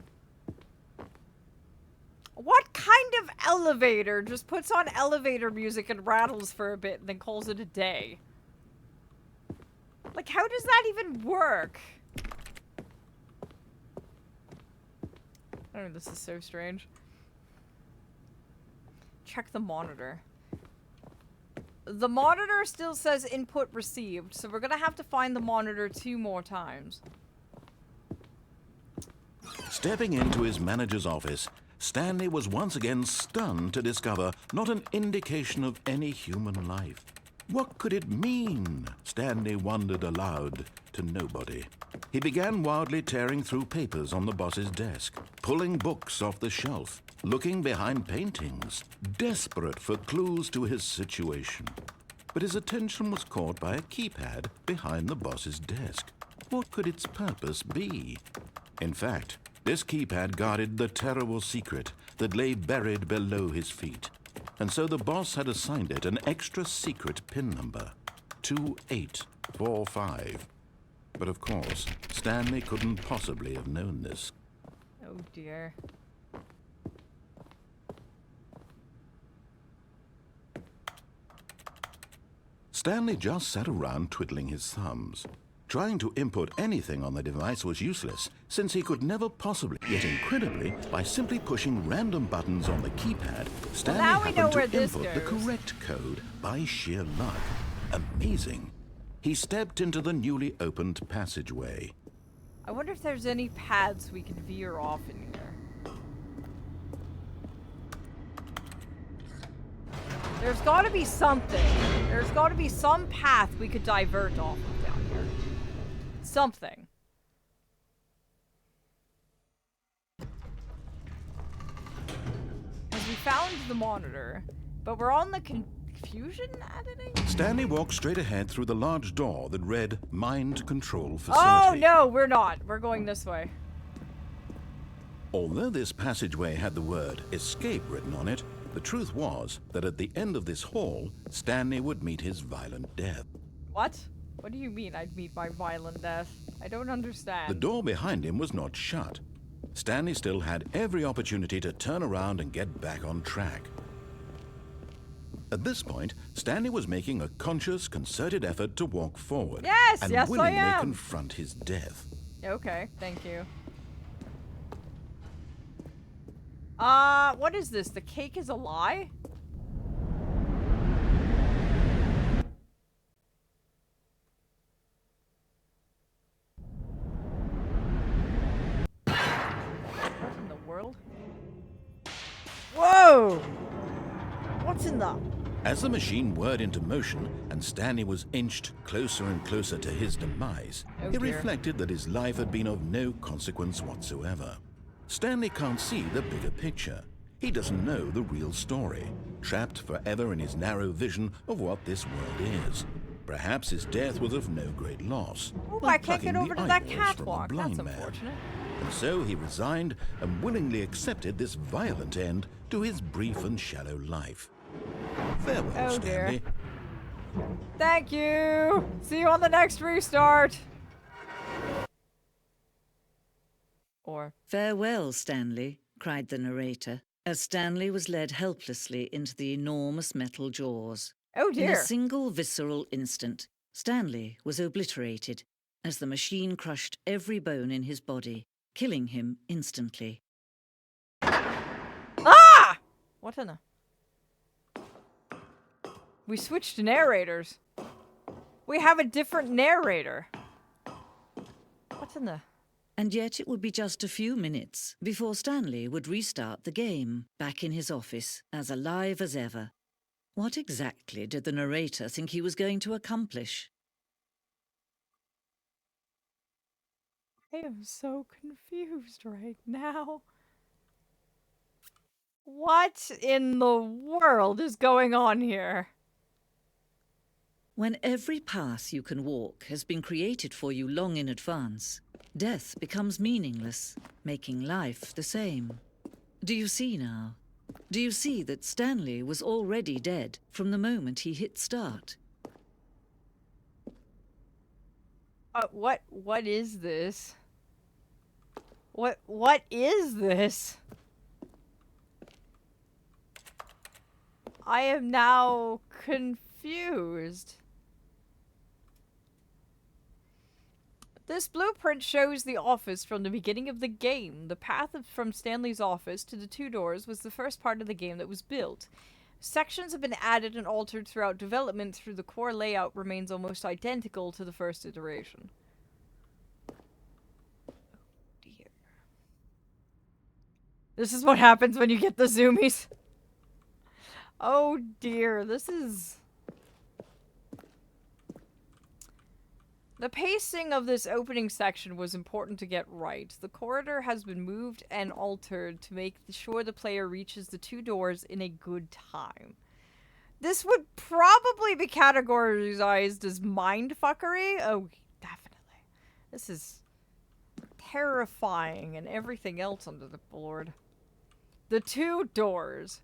What kind of elevator just puts on elevator music and rattles for a bit and then calls it a day? Like, how does that even work? Oh, this is so strange. Check the monitor. The monitor still says input received, so we're gonna have to find the monitor 2 more times. Stepping into his manager's office, Stanley was once again stunned to discover not an indication of any human life. What could it mean? Stanley wondered aloud to nobody. He began wildly tearing through papers on the boss's desk, pulling books off the shelf, looking behind paintings, desperate for clues to his situation. But his attention was caught by a keypad behind the boss's desk. What could its purpose be? In fact, this keypad guarded the terrible secret that lay buried below his feet. And so the boss had assigned it an extra secret PIN number, 2845. But of course, Stanley couldn't possibly have known this. Oh dear. Stanley just sat around twiddling his thumbs. Trying to input anything on the device was useless, since he could never possibly, yet incredibly, by simply pushing random buttons on the keypad, Stanley happened to input the correct code by sheer luck. Amazing. He stepped into the newly opened passageway. I wonder if there's any paths we can veer off in here. There's gotta be something. There's gotta be some path we could divert off of down here. Something. Because we found the monitor, but we're on the confusion editing? Stanley walked straight ahead through the large door that read Mind Control Facility. Oh, no, we're not. We're going this way. Although this passageway had the word Escape written on it, the truth was that at the end of this hall, Stanley would meet his violent death. What? What do you mean I'd meet my violent death? I don't understand. The door behind him was not shut. Stanley still had every opportunity to turn around and get back on track. At this point, Stanley was making a conscious, concerted effort to walk forward. Yes, and yes, willingly I am. confront his death. Okay, thank you. What is this? The cake is a lie? What in the world? Whoa! What's in the... As the machine whirred into motion and Stanley was inched closer and closer to his demise, Oh, he dear. reflected that his life had been of no consequence whatsoever. Stanley can't see the bigger picture. He doesn't know the real story, trapped forever in his narrow vision of what this world is. Perhaps his death was of no great loss. Oh, like I can't get plucking over the to that eyeballs from a catwalk. blind That's man. unfortunate. And so he resigned and willingly accepted this violent end to his brief and shallow life. Farewell, Oh, dear. Stanley. Thank you! See you on the next restart! Or... "Farewell, Stanley," cried the narrator, as Stanley was led helplessly into the enormous metal jaws. Oh In dear! a single visceral instant, Stanley was obliterated as the machine crushed every bone in his body, killing him instantly. Ah! What in the... We switched to narrators. We have a different narrator. What's in the... And yet it would be just a few minutes before Stanley would restart the game, back in his office, as alive as ever. What exactly did the narrator think he was going to accomplish? I am so confused right now. What in the world is going on here? When every path you can walk has been created for you long in advance, death becomes meaningless, making life the same. Do you see now? Do you see that Stanley was already dead from the moment he hit start? What is this? What is this? I am now confused. This blueprint shows the office from the beginning of the game. The path from Stanley's office to the 2 doors was the first part of the game that was built. Sections have been added and altered throughout development through the core layout remains almost identical to the first iteration. Oh dear. This is what happens when you get the zoomies. Oh dear, this is... The pacing of this opening section was important to get right. The corridor has been moved and altered to make sure the player reaches the 2 doors in a good time. This would probably be categorized as mindfuckery. Oh, definitely. This is terrifying and everything else under the board. The 2 doors.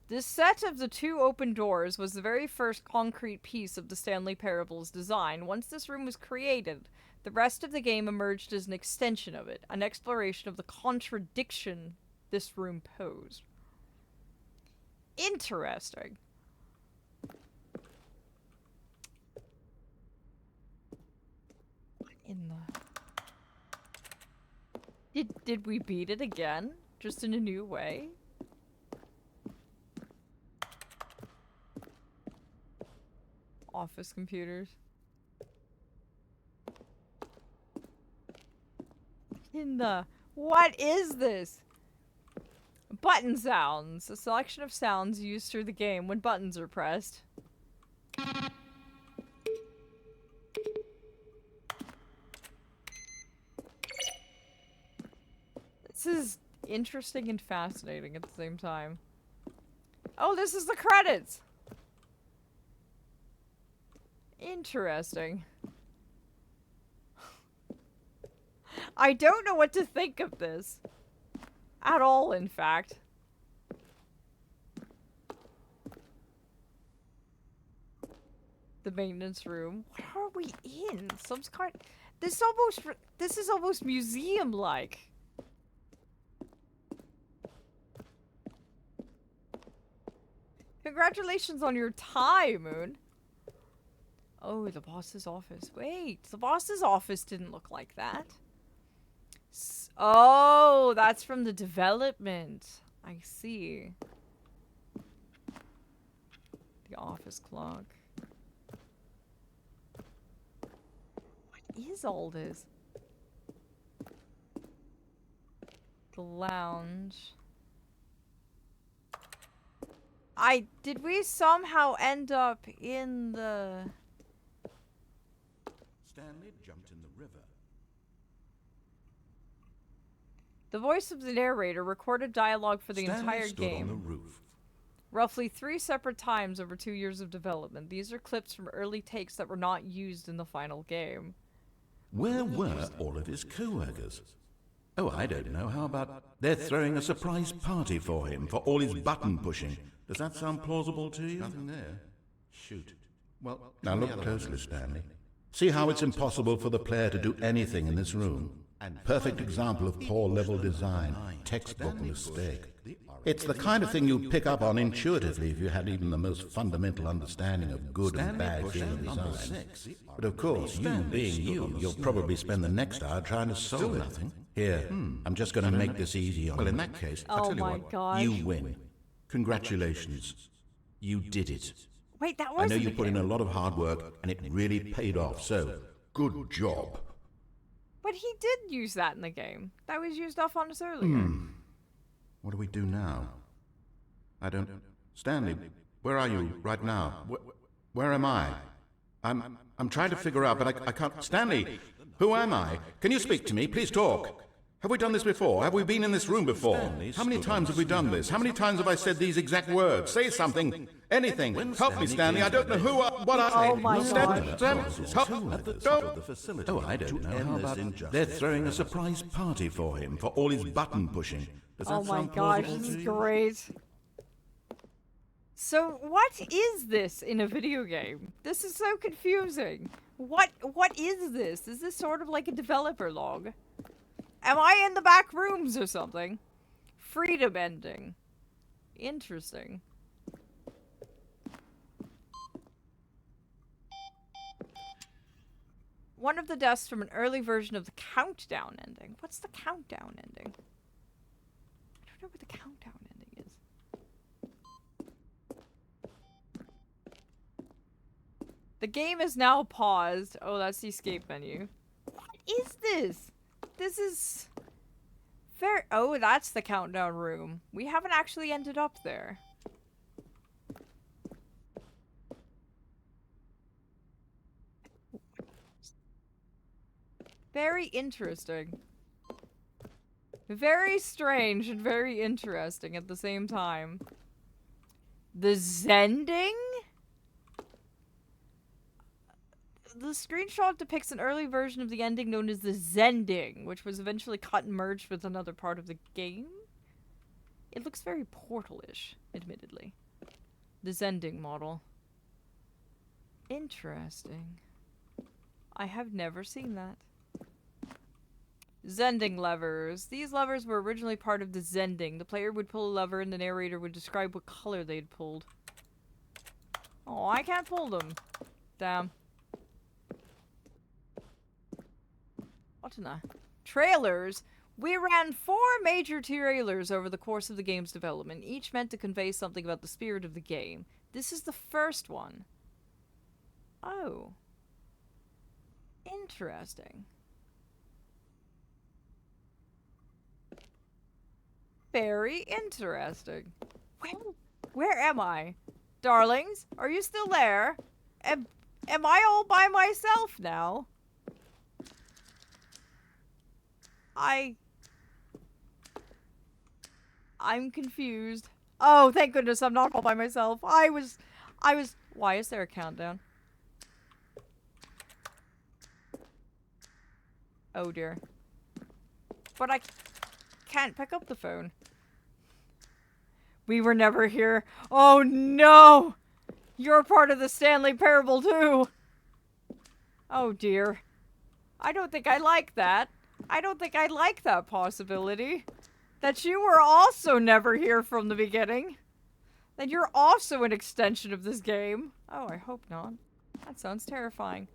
This set of the 2 open doors was the very first concrete piece of the Stanley Parable's design. Once this room was created, the rest of the game emerged as an extension of it, an exploration of the contradiction this room posed. Interesting. What in the... Did we beat it again? Just in a new way? Office computers. In the... What is this? Button sounds. A selection of sounds used through the game when buttons are pressed. This is interesting and fascinating at the same time. Oh, this is the credits! Interesting. I don't know what to think of this. At all, in fact. The maintenance room. What are we in? Some kind... This is almost museum-like. Congratulations on your tie, Moon. Oh, the boss's office. Wait, the boss's office didn't look like that. Oh, that's from the development. I see. The office clock. What is all this? The lounge. Did we somehow end up in the... Stanley jumped in the river. The voice of the narrator recorded dialogue for the entire stood game. on the roof. Roughly 3 separate times over 2 years of development. These are clips from early takes that were not used in the final game. Where were all of his co-workers? Oh, I don't know. How about they're throwing a surprise party for him for all his button pushing? Does that sound plausible to you? Nothing there. Shoot. Well, now look closely, Stanley. See how it's impossible for the player to do anything in this room? Perfect example of poor level design. Textbook mistake. It's the kind of thing you'd pick up on intuitively if you had even the most fundamental understanding of good and bad game design. But of course, you being you'll probably spend the next hour trying to solve it. Here, I'm just going to make this easy on you. Well, in that case, I'll tell you what, gosh. you win. Congratulations. You did it. Wait, that I was know in you the put in game. a lot of hard work, and it really paid off, so good job. But he did use that in the game. That was used off on us earlier. What do we do now? I don't... Stanley, where are you right now? Where am I? I'm trying to figure out, but I can't... Stanley, who am I? Can you speak to me? Please talk. Have we done this before? Have we been in this room before? How many times have we done this? How many times have I said these exact words? Say something. Anything. Help me, Stanley. I don't know who what I... Oh my Stanley, God. help. Oh, I don't know. How about they're throwing a surprise party for him for all his button pushing. Does that Oh my sound gosh, plausible this to is you? great. So what is this in a video game? This is so confusing. What is this? Is this sort of like a developer log? Am I in the back rooms or something? Freedom ending. Interesting. One of the deaths from an early version of the countdown ending. What's the countdown ending? I don't know what the countdown ending is. The game is now paused. Oh, that's the escape menu. What is this? This is... Very... Oh, that's the countdown room. We haven't actually ended up there. Very interesting. Very strange and very interesting at the same time. The Zending? The screenshot depicts an early version of the ending known as the Zending, which was eventually cut and merged with another part of the game. It looks very Portal-ish, admittedly. The Zending model. Interesting. I have never seen that. Zending levers. These levers were originally part of the Zending. The player would pull a lever and the narrator would describe what color they'd pulled. Oh, I can't pull them. Damn. What in the... Trailers? We ran 4 major trailers over the course of the game's development, each meant to convey something about the spirit of the game. This is the first one. Oh. Interesting. Very interesting. Where am I? Darlings, are you still there? Am I all by myself now? I'm confused. Oh, thank goodness I'm not all by myself. I was... Why is there a countdown? Oh dear. But I can't pick up the phone. We were never here. Oh no! You're part of the Stanley Parable too! Oh dear. I don't think I like that. I don't think I like that possibility. That you were also never here from the beginning. That you're also an extension of this game. Oh, I hope not. That sounds terrifying.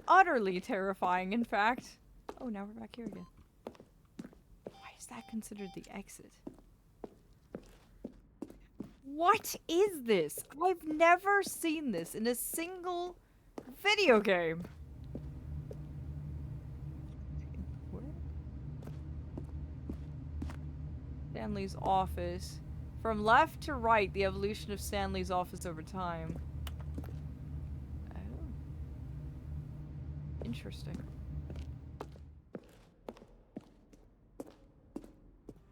Utterly terrifying, in fact. Oh, now we're back here again. Why is that considered the exit? What is this? I've never seen this in a single video game. Where? Stanley's office. From left to right, the evolution of Stanley's office over time. Oh. Interesting.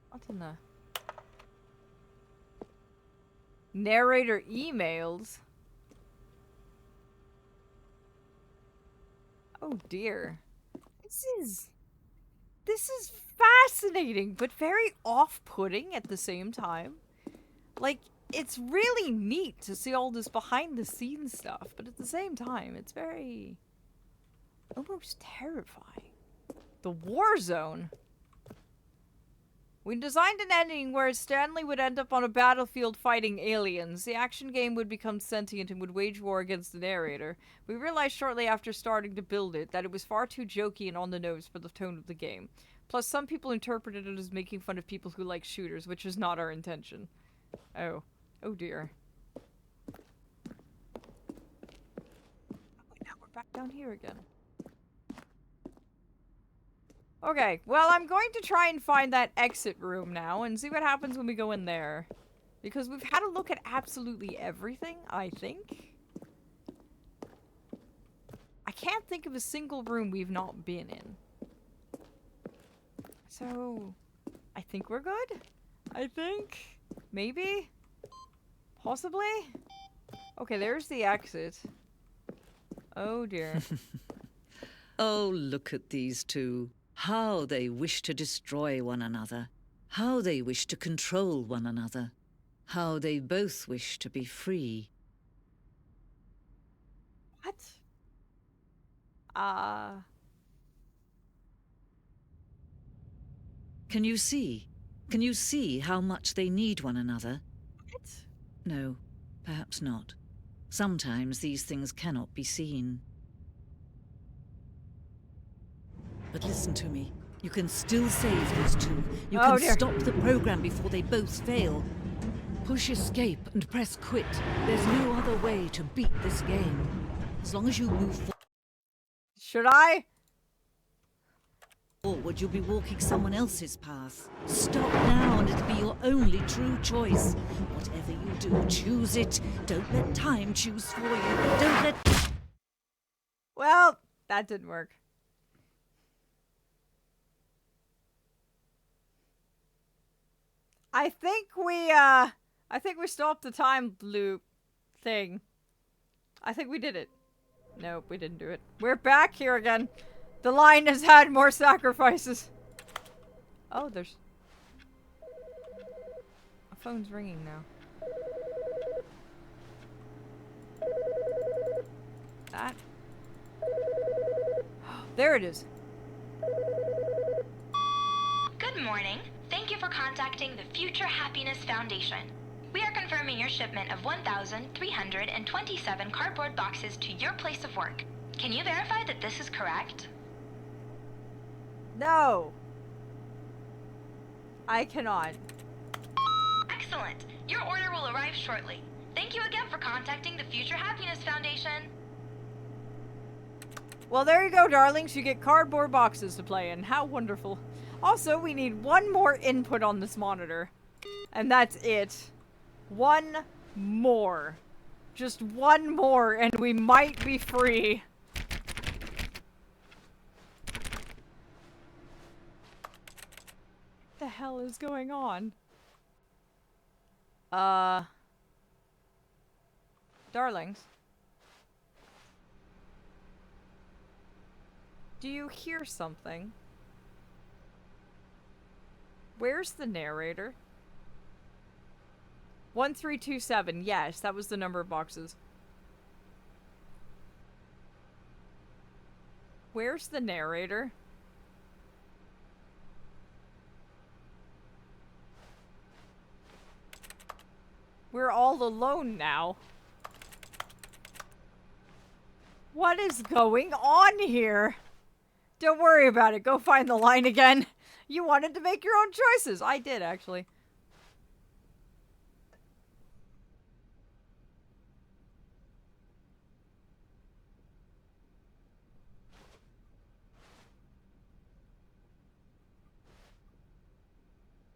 What in the... Narrator emails? Oh dear. This is fascinating, but very off-putting at the same time. Like, it's really neat to see all this behind-the-scenes stuff, but at the same time, it's very... almost terrifying. The war zone. We designed an ending where Stanley would end up on a battlefield fighting aliens. The action game would become sentient and would wage war against the narrator. We realized shortly after starting to build it that it was far too jokey and on the nose for the tone of the game. Plus, some people interpreted it as making fun of people who like shooters, which is not our intention. Oh. Oh dear. Oh, now we're back down here again. Okay, well, I'm going to try and find that exit room now and see what happens when we go in there. Because we've had a look at absolutely everything, I think. I can't think of a single room we've not been in. So, I think we're good. I think. Maybe? Possibly? Okay, there's the exit. Oh dear. Oh, look at these two. How they wish to destroy one another. How they wish to control one another. How they both wish to be free. What? Can you see? Can you see how much they need one another? What? No, perhaps not. Sometimes these things cannot be seen. But listen to me. You can still save these two. You Oh, can dear. stop the program before they both fail. Push escape and press quit. There's no other way to beat this game. As long as you move Should I? forward, you'll be walking someone else's path. Stop now and it'll be your only true choice. Whatever you do, choose it. Don't let time choose for you. Don't let... Well, that didn't work. I think we stopped the time loop thing. I think we did it. Nope, we didn't do it. We're back here again. The line has had more sacrifices. Oh, there's... A phone's ringing now. That? There it is. Good morning. Thank you for contacting the Future Happiness Foundation. We are confirming your shipment of 1,327 cardboard boxes to your place of work. Can you verify that this is correct? No. I cannot. Excellent. Your order will arrive shortly. Thank you again for contacting the Future Happiness Foundation. Well, there you go, darlings. You get cardboard boxes to play in. How wonderful. Also, we need one more input on this monitor. And that's it. One more. Just one more, and we might be free. What the hell is going on? Darlings. Do you hear something? Where's the narrator? 1327. Yes, that was the number of boxes. Where's the narrator? We're all alone now. What is going on here? Don't worry about it. Go find the line again. You wanted to make your own choices. I did, actually.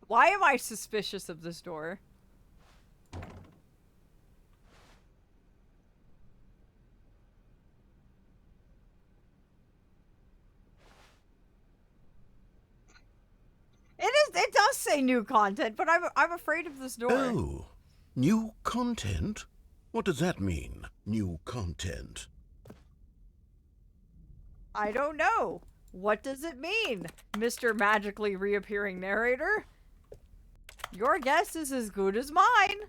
Why am I suspicious of this door? It does say new content, but I'm afraid of this door. Oh, new content? What does that mean, new content? I don't know. What does it mean, Mr. Magically Reappearing Narrator? Your guess is as good as mine.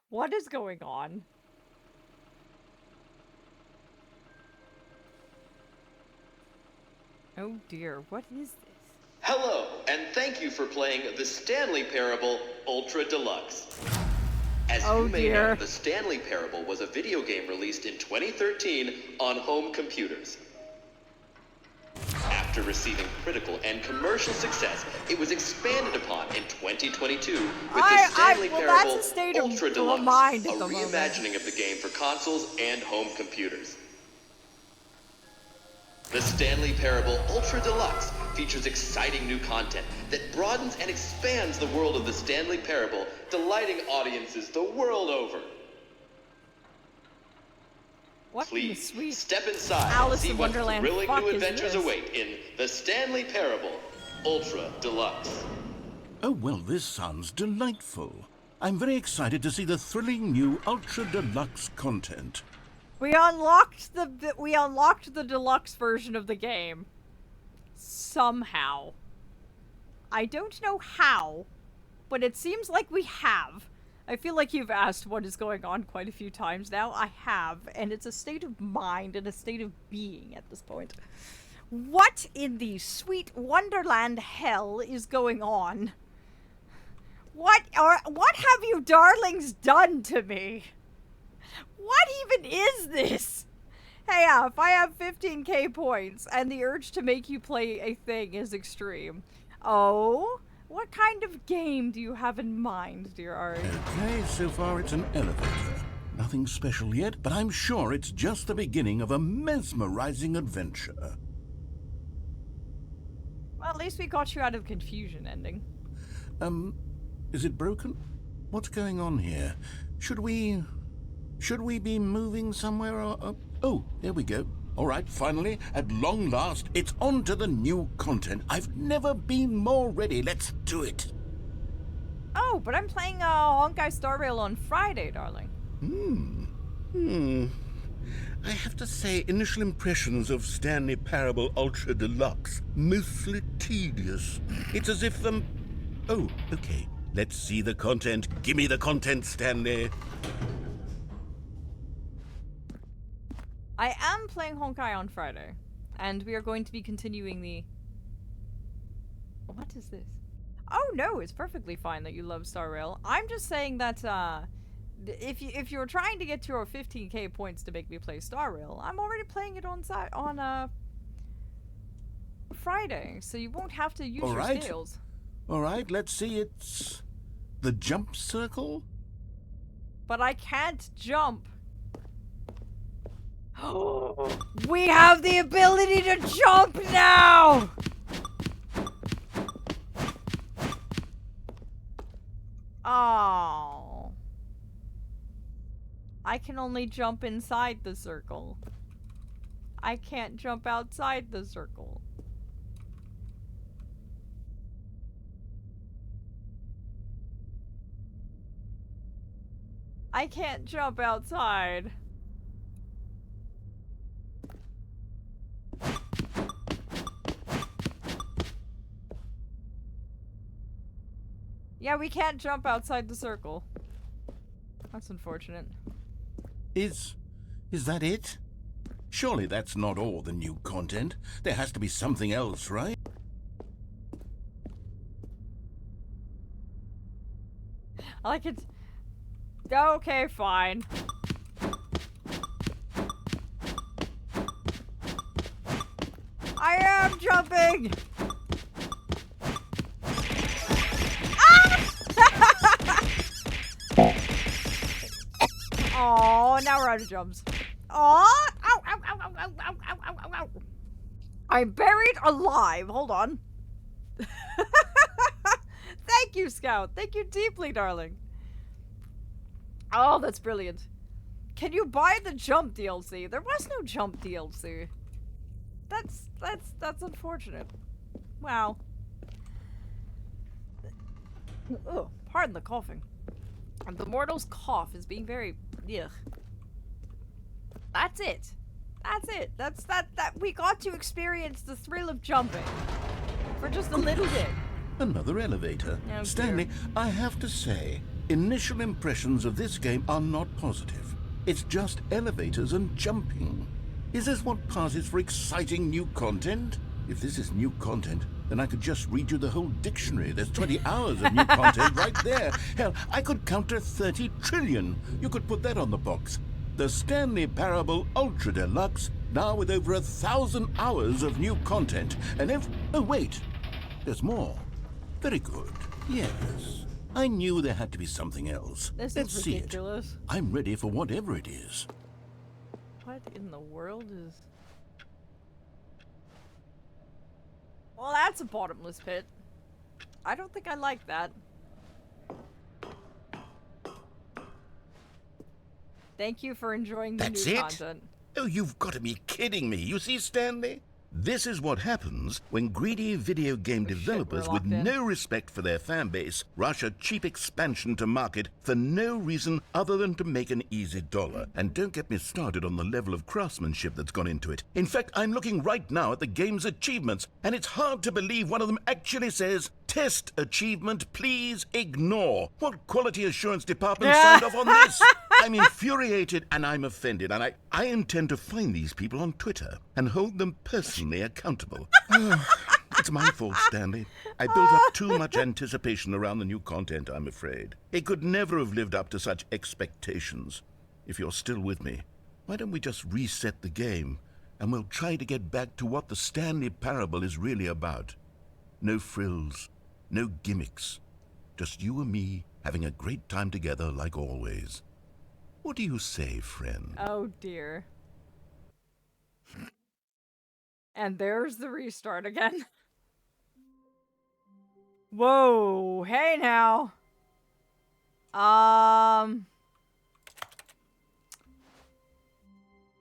What is going on? Oh dear, what is this? Hello, and thank you for playing the Stanley Parable Ultra Deluxe. As Oh, you may dear. know, the Stanley Parable was a video game released in 2013 on home computers. After receiving critical and commercial success, it was expanded upon in 2022 with the Stanley well, Parable that's a state of Ultra Deluxe, mind a at the moment. reimagining of the game for consoles and home computers. The Stanley Parable Ultra Deluxe features exciting new content that broadens and expands the world of the Stanley Parable, delighting audiences the world over. What in the Please, sweet step inside Alice and see in what Wonderland thrilling fuck new is adventures this? await in The Stanley Parable Ultra Deluxe. Oh, well, this sounds delightful. I'm very excited to see the thrilling new Ultra Deluxe content. We unlocked the deluxe version of the game. Somehow. I don't know how, but it seems like we have. I feel like you've asked what is going on quite a few times now. I have, and it's a state of mind and a state of being at this point. What in the sweet Wonderland hell is going on? What have you darlings done to me? What even is this? Hey, if I have 15k points and the urge to make you play a thing is extreme. Oh? What kind of game do you have in mind, dear Ari? Okay, so far it's an elevator. Nothing special yet, but I'm sure it's just the beginning of a mesmerizing adventure. Well, at least we got you out of confusion ending. Is it broken? What's going on here? Should we be moving somewhere or... Oh, there we go. All right, finally, at long last, it's on to the new content. I've never been more ready. Let's do it. Oh, but I'm playing Honkai Star Rail on Friday, darling. I have to say, initial impressions of Stanley Parable Ultra Deluxe, mostly tedious. It's as if Oh, okay. Let's see the content. Give me the content, Stanley. I am playing Honkai on Friday, and we are going to be continuing the... What is this? Oh no, it's perfectly fine that you love Star Rail. I'm just saying that, if you're trying to get your 15k points to make me play Star Rail, I'm already playing it on Friday, so you won't have to use your scales. All right, let's see. It's the jump circle? But I can't jump. We have the ability to jump now! Oh. I can only jump inside the circle. I can't jump outside the circle. I can't jump outside. Yeah, we can't jump outside the circle. That's unfortunate. Is that it? Surely that's not all the new content. There has to be something else, right? Like it's... Okay, fine. I am jumping! Oh, now we're out of jumps. Oh, ow, ow, ow, ow, ow, ow, ow, ow, ow, ow. I'm buried alive. Hold on. Thank you, Scout. Thank you deeply, darling. Oh, that's brilliant. Can you buy the jump DLC? There was no jump DLC. That's unfortunate. Wow. Oh, pardon the coughing. And the mortal's cough is being very... Ugh. That's it. That's it. That's that we got to experience the thrill of jumping. For just a little bit. Another elevator. Oh, Stanley, dear. I have to say, initial impressions of this game are not positive. It's just elevators and jumping. Is this what passes for exciting new content? If this is new content, Then I could just read you the whole dictionary. There's 20 hours of new content right there. Hell, I could counter 30 trillion. You could put that on the box. The Stanley Parable Ultra Deluxe, now with over 1,000 hours of new content. And oh wait, there's more. Very good. Yes. I knew there had to be something else. This Let's is see ridiculous. it. I'm ready for whatever it is. What in the world is... Well, that's a bottomless pit. I don't think I like that. Thank you for enjoying the That's new it? content. Oh, you've got to be kidding me. You see, Stanley? This is what happens when greedy video game developers with no respect for their fan base rush a cheap expansion to market for no reason other than to make an easy dollar. And don't get me started on the level of craftsmanship that's gone into it. In fact, I'm looking right now at the game's achievements, and it's hard to believe one of them actually says, "Test achievement, please ignore." What quality assurance department signed off on this? I'm infuriated and I'm offended, and I intend to find these people on Twitter and hold them personally accountable. It's my fault, Stanley. I built up too much anticipation around the new content, I'm afraid. It could never have lived up to such expectations. If you're still with me, why don't we just reset the game and we'll try to get back to what the Stanley Parable is really about. No frills, no gimmicks. Just you and me having a great time together like always. What do you say, friend? Oh dear. And there's the restart again. Whoa, hey now.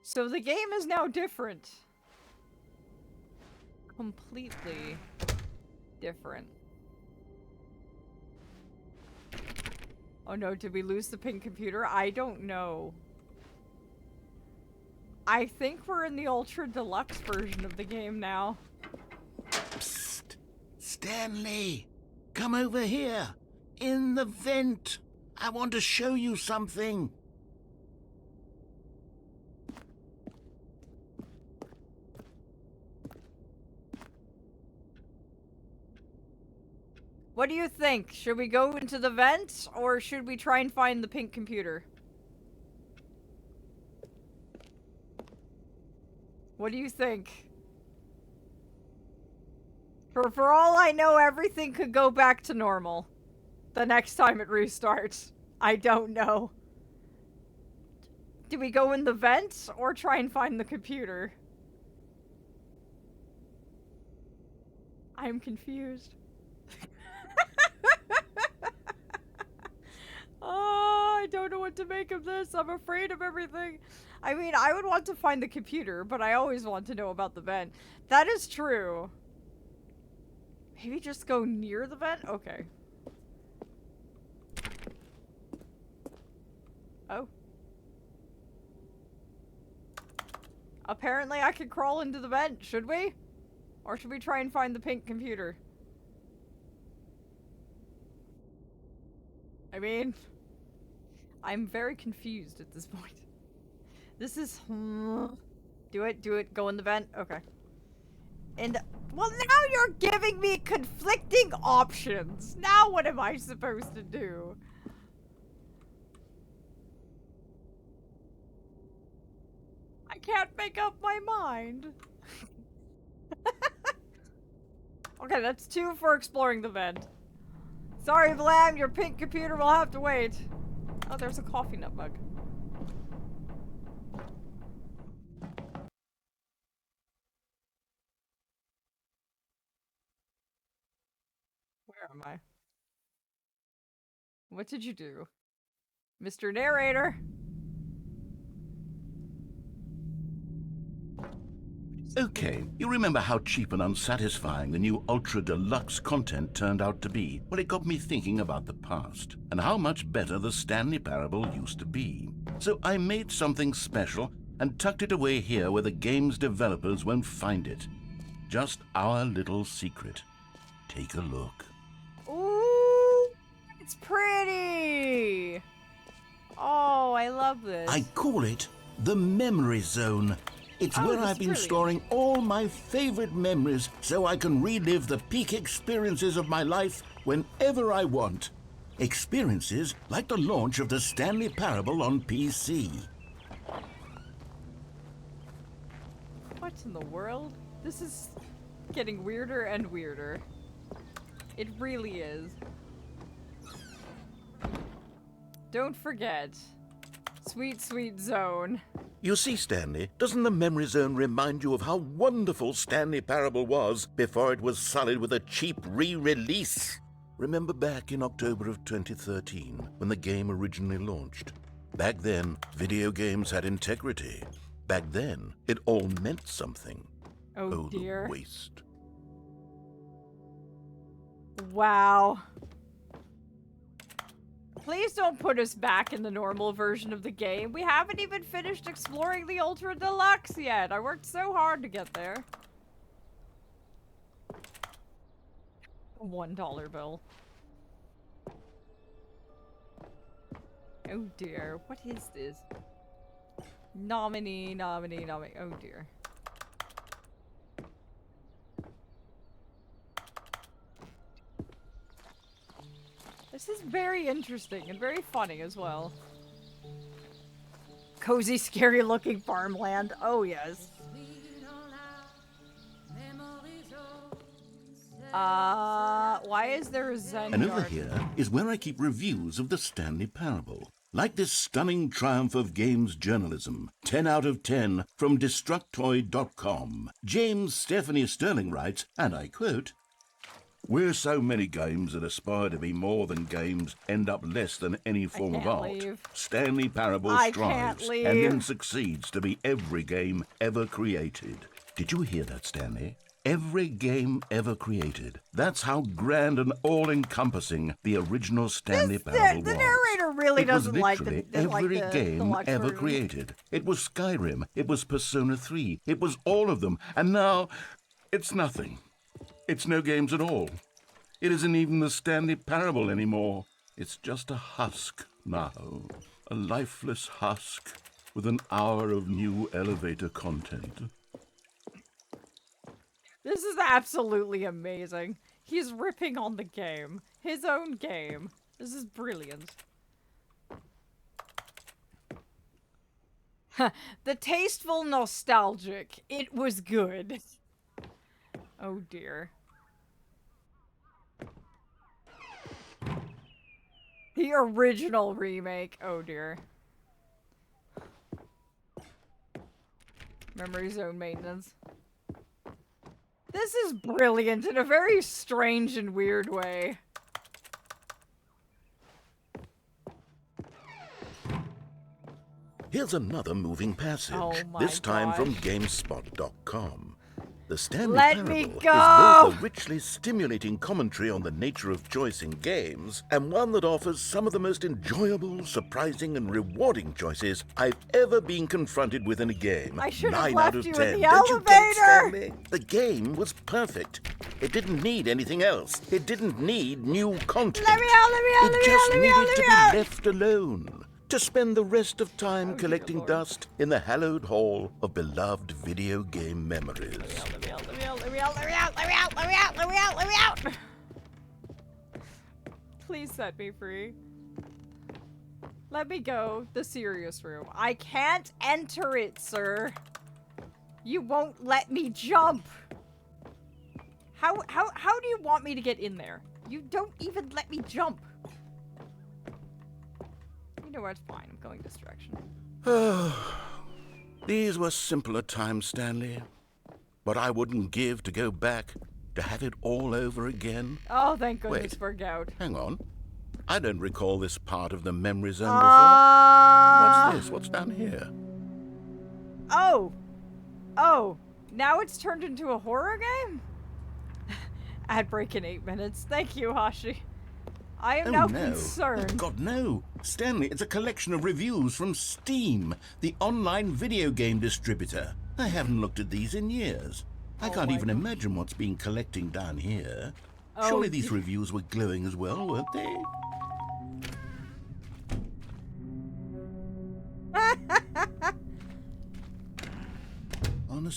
So the game is now different. Completely different. Oh no, did we lose the pink computer? I don't know. I think we're in the Ultra Deluxe version of the game now. Psst. Stanley, come over here. In the vent. I want to show you something. What do you think? Should we go into the vent, or should we try and find the pink computer? What do you think? For all I know, everything could go back to normal the next time it restarts. I don't know. Do we go in the vent, or try and find the computer? I'm confused. Oh, I don't know what to make of this. I'm afraid of everything. I mean, I would want to find the computer, but I always want to know about the vent. That is true. Maybe just go near the vent? Okay. Oh. Apparently I can crawl into the vent. Should we? Or should we try and find the pink computer? I mean, I'm very confused at this point. This is... Do it, go in the vent? Okay. And, well, now you're giving me conflicting options. Now what am I supposed to do? I can't make up my mind. Okay, that's 2 for exploring the vent. Sorry, Vlam, your pink computer will have to wait. Oh, there's a coffee nut mug. Where am I? What did you do? Mr. Narrator? Okay, you remember how cheap and unsatisfying the new Ultra Deluxe content turned out to be? Well, it got me thinking about the past, and how much better the Stanley Parable used to be. So I made something special and tucked it away here where the game's developers won't find it. Just our little secret. Take a look. Ooh, it's pretty! Oh, I love this. I call it the Memory Zone. It's Oh, where this I've is been brilliant. storing all my favorite memories so I can relive the peak experiences of my life whenever I want. Experiences like the launch of the Stanley Parable on PC. What in the world? This is getting weirder and weirder. It really is. Don't forget. Sweet, sweet zone. You see, Stanley, doesn't the memory zone remind you of how wonderful Stanley Parable was before it was sullied with a cheap re-release? Remember back in October of 2013, when the game originally launched? Back then, video games had integrity. Back then, it all meant something. Oh dear. The waste. Wow. Please don't put us back in the normal version of the game. We haven't even finished exploring the Ultra Deluxe yet. I worked so hard to get there. $1 bill. Oh dear, what is this? Nominee. Oh dear. This is very interesting and very funny as well. Cozy, scary looking farmland. Oh yes. Why is there a Zen And over garden? here is where I keep reviews of the Stanley Parable. Like this stunning triumph of games journalism, 10 out of 10 from Destructoid.com. James Stephanie Sterling writes, and I quote, "Where so many games that aspire to be more than games end up less than any form of can't art, leave. Stanley Parable I can't strives leave. and then succeeds to be every game ever created." Did you hear that, Stanley? Every game ever created. That's how grand and all-encompassing the original Stanley Parable The was. narrator really It was doesn't like the literally every game deluxe ever version. created. It was Skyrim. It was Persona 3. It was all of them. And now, it's nothing. It's no games at all. It isn't even the Stanley Parable anymore. It's just a husk now. A lifeless husk with an hour of new elevator content. This is absolutely amazing. He's ripping on the game. His own game. This is brilliant. The tasteful nostalgic. It was good. Oh dear. The original remake. Oh dear. Memory zone maintenance. This is brilliant in a very strange and weird way. Here's another moving passage, Oh my this time from gosh. GameSpot.com. The Stanley Let me Parable go! is both a richly stimulating commentary on the nature of choice in games, and one that offers some of the most enjoyable, surprising, and rewarding choices I've ever been confronted with in a game. I should have 9 left out of you 10. in the Don't you get it, elevator! Stanley? The game was perfect. It didn't need anything else. It didn't need new content. Let me out, let me out, It let me just out, let me needed out, let to me be out! left alone. To spend the rest of time Oh, dear collecting Lord. dust in the hallowed hall of beloved video game memories. Let me out, let me out, let me out, let me out, let me out, let me out, let me out, let me out! Please set me free. Let me go. The serious room. I can't enter it, sir. You won't let me jump. How do you want me to get in there? You don't even let me jump. You know what? It's fine. I'm going this direction. These were simpler times, Stanley. But I wouldn't give to go back to have it all over again. Oh, thank goodness Wait. for gout. Hang on. I don't recall this part of the memory zone before. What's this? What's down here? Oh! Oh! Now it's turned into a horror game? Ad break in 8 minutes. Thank you, Hashi. I am now concerned. God, no. Stanley, it's a collection of reviews from Steam, the online video game distributor. I haven't looked at these in years. I can't my even imagine what's been collecting down here. Oh, Surely these reviews were glowing as well, weren't they?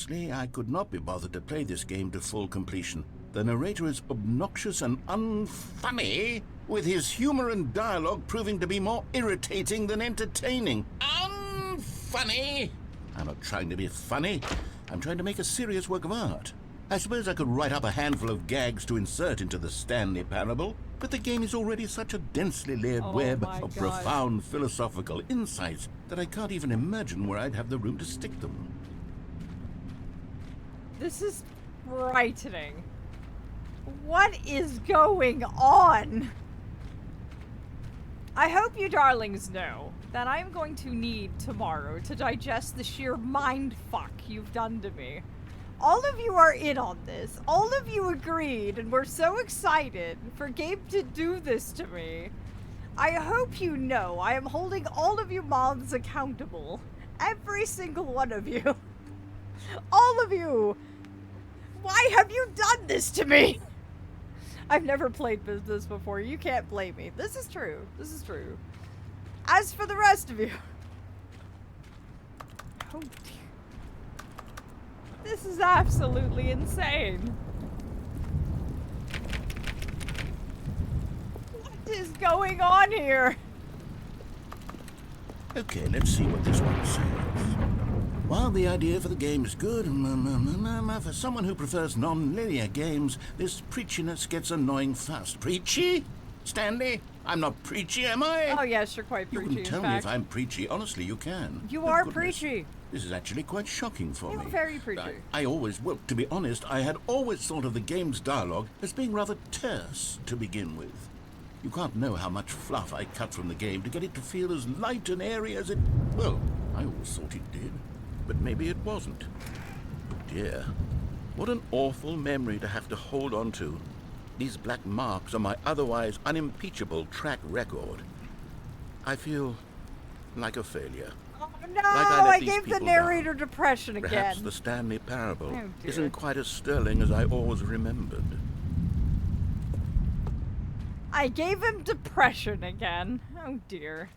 Honestly, I could not be bothered to play this game to full completion. The narrator is obnoxious and unfunny, with his humor and dialogue proving to be more irritating than entertaining. Unfunny! I'm not trying to be funny. I'm trying to make a serious work of art. I suppose I could write up a handful of gags to insert into the Stanley Parable, but the game is already such a densely layered web of profound philosophical insights that I can't even imagine where I'd have the room to stick them. This is frightening. What is going on? I hope you darlings know that I'm going to need tomorrow to digest the sheer mindfuck you've done to me. All of you are in on this. All of you agreed, and we're so excited for Gabe to do this to me. I hope you know I am holding all of you moths accountable. Every single one of you. All of you. Why have you done this to me? I've never played this before. You can't blame me. This is true. This is true. As for the rest of you. Oh dear. This is absolutely insane. What is going on here? Okay, let's see what this one says. While the idea for the game is good, for someone who prefers non-linear games, this preachiness gets annoying fast. Preachy? Stanley? I'm not preachy, am I? Oh yes, you're quite preachy. You can tell me if I'm preachy. Honestly, you can. You Oh, are goodness. preachy. This is actually quite shocking for me. You're very preachy. Well, to be honest, I had always thought of the game's dialogue as being rather terse to begin with. You can't know how much fluff I cut from the game to get it to feel as light and airy as it... Well, I always thought it did. But maybe it wasn't. Oh dear. What an awful memory to have to hold on to. These black marks on my otherwise unimpeachable track record. I feel like a failure. Oh no, Like I gave the narrator depression again. Perhaps the Stanley Parable Oh, dear. isn't quite as sterling as I always remembered. I gave him depression again. Oh dear.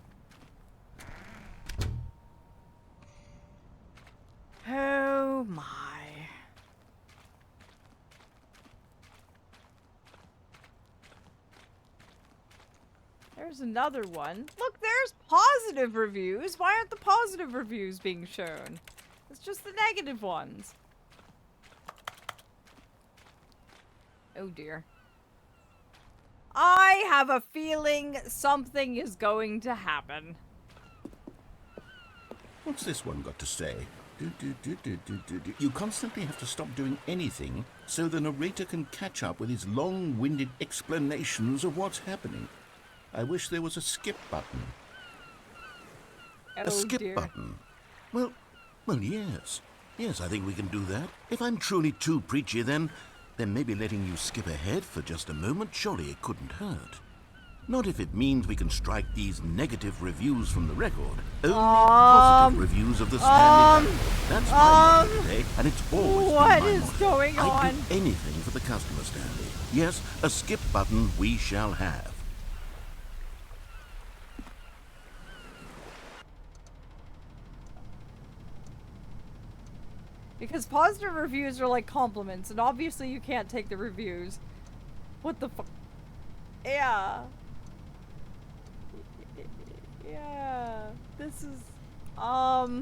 Oh my. There's another one. Look, there's positive reviews. Why aren't the positive reviews being shown? It's just the negative ones. Oh dear. I have a feeling something is going to happen. What's this one got to say? You constantly have to stop doing anything so the narrator can catch up with his long-winded explanations of what's happening. I wish there was a skip button. Oh, A skip dear. button? Well, yes. Yes, I think we can do that. If I'm truly too preachy, then maybe letting you skip ahead for just a moment, surely it couldn't hurt. Not if it means we can strike these negative reviews from the record. Only positive reviews of the Stanley Parable. That's my motto today, and it's always been What my is motto. going I'd on? do anything for the customer, Stanley. Yes, a skip button we shall have. Because positive reviews are like compliments, and obviously you can't take the reviews. What the fuck? Yeah. Yeah. This is, what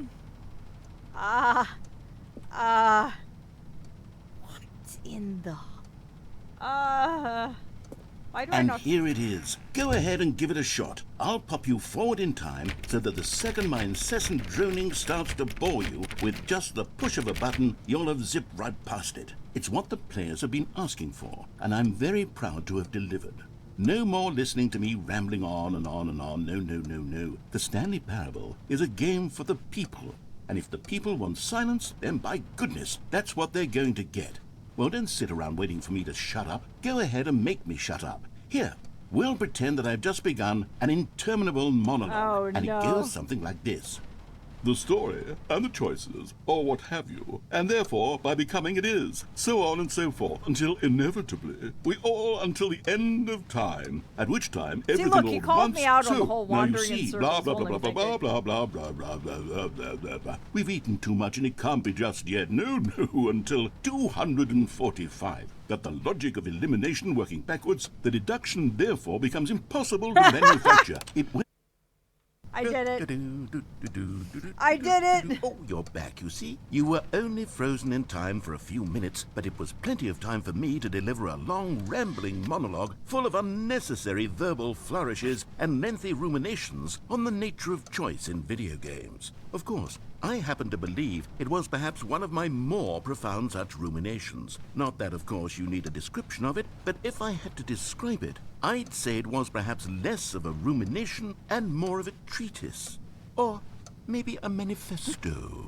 in the, why do I And not? here it is. Go ahead and give it a shot. I'll pop you forward in time so that the second my incessant droning starts to bore you, with just the push of a button, you'll have zipped right past it. It's what the players have been asking for, and I'm very proud to have delivered. No more listening to me rambling on and on and on. No. The Stanley Parable is a game for the people. And if the people want silence, then by goodness, that's what they're going to get. Well, don't sit around waiting for me to shut up. Go ahead and make me shut up. Here, we'll pretend that I've just begun an interminable monologue. Oh, and no. it goes something like this. the story, and the choices, or what have you, and therefore, by becoming it is, so on and so forth, until inevitably, we all until the end of time, at which time everything look, all he at called once. me out on so, the whole now you wandering in see, circles blah, blah, only blah, blah, thinking. blah, blah, blah, blah, blah, blah, blah, blah, blah. We've eaten too much and it can't be just yet. No, no, until 245. Got the logic of elimination working backwards. The deduction, therefore, becomes impossible to manufacture. I did it. I did it. Oh, you're back, you see. You were only frozen in time for a few minutes, but it was plenty of time for me to deliver a long, rambling monologue full of unnecessary verbal flourishes and lengthy ruminations on the nature of choice in video games. Of course, I happen to believe it was perhaps one of my more profound such ruminations. Not that, of course, you need a description of it, but if I had to describe it, I'd say it was perhaps less of a rumination and more of a treatise. Or maybe a manifesto.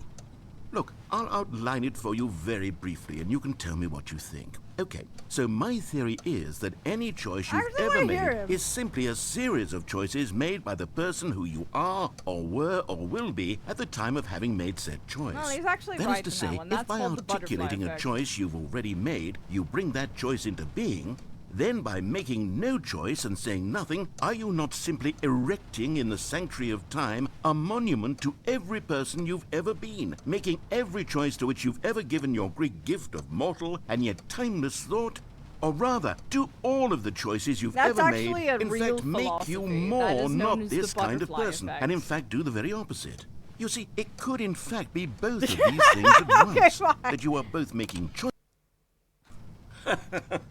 Look, I'll outline it for you very briefly, and you can tell me what you think. Okay, so my theory is that any choice you've ever made is simply a series of choices made by the person who you are, or were, or will be at the time of having made said choice. Well, he's actually That right is to in that say, one. if That's by called the butterfly articulating a effect. choice you've already made, you bring that choice into being, then by making no choice and saying nothing, are you not simply erecting in the sanctuary of time a monument to every person you've ever been, making every choice to which you've ever given your Greek gift of mortal and yet timeless thought? Or rather, do all of the choices you've That's ever made, actually a in real fact, make you philosophy. That more is known not as the this kind of butterfly person, effect. and in fact do the very opposite? You see, it could in fact be both of these things at Okay, once, fine. that you are both making choices.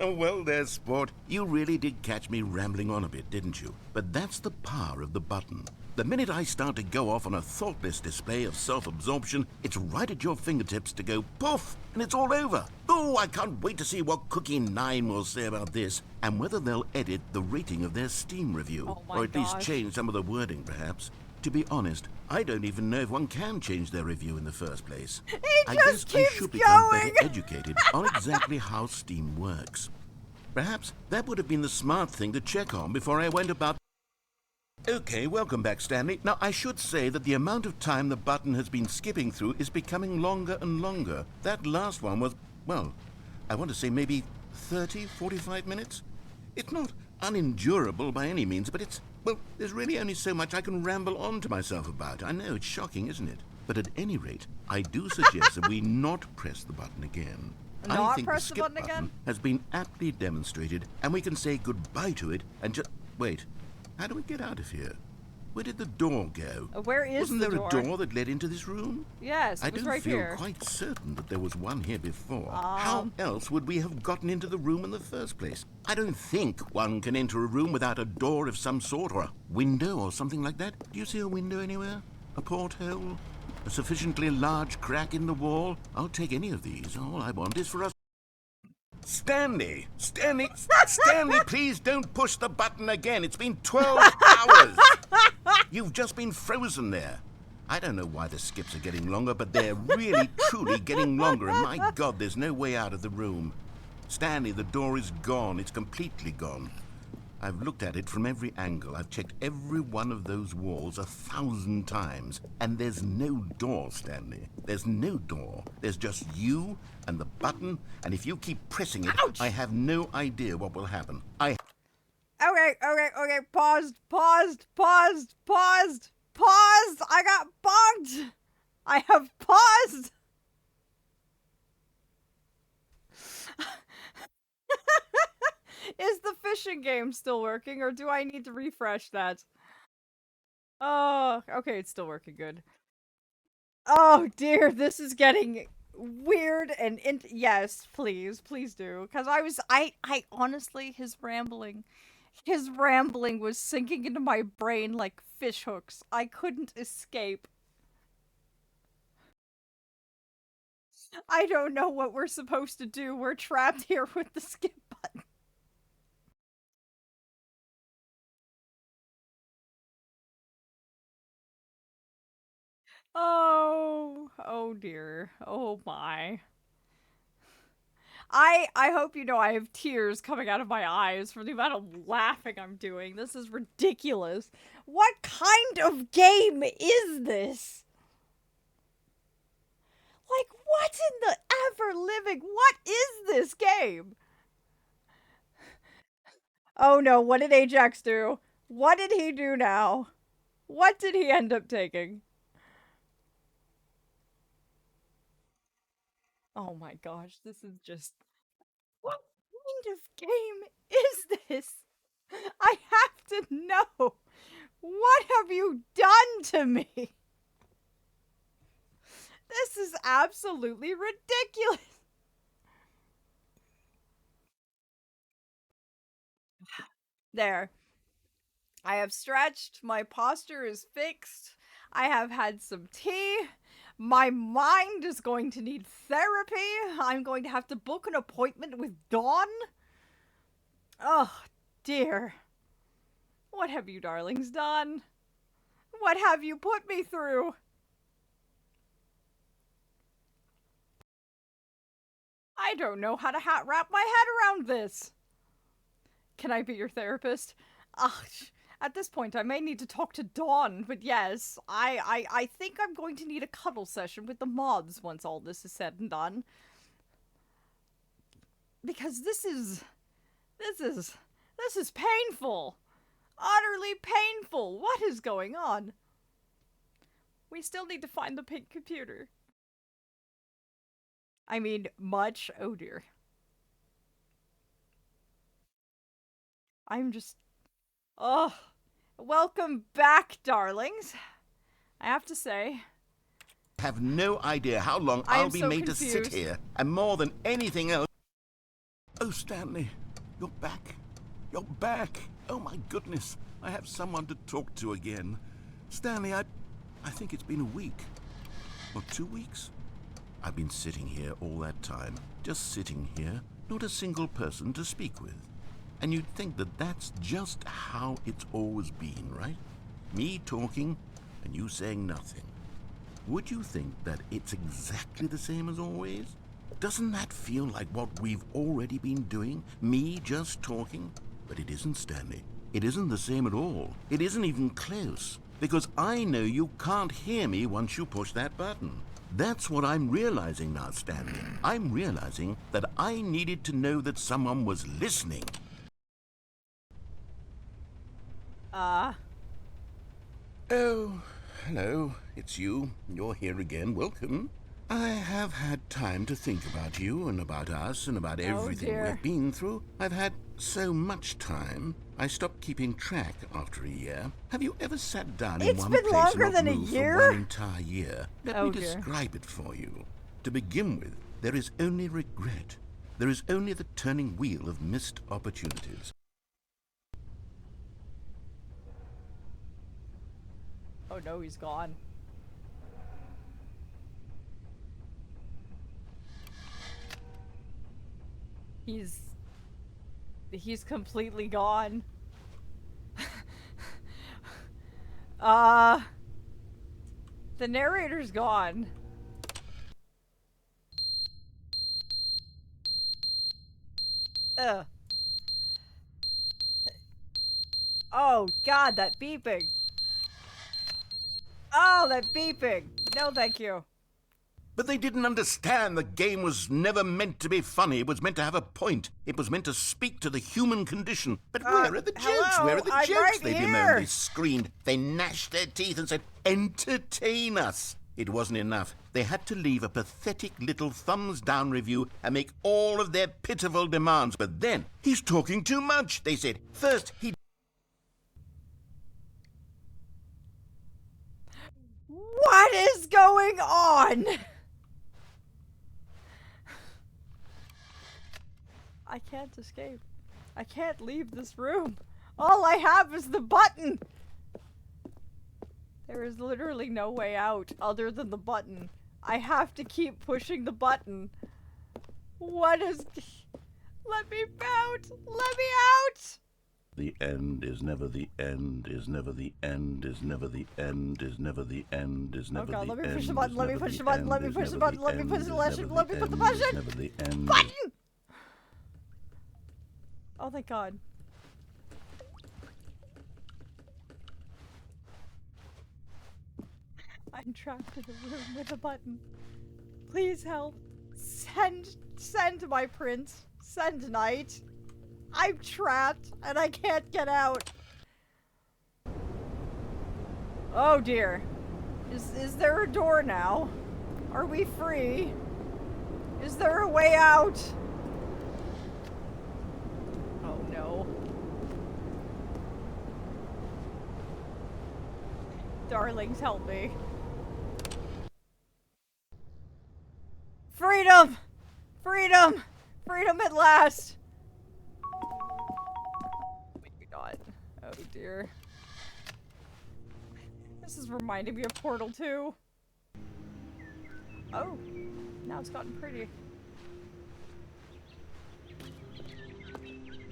Well there, sport. You really did catch me rambling on a bit, didn't you? But that's the power of the button. The minute I start to go off on a thoughtless display of self-absorption, it's right at your fingertips to go poof, and it's all over. Oh, I can't wait to see what Cookie 9 will say about this, and whether they'll edit the rating of their Steam review, Oh my or at least gosh. change some of the wording, perhaps. To be honest, I don't even know if one can change their review in the first place. I guess just I keeps should become going. better educated on exactly how Steam works. Perhaps that would have been the smart thing to check on before I went about. Okay, welcome back, Stanley. Now, I should say that the amount of time the button has been skipping through is becoming longer and longer. That last one was, well, I want to say maybe 30, 45 minutes? It's not unendurable by any means, but it's, well, there's really only so much I can ramble on to myself about. I know, it's shocking, isn't it? But at any rate, I do suggest that we not press the button again. I Not think press the the skip button again? has been aptly demonstrated, and we can say goodbye to it and just... Wait, how do we get out of here? Where did the door go? Where is Wasn't the there door? a door that led into this room? Yes, I it was don't right feel here. quite certain that there was one here before. How else would we have gotten into the room in the first place? I don't think one can enter a room without a door of some sort, or a window or something like that. Do you see a window anywhere? A porthole? A sufficiently large crack in the wall? I'll take any of these. All I want is for us... Stanley! Stanley! Stanley, please don't push the button again. It's been 12 hours. You've just been frozen there. I don't know why the skips are getting longer, but they're really, truly getting longer. And my God, there's no way out of the room. Stanley, the door is gone. It's completely gone. I've looked at it from every angle. I've checked every one of those walls 1,000 times. And there's no door, Stanley. There's no door. There's just you and the button. And if you keep pressing it, Ouch! I have no idea what will happen. Okay. Paused. I got bonked. I have paused. Is the fishing game still working, or do I need to refresh that? Oh, okay, it's still working good. Oh dear, this is getting weird and yes, please do. Cause I honestly, his rambling was sinking into my brain like fish hooks. I couldn't escape. I don't know what we're supposed to do. We're trapped here with the skip button. Oh dear. Oh my. I hope you know I have tears coming out of my eyes for the amount of laughing I'm doing. This is ridiculous. What kind of game is this? What in the ever living? What is this game? Oh no, what did Ajax do? What did he do now? What did he end up taking? Oh my gosh, this is just... What kind of game is this? I have to know. What have you done to me? This is absolutely ridiculous. There. I have stretched. My posture is fixed. I have had some tea. My mind is going to need therapy. I'm going to have to book an appointment with Dawn. Oh, dear. What have you darlings done? What have you put me through? I don't know how to wrap my head around this. Can I be your therapist? At this point, I may need to talk to Dawn, but yes, I think I'm going to need a cuddle session with the mods once all this is said and done. Because this is painful. Utterly painful. What is going on? We still need to find the pink computer. I mean, much. Oh dear. I'm just... Oh, welcome back, darlings. I have to say... Have no idea how long I'll be made to sit here, and more than anything else... Oh, Stanley, you're back. You're back. Oh my goodness, I have someone to talk to again. Stanley, I think it's been a week. Or 2 weeks. I've been sitting here all that time, just sitting here, not a single person to speak with. And you'd think that that's just how it's always been, right? Me talking, and you saying nothing. Would you think that it's exactly the same as always? Doesn't that feel like what we've already been doing? Me just talking? But it isn't, Stanley. It isn't the same at all. It isn't even close. Because I know you can't hear me once you push that button. That's what I'm realizing now, Stanley. I'm realizing that I needed to know that someone was listening. Oh, hello. It's you. You're here again. Welcome. I have had time to think about you and about us and about everything we've been through. I've had so much time. I stopped keeping track after a year. Have you ever sat down in one place longer and than not a moved year? for one entire year? Let me describe it for you. To begin with, there is only regret. There is only the turning wheel of missed opportunities. Oh no, he's gone. He's completely gone. The narrator's gone. Ugh. Oh god, that beeping. Oh, that beeping. No, thank you. But they didn't understand the game was never meant to be funny. It was meant to have a point. It was meant to speak to the human condition. But where are the jokes? Hello? Where are the I'm jokes? right They here. bemoaned, they screamed, they gnashed their teeth and said, entertain us. It wasn't enough. They had to leave a pathetic little thumbs-down review and make all of their pitiful demands. But then, he's talking too much, they said. First, he... What is going on? I can't escape. I can't leave this room. All I have is the button. There is literally no way out other than the button. I have to keep pushing the button. What is... Let me out! Let me out! The end is never the end, is never the end, is never the end, is never the end, is never the end. Oh god, let me push the button, let me push the button, let me push the button, let me push the button, let me put the button! Button! Oh, thank god. I'm trapped in a room with a button. Please help. Send my prince. Send knight. I'm trapped and I can't get out. Oh dear. Is there a door now? Are we free? Is there a way out? Oh no. Darlings, help me. Freedom! Freedom! Freedom at last! Maybe not. Oh dear. This is reminding me of Portal 2. Oh, now it's gotten pretty.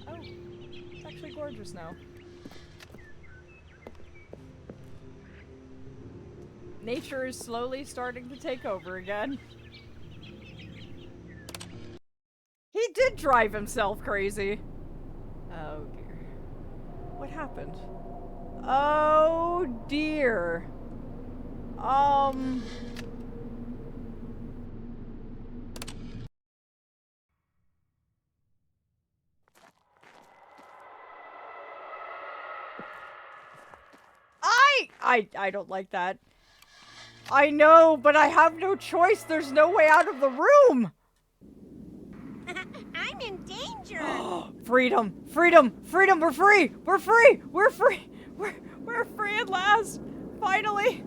Oh, it's actually gorgeous now. Nature is slowly starting to take over again. He did drive himself crazy. Oh dear. What happened? Oh dear. I don't like that. I know, but I have no choice. There's no way out of the room. I'm in danger. Freedom, freedom, freedom. We're free. We're free. We're free. We're free at last. Finally.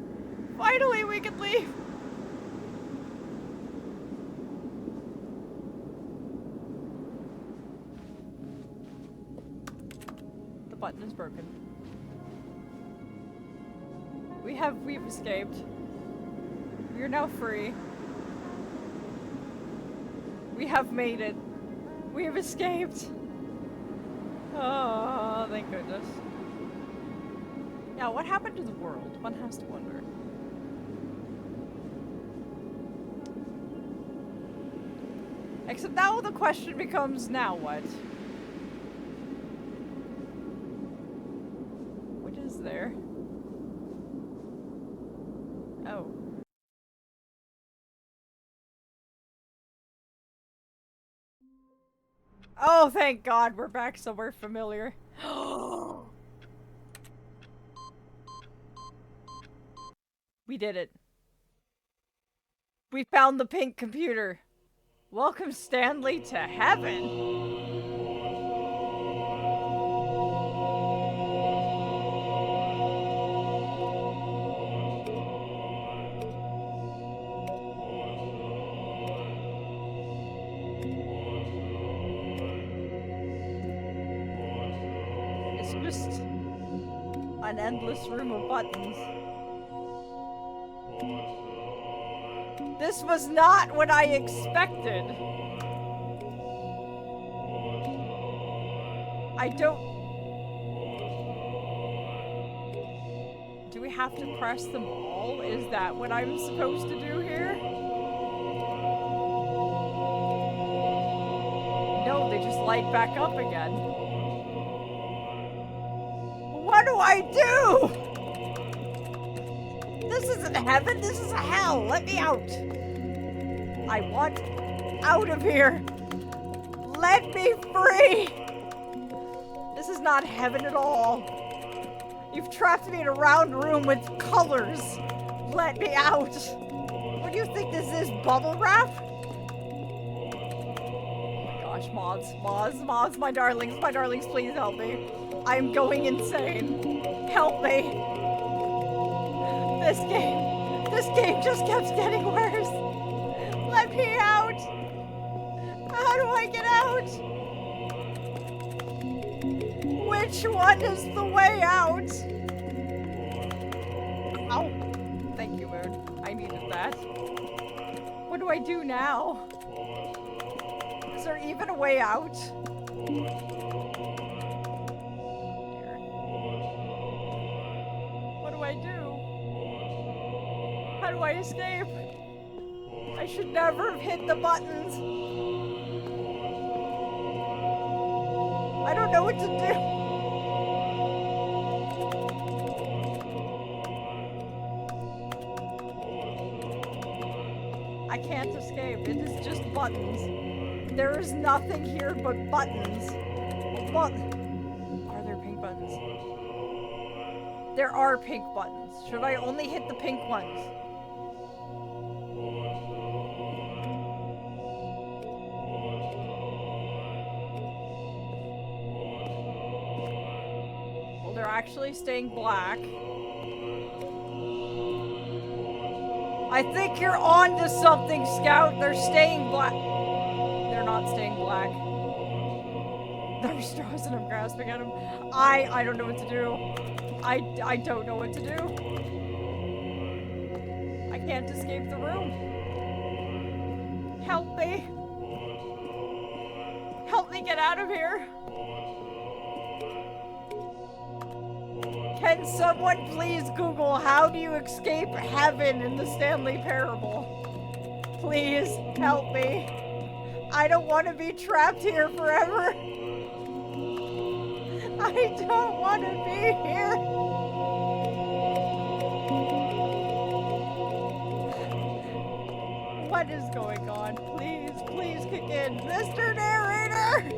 Finally we can leave. The button is broken. We've escaped. We are now free. We have made it. We have escaped. Oh, thank goodness. Now, what happened to the world? One has to wonder. Except now the question becomes, now what? What is there? Oh. Oh, thank God, we're back somewhere familiar. We did it. We found the pink computer. Welcome, Stanley, to heaven. It's just an endless room of buttons. This was not what I expected. I don't... Do we have to press them all? Is that what I'm supposed to do here? No, they just light back up again. What do I do? This isn't heaven, this is hell. Let me out. I want out of here. Let me free. This is not heaven at all. You've trapped me in a round room with colors. Let me out. What do you think this is, bubble wrap? Oh my gosh, moths, my darlings, please help me. I'm going insane. Help me. This game just keeps getting worse. Let me out. How do I get out? Which one is the way out? Oh, thank you, Moon. I needed that. What do I do now? Is there even a way out? What do I do? How do I escape? I should never have hit the buttons. I don't know what to do. I can't escape. It is just buttons. There is nothing here but buttons. What? Are there pink buttons? There are pink buttons. Should I only hit the pink ones? Well, they're actually staying black. I think you're on to something, Scout. They're staying black. They're not staying black. There's straws and I'm grasping at them. I don't know what to do. I don't know what to do. I can't escape the room. Help me. Help me get out of here. Can someone please Google how do you escape heaven in the Stanley Parable? Please help me. I don't want to be trapped here forever. I don't want to be here. What is going on? Please, please kick in. Mr. Narrator!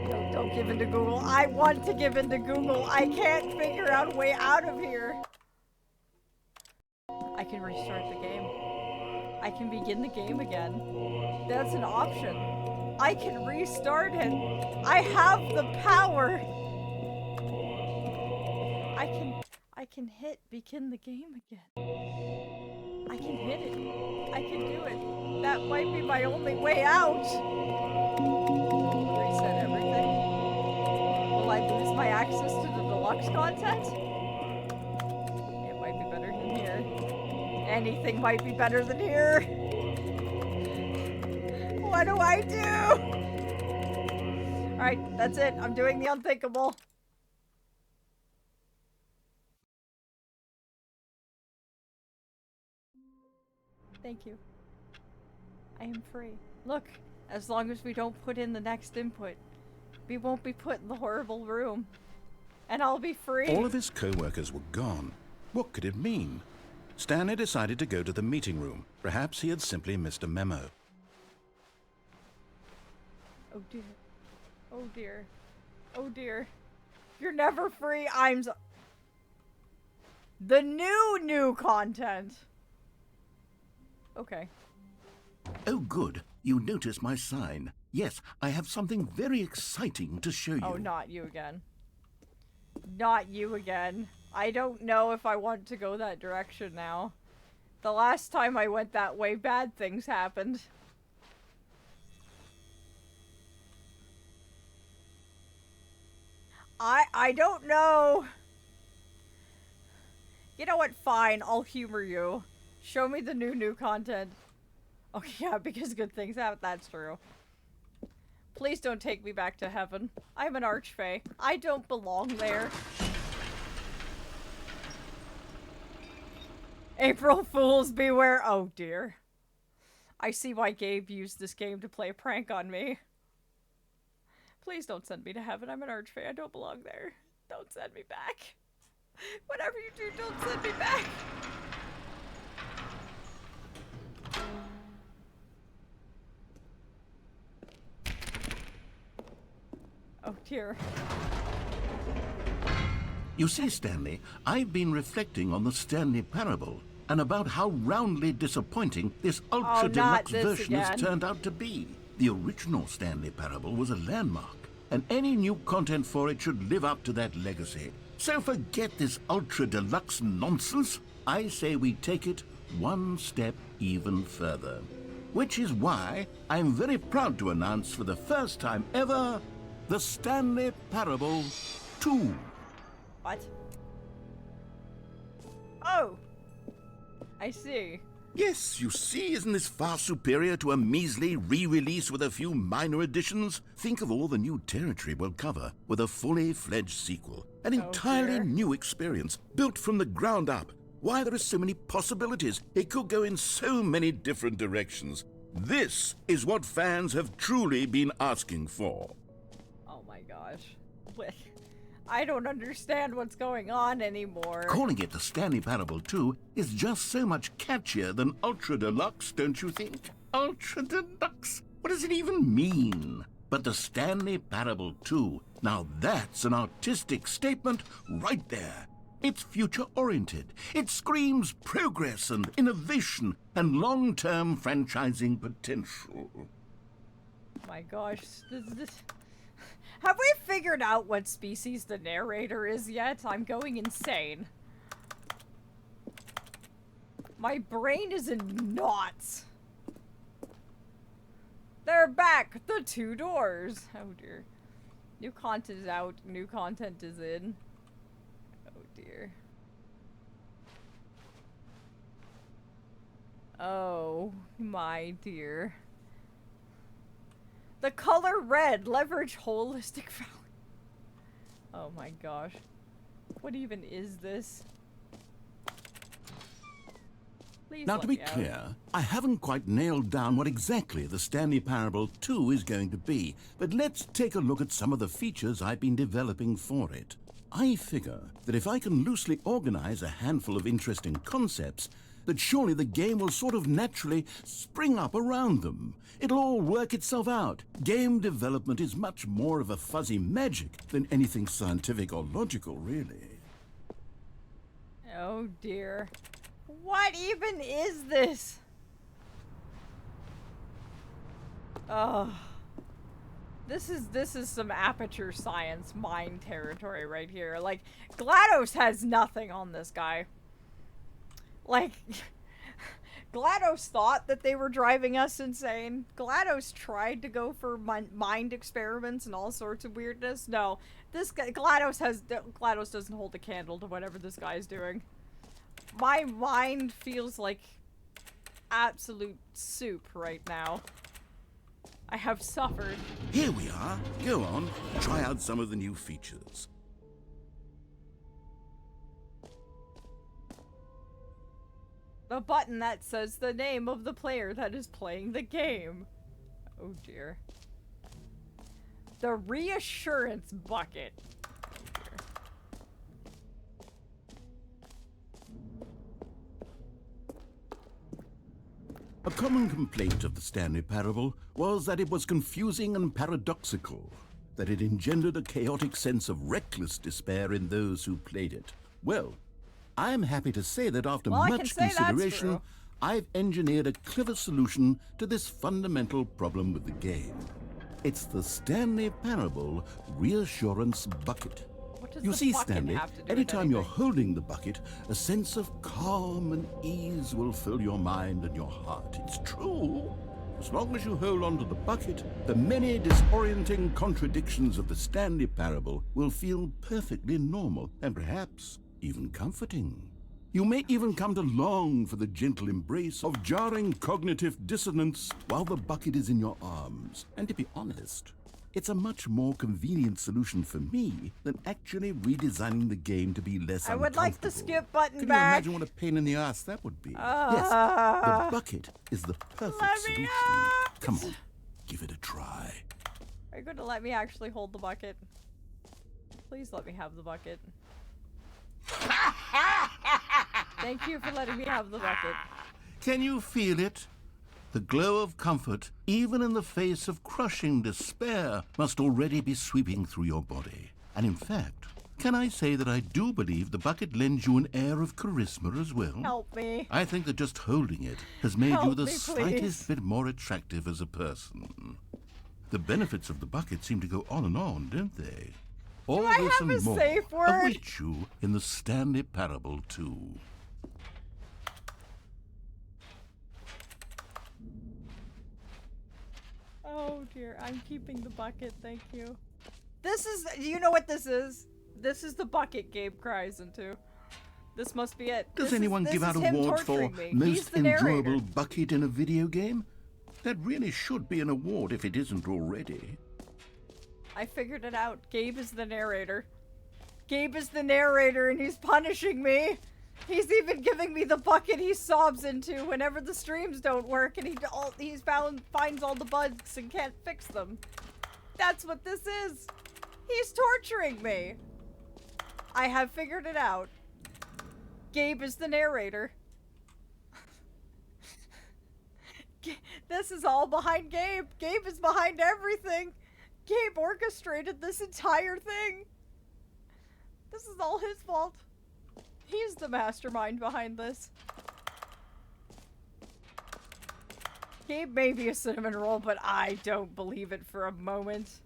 No, don't give in to Google. I want to give in to Google. I can't figure out a way out of here. I can restart the game. I can begin the game again. That's an option. I can restart it. I have the power. I can hit begin the game again. I can hit it. I can do it. That might be my only way out. Reset everything. Will I lose my access to the deluxe content? It might be better than here. Anything might be better than here. What do I do? Alright, that's it. I'm doing the unthinkable. Thank you. I am free. Look, as long as we don't put in the next input, we won't be put in the horrible room. And I'll be free. All of his co-workers were gone. What could it mean? Stanley decided to go to the meeting room. Perhaps he had simply missed a memo. Oh dear. Oh dear. Oh dear. You're never free. I'm the new content. Okay. Oh, good. You noticed my sign. Yes, I have something very exciting to show you. Oh, not you again. Not you again. I don't know if I want to go that direction now. The last time I went that way, bad things happened. I don't know. You know what? Fine, I'll humor you. Show me the new content. Oh yeah, because good things happen. That's true. Please don't take me back to heaven. I'm an archfey. I don't belong there. April Fools beware. Oh dear. I see why Gabe used this game to play a prank on me. Please don't send me to heaven. I'm an archfey. I don't belong there. Don't send me back. Whatever you do, don't send me back. Oh dear. You see, Stanley, I've been reflecting on the Stanley Parable and about how roundly disappointing this ultra-deluxe version has turned out to be. The original Stanley Parable was a landmark, and any new content for it should live up to that legacy. So forget this ultra-deluxe nonsense. I say we take it one step even further. Which is why I'm very proud to announce for the first time ever, the Stanley Parable 2. What? Oh! I see. Yes, you see, isn't this far superior to a measly re-release with a few minor additions? Think of all the new territory we'll cover with a fully fledged sequel. An entirely new experience, built from the ground up. Why, there are so many possibilities. It could go in so many different directions. This is what fans have truly been asking for. Oh my gosh. I don't understand what's going on anymore. Calling it the Stanley Parable 2 is just so much catchier than Ultra Deluxe, don't you think? Ultra Deluxe? What does it even mean? But the Stanley Parable 2, now that's an artistic statement right there. It's future-oriented. It screams progress and innovation and long-term franchising potential. My gosh, this... Have we figured out what species the narrator is yet? I'm going insane. My brain is in knots. They're back! The 2 doors! Oh dear. New content is out, new content is in. Oh dear. Oh my dear. The color red, leverage holistic value. Oh my gosh. What even is this? Please Now, to be clear, I haven't quite nailed down what exactly the Stanley Parable 2 is going to be, but let's take a look at some of the features I've been developing for it. I figure that if I can loosely organize a handful of interesting concepts, that surely the game will sort of naturally spring up around them. It'll all work itself out. Game development is much more of a fuzzy magic than anything scientific or logical, really. Oh dear. What even is this? Oh. This is some aperture science mind territory right here. Like, GLaDOS has nothing on this guy. Like, GLaDOS thought that they were driving us insane. GLaDOS tried to go for mind experiments and all sorts of weirdness. No, this guy, GLaDOS doesn't hold a candle to whatever this guy's doing. My mind feels like absolute soup right now. I have suffered. Here we are. Go on, try out some of the new features. The button that says the name of the player that is playing the game. Oh dear. The reassurance bucket. A common complaint of the Stanley Parable was that it was confusing and paradoxical, that it engendered a chaotic sense of reckless despair in those who played it. Well, I'm happy to say that after much consideration, I've engineered a clever solution to this fundamental problem with the game. It's the Stanley Parable Reassurance Bucket. You see, Stanley, anytime you're holding the bucket, a sense of calm and ease will fill your mind and your heart. It's true. As long as you hold on to the bucket, the many disorienting contradictions of the Stanley Parable will feel perfectly normal and perhaps even comforting. You may even come to long for the gentle embrace of jarring cognitive dissonance while the bucket is in your arms. And to be honest, it's a much more convenient solution for me than actually redesigning the game to be less uncomfortable. I would like the skip button Can back. you imagine what a pain in the ass that would be? Yes, the bucket is the perfect solution. Come on, give it a try. Are you going to let me actually hold the bucket? Please let me have the bucket. Thank you for letting me have the bucket. Can you feel it? The glow of comfort, even in the face of crushing despair, must already be sweeping through your body. And in fact, can I say that I do believe the bucket lends you an air of charisma as well? Help me. I think that just holding it has made you the Help me, slightest bit more attractive as a person. The benefits of the bucket seem to go on and on, don't they? All I this have and a more safe word? await you in the Stanley Parable 2. Oh dear, I'm keeping the bucket, thank you. This is, you know what this is? This is the bucket Gabe cries into. This must be it. Does anyone give out awards for most enjoyable bucket in a video game? That really should be an award if it isn't already. I figured it out. Gabe is the narrator. Gabe is the narrator and he's punishing me. He's even giving me the bucket he sobs into whenever the streams don't work and finds all the bugs and can't fix them. That's what this is. He's torturing me. I have figured it out. Gabe is the narrator. This is all behind Gabe. Gabe is behind everything. Gabe orchestrated this entire thing. This is all his fault. He's the mastermind behind this. Gabe may be a cinnamon roll, but I don't believe it for a moment.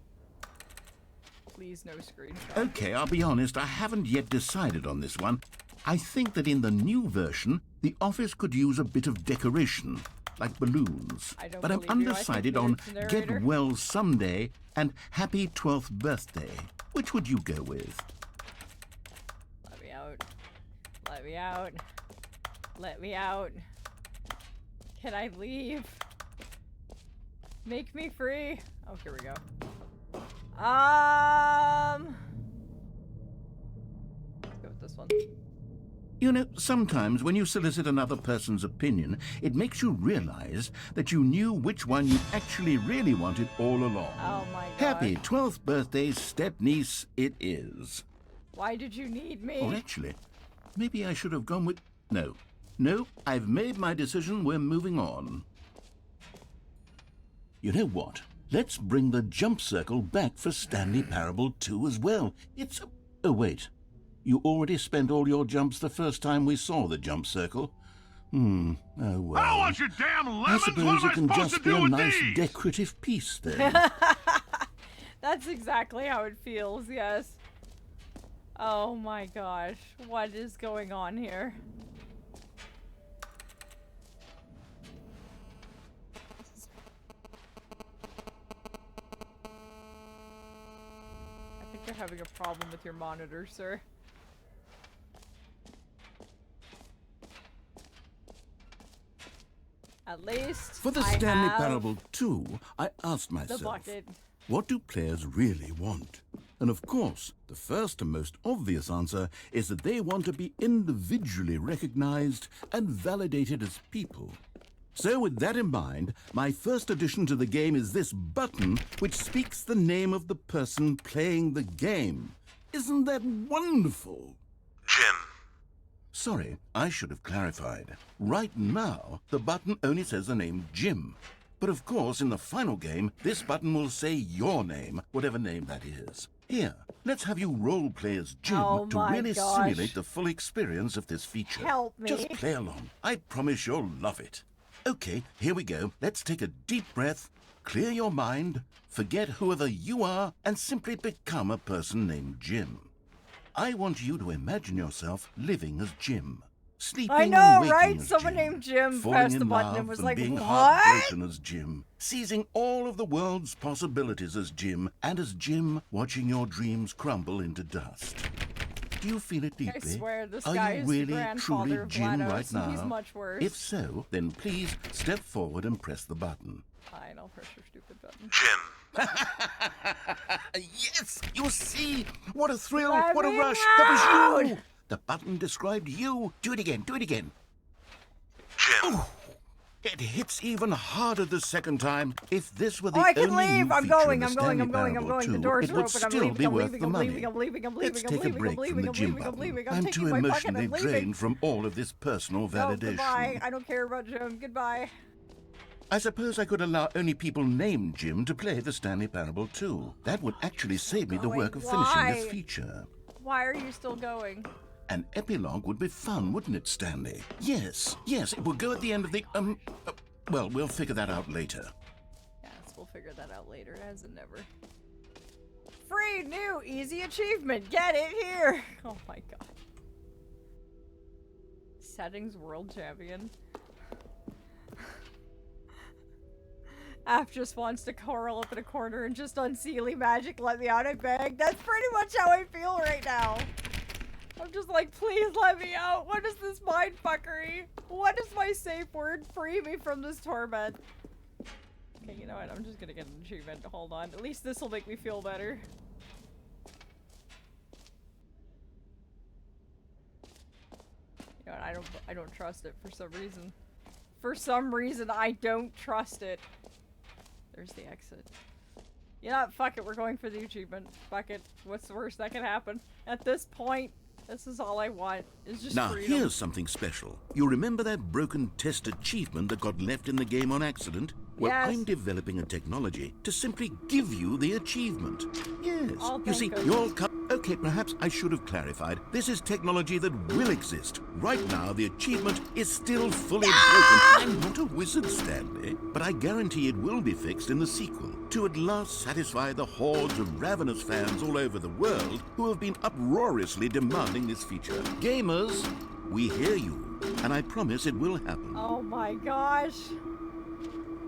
Please, no screenshot. Okay, I'll be honest, I haven't yet decided on this one. I think that in the new version, the office could use a bit of decoration, like balloons. But I'm undecided on Get Well Someday and Happy 12th Birthday. Which would you go with? Let me out. Let me out. Let me out. Can I leave? Make me free. Oh, here we go. Let's go with this one. You know, sometimes when you solicit another person's opinion, it makes you realize that you knew which one you actually really wanted all along. Oh my god. Happy 12th birthday, step-niece, it is. Why did you need me? Or actually, maybe I should have gone with... No. No, I've made my decision. We're moving on. You know what? Let's bring the jump circle back for Stanley Parable 2 as well. It's... Oh, wait. You already spent all your jumps the first time we saw the jump circle. Oh, well. I don't want your damn lemons. I suppose it can just be a nice decorative piece then. That's exactly how it feels, yes. Oh my gosh. What is going on here? I think you're having a problem with your monitor, sir. At least For the Stanley Parable 2, I asked myself, what do players really want? And of course, the first and most obvious answer is that they want to be individually recognized and validated as people. So with that in mind, my first addition to the game is this button which speaks the name of the person playing the game. Isn't that wonderful? Jim. Sorry, I should have clarified. Right now, the button only says the name Jim. But of course, in the final game, this button will say your name, whatever name that is. Here, let's have you role-play as Jim to really simulate the full experience of this feature. Help me. Just play along. I promise you'll love it. Okay, here we go. Let's take a deep breath, clear your mind, forget whoever you are, and simply become a person named Jim. I want you to imagine yourself living as Jim. Sleeping I know, and waking right? as Someone Jim, named Jim falling pressed in the button love and was and like, being what? heartbroken as Jim, seizing all of the world's possibilities as Jim, and as Jim, watching your dreams crumble into dust. Do you feel it deeply? I swear, this Are guy you is really, the grandfather truly of Jim GLaDOS, right now? He's much worse. If so, then please step forward and press the button. Fine, I'll press your stupid button. Jim. Yes! You see? What a thrill! Let What a me rush! out! That was you! The button described you. Do it again. Do it again. Jim. Ooh, it hits even harder the second time. If this were the I can only leave! new I'm feature going, in the I'm going, I'm Stanley going, I'm Parable going. The 2, doors it are would open, I'm still leaving, be I'm worth leaving, the I'm money. leaving, I'm leaving, I'm Let's leaving, take I'm a break leaving, from the I'm gym leaving, I'm button. leaving, I'm I'm taking too my bucket, emotionally I'm leaving. drained from all of this personal No, validation. goodbye. I don't care about Jim. Goodbye. I suppose I could allow only people named Jim to play the Stanley Parable 2. That would actually save me the work of finishing this feature. Why are you still going? An epilogue would be fun, wouldn't it, Stanley? Yes, it would go at the end of the, well, we'll figure that out later. Yes, we'll figure that out later, as in never. Free, new, easy achievement. Get it here. Oh my god. Settings world champion. Aph just wants to curl up in a corner and just unseelie magic, let me out, I beg. That's pretty much how I feel right now. I'm just like, please let me out. What is this mindfuckery? What is my safe word? Free me from this torment. Okay, you know what? I'm just gonna get an achievement. Hold on. At least this will make me feel better. You know what? I don't trust it for some reason. For some reason, I don't trust it. There's the exit. You know what? Fuck it. We're going for the achievement. Fuck it. What's the worst that can happen? At this point, this is all I want. Is just Now, freedom. here's something special. You remember that broken test achievement that got left in the game on accident? Well, Yes. I'm developing a technology to simply give you the achievement. Yes. Oh, you thank see, goodness. you're... Okay, perhaps I should have clarified. This is technology that will exist. Right now, the achievement is still fully broken. I'm not a wizard, Stanley, but I guarantee it will be fixed in the sequel to at last satisfy the hordes of ravenous fans all over the world who have been uproariously demanding this feature. Gamers, we hear you, and I promise it will happen. Oh my gosh.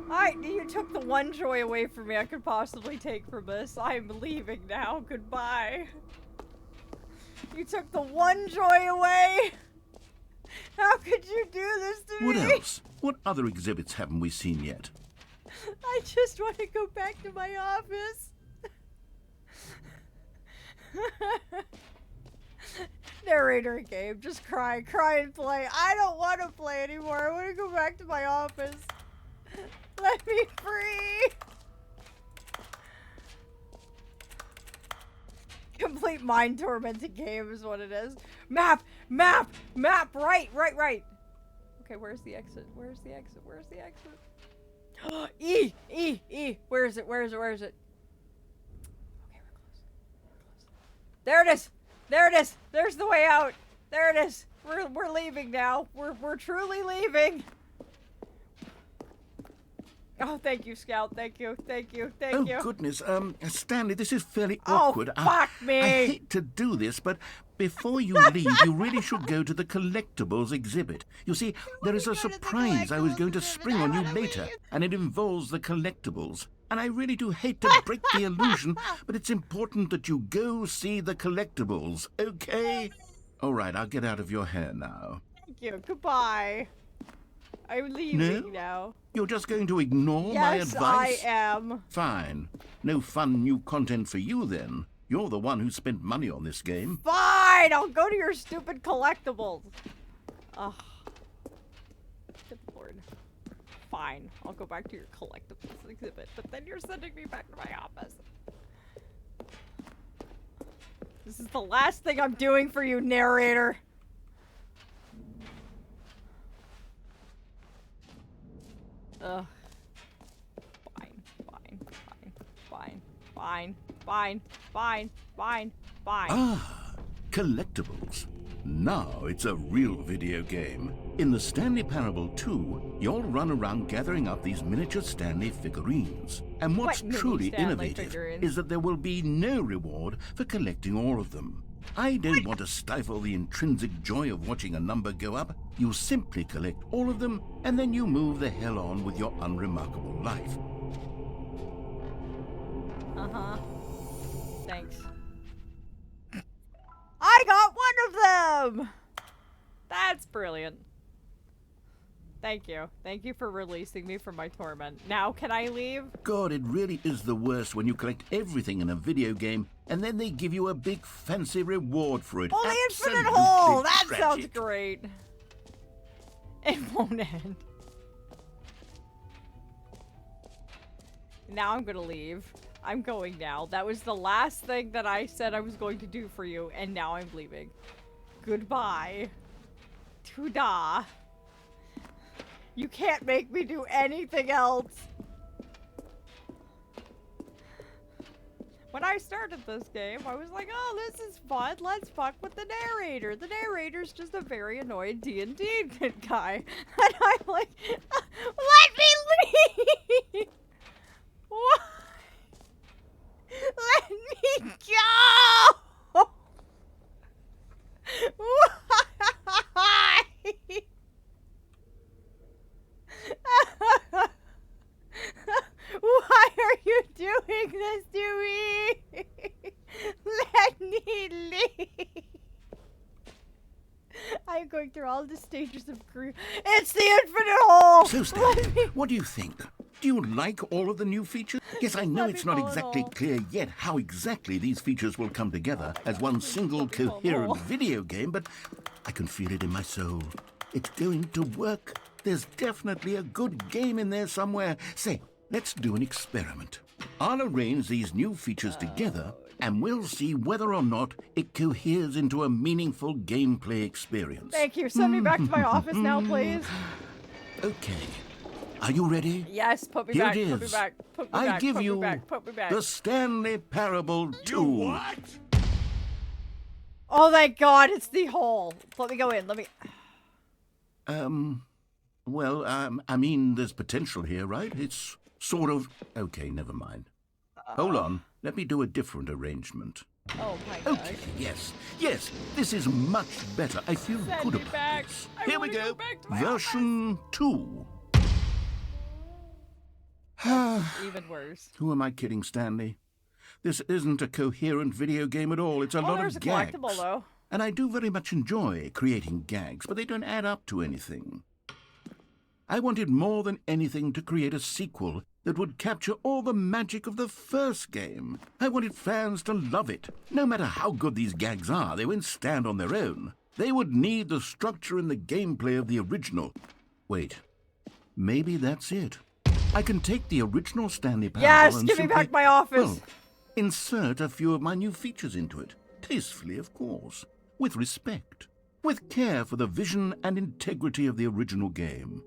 Alright, you took the one joy away from me I could possibly take from this. I'm leaving now. Goodbye. You took the one joy away. How could you do this to me? What else? What other exhibits haven't we seen yet? I just want to go back to my office. Narrator game. Just cry and play. I don't want to play anymore. I want to go back to my office. Let me free. Complete mind tormenting game is what it is. Map. Right. Okay, where's the exit? Where's the exit? E. Where is it? Okay, we're close. There it is. There's the way out. There it is. We're leaving now. We're truly leaving. Oh, thank you, Scout. Thank you. Oh, goodness. Stanley, this is fairly awkward. Oh, fuck me. I hate to do this, but before you leave, you really should go to the collectibles exhibit. You see, there is a surprise I was going to spring on you later, and it involves the collectibles. And I really do hate to break the illusion, but it's important that you go see the collectibles, okay? All right, I'll get out of your hair now. Thank you. Goodbye. I'm leaving now. You're just going to ignore my advice? Yes, I am. Fine. No fun new content for you, then. You're the one who spent money on this game. Fine, I'll go to your stupid collectibles. Ugh. Good lord. Fine, I'll go back to your collectibles exhibit, but then you're sending me back to my office. This is the last thing I'm doing for you, narrator. Ugh. Fine. Ah, collectibles. Now it's a real video game. In the Stanley Parable 2, you'll run around gathering up these miniature Stanley figurines. And what's What mini truly Stanley innovative figurines? is that there will be no reward for collecting all of them. I don't want to stifle the intrinsic joy of watching a number go up. You simply collect all of them, and then you move the hell on with your unremarkable life. Uh-huh. Thanks. I got one of them! That's brilliant. Thank you. Thank you for releasing me from my torment. Now can I leave? God, it really is the worst when you collect everything in a video game and then they give you a big fancy reward for it. Only Absolutely infinite hole! That tragic. sounds great. It won't end. Now I'm gonna leave. I'm going now. That was the last thing that I said I was going to do for you, and now I'm leaving. Goodbye. Tuda. You can't make me do anything else. When I started this game, I was like, oh, this is fun. Let's fuck with the narrator. The narrator's just a very annoyed D&D guy. And I'm like, let me leave! What? Let me go! Why? Why are you doing this to me? Let me leave. I'm going through all the stages of grief. It's the infinite hole! So, Stanley, what do you think? Do you like all of the new features? Yes, I know let it's me not fall in exactly all. clear yet how exactly these features will come together as one single let me fall in all. coherent video game, but I can feel it in my soul. It's going to work. There's definitely a good game in there somewhere. Say, let's do an experiment. I'll arrange these new features together, and we'll see whether or not it coheres into a meaningful gameplay experience. Thank you. Send me back to my office now, please. Okay. Are you ready? Yes, put me Here back. it Put me is. back. Put me I back. give put you me back. Put me back. the Stanley Parable 2. What? Oh, thank God, it's the hole. Let me go in. Let me. Well, I mean, there's potential here, right? It's sort of... Okay, never mind. Hold on. Let me do a different arrangement. Oh my God. Okay, yes, this is much better. I feel Send good me about back. this. I Here we wanna go. go back to my Version 2. Even worse. Who am I kidding, Stanley? This isn't a coherent video game at all. It's a lot There's of a gags. collectible, though. And I do very much enjoy creating gags, but they don't add up to anything. I wanted more than anything to create a sequel that would capture all the magic of the first game. I wanted fans to love it. No matter how good these gags are, they won't stand on their own. They would need the structure and the gameplay of the original. Wait, maybe that's it. I can take the original Stanley Parable Yes, and give me simply, back my office. well, insert a few of my new features into it. Tastefully, of course. With respect. With care for the vision and integrity of the original game.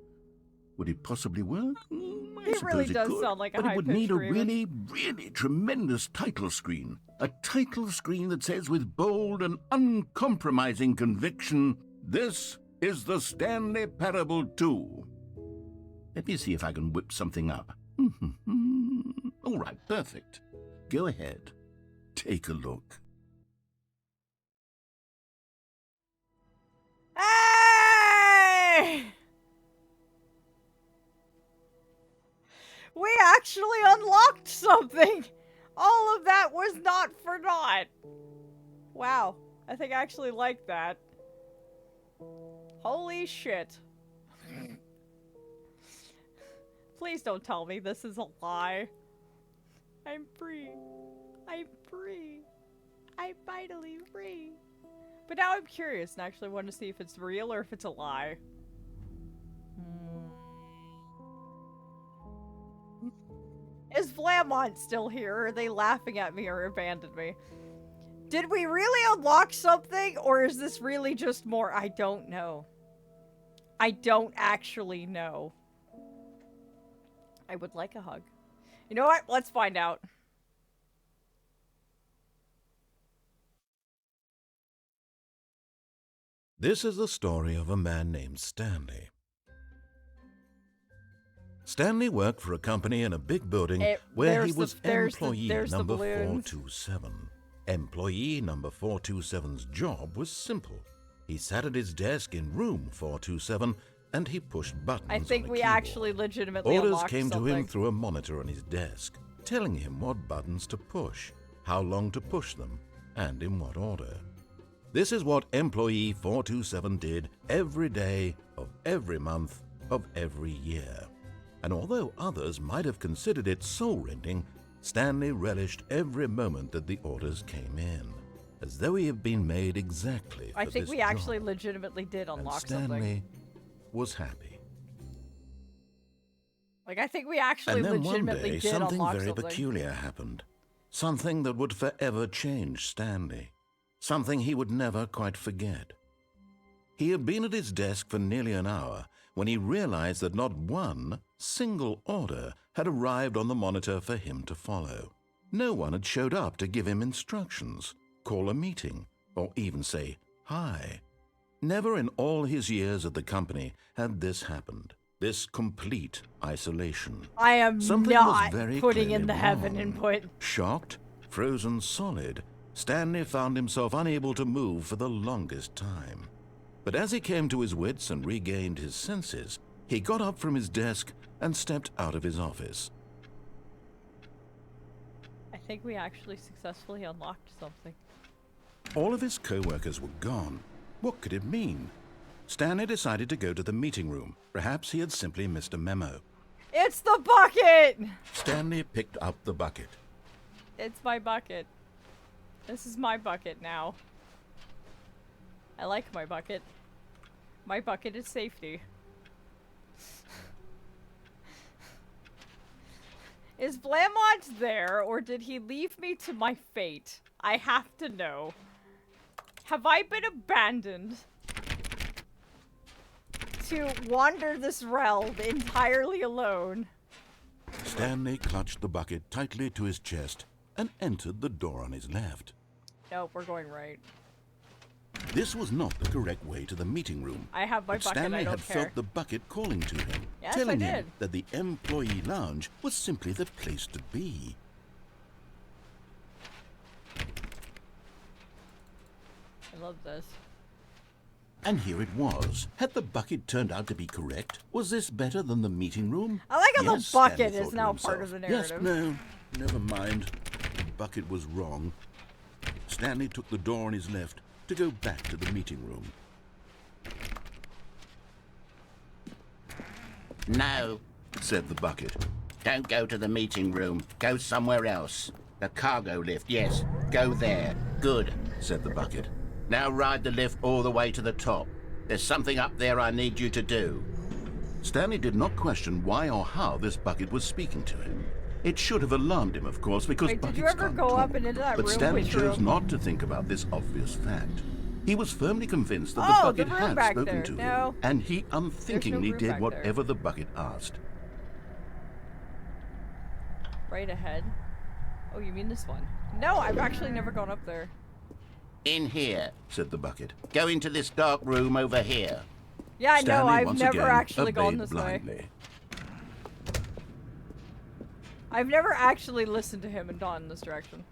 Would it possibly work? I It suppose really it does could, sound like a but it would high-pitched need a screaming. really, really tremendous title screen. A title screen that says with bold and uncompromising conviction, "This is the Stanley Parable 2." Let me see if I can whip something up. All right, perfect. Go ahead. Take a look. Hey! We actually unlocked something! All of that was not for naught. Wow. I think I actually like that. Holy shit. Please don't tell me this is a lie. I'm free. I'm free. I'm finally free. But now I'm curious and actually want to see if it's real or if it's a lie. Is Vlamont still here? Or are they laughing at me or abandoned me? Did we really unlock something? Or is this really just more? I don't know. I don't actually know. I would like a hug. You know what? Let's find out. This is the story of a man named Stanley. Stanley worked for a company in a big building where he was employee number 427. Employee number 427's job was simple. He sat at his desk in room 427 and he pushed buttons on a I think we keyboard. actually legitimately Orders unlocked came something. to him through a monitor on his desk, telling him what buttons to push, how long to push them, and in what order. This is what employee 427 did every day of every month of every year. And although others might have considered it soul-rending, Stanley relished every moment that the orders came in, as though he had been made exactly for I think this we actually job. legitimately did And unlock Stanley something. was happy. Like, I think we actually And then one legitimately day, did something unlock very something. peculiar happened. Something that would forever change Stanley. Something he would never quite forget. He had been at his desk for nearly an hour when he realized that not one single order had arrived on the monitor for him to follow. No one had showed up to give him instructions, call a meeting, or even say hi. Never in all his years at the company had this happened. This complete isolation. I am Something not was very putting in clearly the heaven wrong. input. Shocked, frozen solid, Stanley found himself unable to move for the longest time. But as he came to his wits and regained his senses, he got up from his desk and stepped out of his office. I think we actually successfully unlocked something. All of his co-workers were gone. What could it mean? Stanley decided to go to the meeting room. Perhaps he had simply missed a memo. It's the bucket! Stanley picked up the bucket. It's my bucket. This is my bucket now. I like my bucket. My bucket is safety. Is Blamont there, or did he leave me to my fate? I have to know. Have I been abandoned to wander this realm entirely alone? Stanley clutched the bucket tightly to his chest and entered the door on his left. Nope, we're going right. This was not the correct way to the meeting room. I have my but bucket, Stanley I don't had care. felt the bucket calling to him, Yes, telling I him did. that the employee lounge was simply the place to be. I love this. And here it was. Had the bucket turned out to be correct? Was this better than the meeting room? I like how Yes, the bucket Stanley is thought to now part of himself. the narrative. Yes, no, never mind. The bucket was wrong. Stanley took the door on his left to go back to the meeting room. No, said the bucket. don't go to the meeting room. Go somewhere else. The cargo lift, yes. Go there. Good, said the bucket. Now ride the lift all the way to the top. There's something up there I need you to do. Stanley did not question why or how this bucket was speaking to him. It should have alarmed him, of course, because Wait, did buckets you ever can't go talk. up and into that but room? Stanley Which chose room? not to think about this obvious fact. He was firmly convinced that Oh, the the bucket room had back spoken there. to No. him, and he unthinkingly room did back whatever the bucket asked. Right ahead. Oh, you mean this one? No, I've actually never gone up there. In here, said the bucket. Go into this dark room over here. Yeah, I know. Stanley I've once never again actually gone obeyed this blindly. way. I've never actually listened to him and gone in this direction.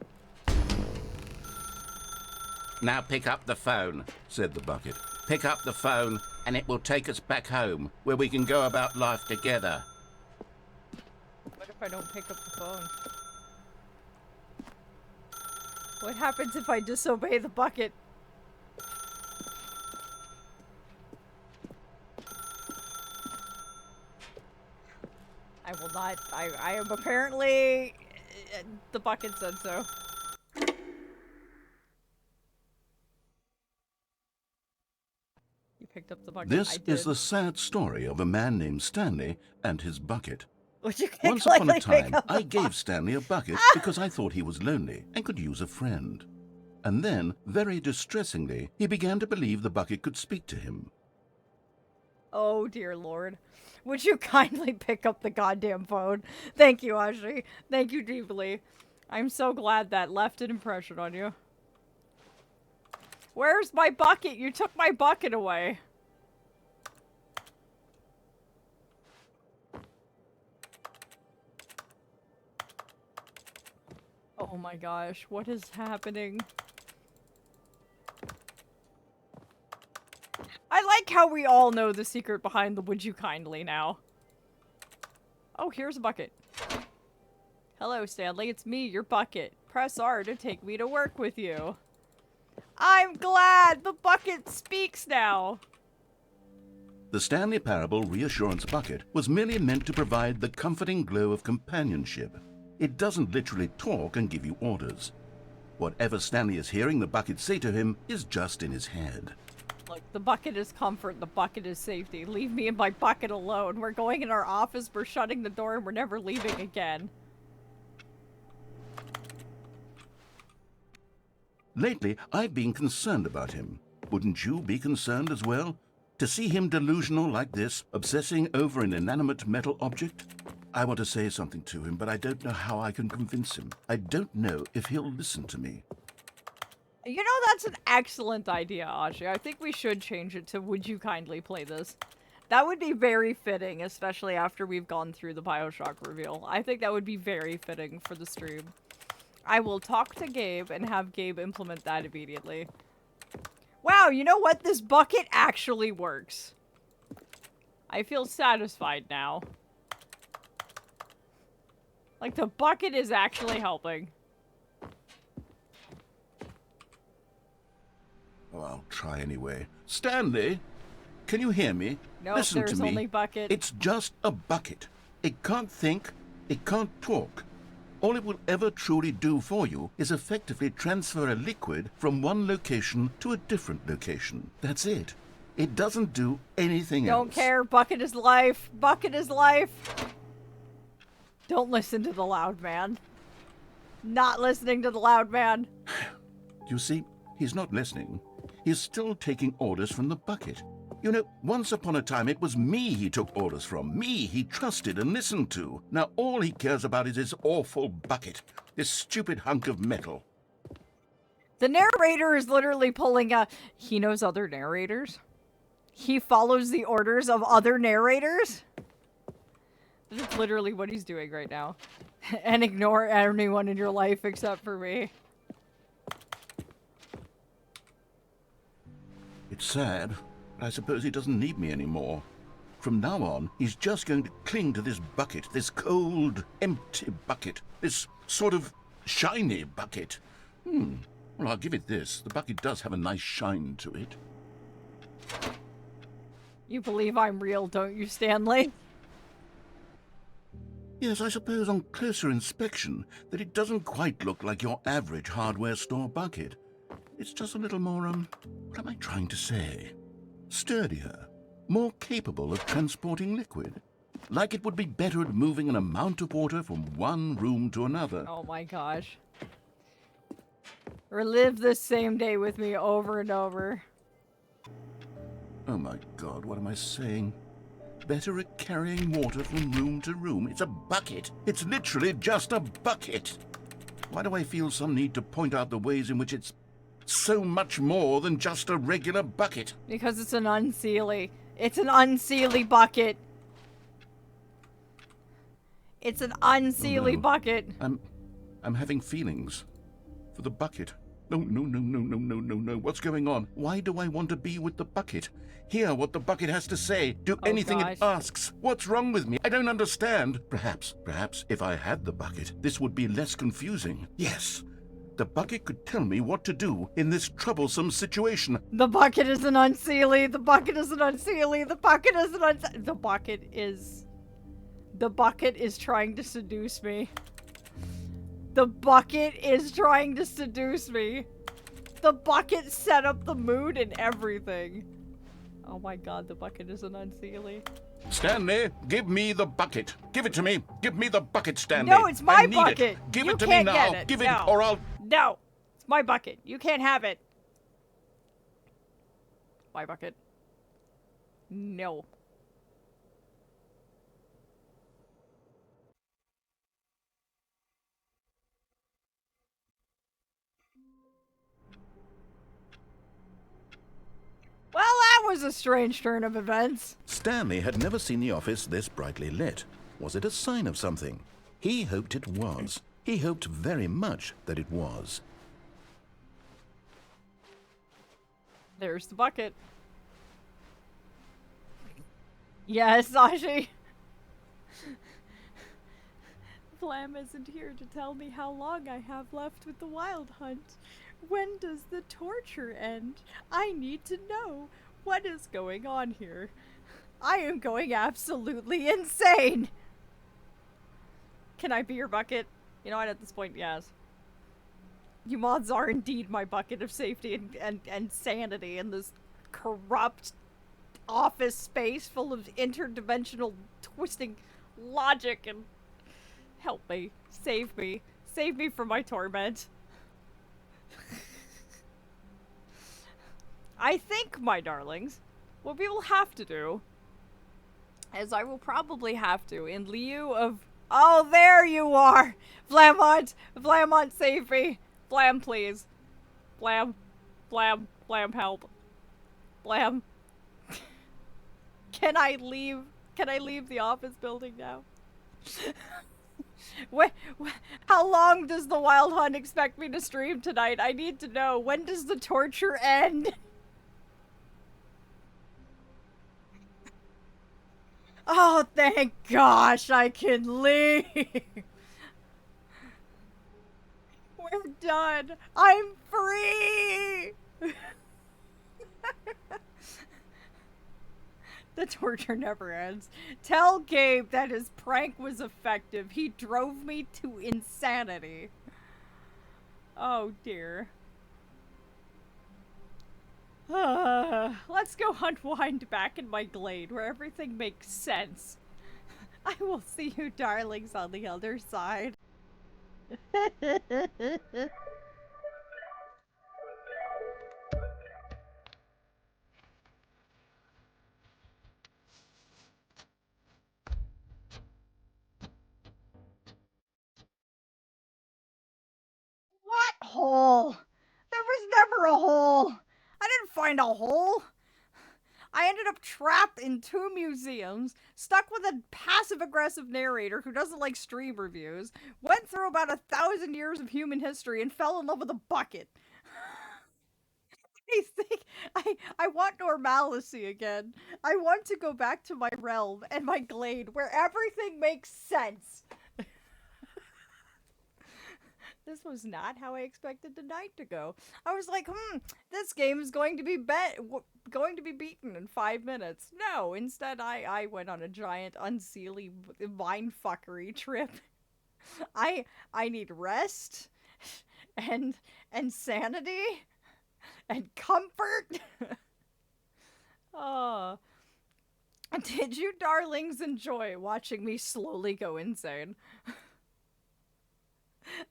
Now pick up the phone, said the bucket. Pick up the phone, and it will take us back home, where we can go about life together. What if I don't pick up the phone? What happens if I disobey the bucket? I will not. I am apparently. The bucket said so. You picked up the bucket. This I did. is the sad story of a man named Stanley and his bucket. Would you Once upon a quickly pick time, up the I gave bucket? Stanley a bucket because I thought he was lonely and could use a friend. And then, very distressingly, he began to believe the bucket could speak to him. Oh, dear Lord. Would you kindly pick up the goddamn phone? Thank you, Audrey. Thank you deeply. I'm so glad that left an impression on you. Where's my bucket? You took my bucket away. Oh my gosh, what is happening? I like how we all know the secret behind the would you kindly now. Oh, here's a bucket. Hello, Stanley. It's me, your bucket. Press R to take me to work with you. I'm glad the bucket speaks now. The Stanley Parable Reassurance Bucket was merely meant to provide the comforting glow of companionship. It doesn't literally talk and give you orders. Whatever Stanley is hearing the bucket say to him is just in his head. Look, the bucket is comfort, the bucket is safety. Leave me and my bucket alone. We're going in our office, we're shutting the door, and we're never leaving again. Lately, I've been concerned about him. Wouldn't you be concerned as well? To see him delusional like this, obsessing over an inanimate metal object? I want to say something to him, but I don't know how I can convince him. I don't know if he'll listen to me. You know, that's an excellent idea, Ashi. I think we should change it to would you kindly play this? That would be very fitting, especially after we've gone through the Bioshock reveal. I think that would be very fitting for the stream. I will talk to Gabe and have Gabe implement that immediately. Wow, you know what? This bucket actually works. I feel satisfied now. Like, the bucket is actually helping. Oh, I'll try anyway. Stanley, can you hear me? No, Listen there's to me. only bucket. It's just a bucket. It can't think. It can't talk. All it will ever truly do for you is effectively transfer a liquid from one location to a different location. That's it. It doesn't do anything else. Don't care. Bucket is life. Bucket is life. Don't listen to the loud man. Not listening to the loud man. You see, he's not listening. He's still taking orders from the bucket. You know, once upon a time it was me he took orders from. Me he trusted and listened to. Now all he cares about is his awful bucket. This stupid hunk of metal. The narrator is literally pulling a... He knows other narrators? He follows the orders of other narrators? That's literally what he's doing right now. And ignore anyone in your life except for me. It's sad, but I suppose he doesn't need me anymore. From now on, he's just going to cling to this bucket, this cold, empty bucket, this sort of shiny bucket. Well, I'll give it this. The bucket does have a nice shine to it. You believe I'm real, don't you, Stanley? Yes, I suppose on closer inspection that it doesn't quite look like your average hardware store bucket. It's just a little more, what am I trying to say? Sturdier, more capable of transporting liquid. Like it would be better at moving an amount of water from one room to another. Oh my gosh. Relive this same day with me over and over. Oh my God, what am I saying? Better at carrying water from room to room. It's a bucket. It's literally just a bucket. Why do I feel some need to point out the ways in which it's so much more than just a regular bucket? Because it's an unseelie. It's an unseelie bucket. It's an unseelie bucket. I'm having feelings for the bucket. No. What's going on? Why do I want to be with the bucket? Hear what the bucket has to say. Do anything it asks. What's wrong with me? I don't understand. Perhaps, if I had the bucket, this would be less confusing. Yes. The bucket could tell me what to do in this troublesome situation. The bucket is an unseelie. The bucket is an unseelie. The bucket is an unseelie. The bucket is trying to seduce me. The bucket is trying to seduce me. The bucket set up the mood and everything. Oh my God, the bucket is an unseelie. Stanley, give me the bucket. Give it to me. Give me the bucket, Stanley. No, it's my I need bucket. It. Give You it to me can't now. get it. Give No. it or I'll... No, it's my bucket. You can't have it. My bucket. No. Well, that was a strange turn of events. Stanley had never seen the office this brightly lit. Was it a sign of something? He hoped it was. He hoped very much that it was. There's the bucket. Yes, Ashi. Flam isn't here to tell me how long I have left with the Wild Hunt. When does the torture end? I need to know what is going on here. I am going absolutely insane. Can I be your bucket? You know what, at this point, yes. You mods are indeed my bucket of safety and sanity in this corrupt office space full of interdimensional twisting logic, and help me. Save me. Save me from my torment. I think, my darlings, what we will have to do is I will probably have to, in lieu of... Oh, there you are! Flamont! Flamont, save me! Flam, please. Flam. Flam. Flam, help. Flam. Can I leave? Can I leave the office building now? How long does the Wild Hunt expect me to stream tonight? I need to know. When does the torture end? Oh, thank gosh, I can leave. We're done. I'm free. The torture never ends. Tell Gabe that his prank was effective. He drove me to insanity. Oh dear. Let's go unwind back in my glade where everything makes sense. I will see you darlings on the other side. What hole? There was never a hole. I didn't find a hole. I ended up trapped in 2 museums, stuck with a passive-aggressive narrator who doesn't like stream reviews, went through about 1,000 years of human history, and fell in love with a bucket. I think I want normalcy again. I want to go back to my realm and my glade where everything makes sense. This was not how I expected the night to go. I was like, this game is going to be beaten in 5 minutes. No, instead I went on a giant unseelie mindfuckery trip. I need rest and sanity and comfort. Oh. Did you darlings enjoy watching me slowly go insane?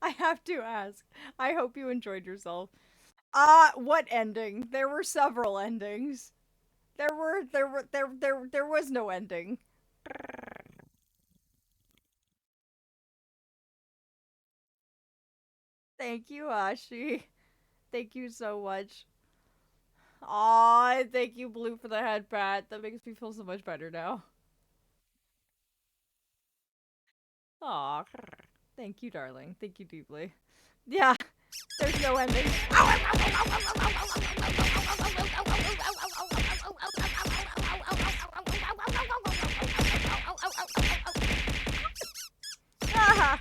I have to ask. I hope you enjoyed yourself. What ending? There were several endings. There was no ending. Thank you, Ashi. Thank you so much. Aw, thank you, Blue, for the head pat. That makes me feel so much better now. Aw, thank you, darling. Thank you deeply. Yeah, there's no ending. Ah! Ah!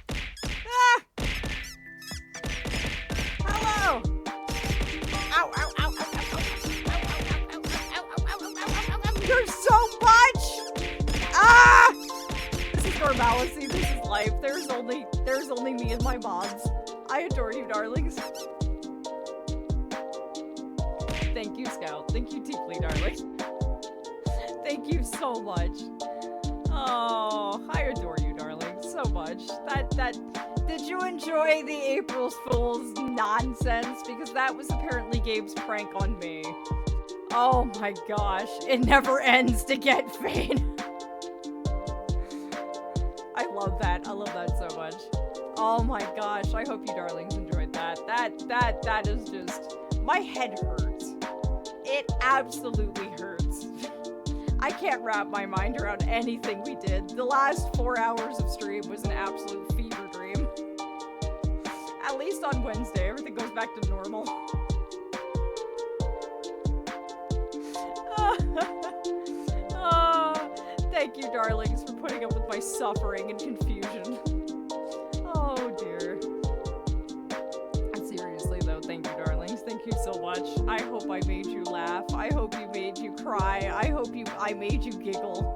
Hello! Ow, ow, ow, ow, ow, there's so much! Ah! This is normalcy, this is life. There's only me and my moms. I adore you, darlings. Thank you, Scout. Thank you deeply, darling. Thank you so much. Oh, I adore you, darling, so much. Did you enjoy the April Fool's nonsense? Because that was apparently Gabe's prank on me. Oh my gosh, it never ends to get Fane. I love that. I love that so much. Oh my gosh, I hope you darlings enjoyed that. That is just... My head hurts. It absolutely hurts. I can't wrap my mind around anything we did. The last 4 hours of stream was an absolute fever dream. At least on Wednesday, everything goes back to normal. Thank you, darlings, for putting up with my suffering and confusion. Oh, dear. Seriously, though, thank you, darlings. Thank you so much. I hope I made you laugh. I hope you made you cry. I hope I made you giggle.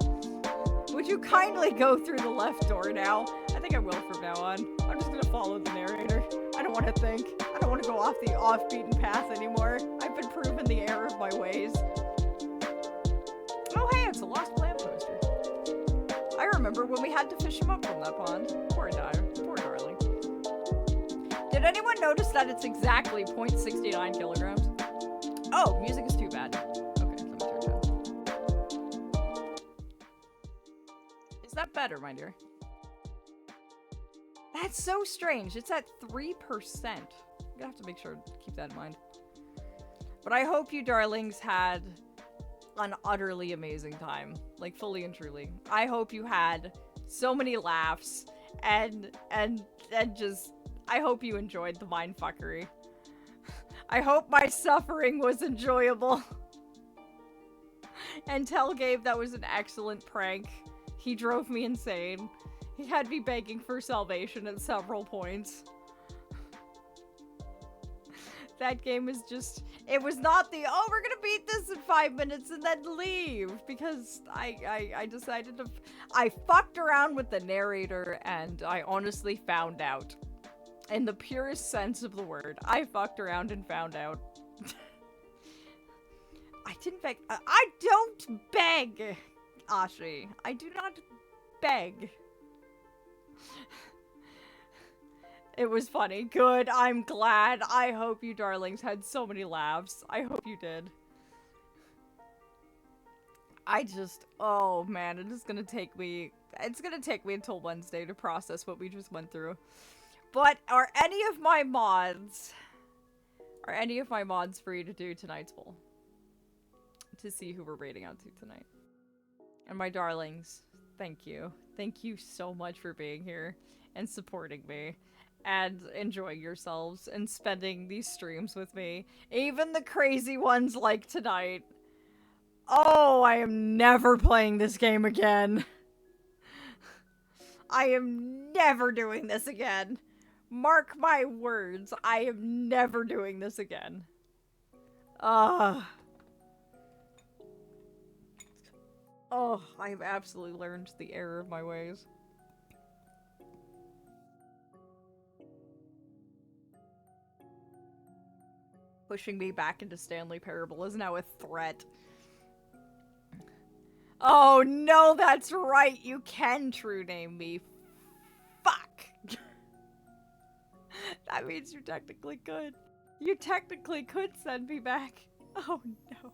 Would you kindly go through the left door now? I think I will from now on. I'm just gonna follow the narrator. I don't want to think. I don't want to go off the off-beaten path anymore. I've been proven the error of my ways. Oh, hey, it's a lost lamp poster. I remember when we had to fish him up from that pond. Poor darling. Did anyone notice that it's exactly 0.69 kilograms? Oh, music is too bad. Okay, let me turn it down. Is that better, my dear? That's so strange. It's at 3%. I'm gonna have to make sure to keep that in mind. But I hope you darlings had an utterly amazing time. Like, fully and truly. I hope you had so many laughs and just... I hope you enjoyed the mindfuckery. I hope my suffering was enjoyable. And tell Gabe that was an excellent prank. He drove me insane. He had me begging for salvation at several points. That game is just... It was not the, oh, we're gonna beat this in 5 minutes and then leave. Because I decided to... I fucked around with the narrator and I honestly found out. In the purest sense of the word. I fucked around and found out. I didn't beg. I don't beg, Ashi. I do not beg. It was funny. Good. I'm glad. I hope you darlings had so many laughs. I hope you did. Oh man, it's gonna take me until Wednesday to process what we just went through. But are any of my mods free to do tonight's poll? To see who we're rating out to tonight. And my darlings, thank you. Thank you so much for being here and supporting me and enjoying yourselves and spending these streams with me. Even the crazy ones like tonight. Oh, I am never playing this game again. I am never doing this again. Mark my words, I am never doing this again. Oh, I've absolutely learned the error of my ways. Pushing me back into Stanley Parable is now a threat. Oh no, that's right, you can true name me. Fuck. That means you technically could. You technically could send me back. Oh no.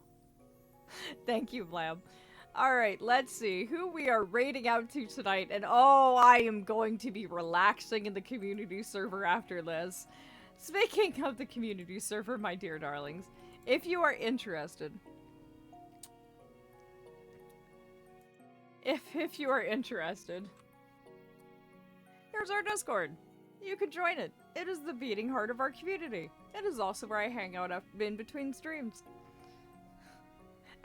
Thank you, Blam. Alright, let's see who we are raiding out to tonight. And oh, I am going to be relaxing in the community server after this. Speaking of the community server, my dear darlings, if you are interested, if you are interested, here's our Discord. You can join it. It is the beating heart of our community. It is also where I hang out in between streams.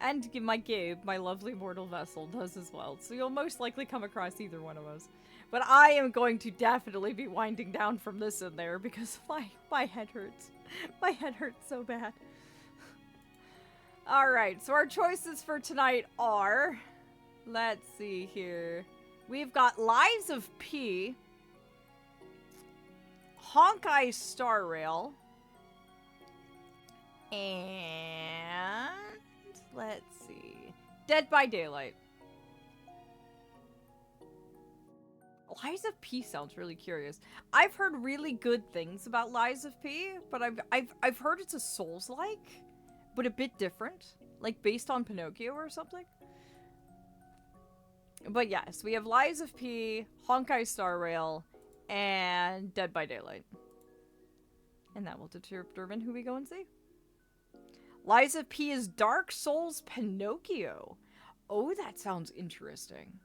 And my Gabe, my lovely mortal vessel, does as well. So you'll most likely come across either one of us. But I am going to definitely be winding down from this in there because my head hurts. My head hurts so bad. Alright, so our choices for tonight are... Let's see here. We've got Lies of P, Honkai Star Rail, and let's see, Dead by Daylight. Lies of P sounds really curious. I've heard really good things about Lies of P, but I've heard it's a Souls-like, but a bit different, like based on Pinocchio or something. But yes, we have Lies of P, Honkai Star Rail, and Dead by Daylight. And that will determine who we go and see. Lies of P is Dark Souls Pinocchio. Oh, that sounds interesting.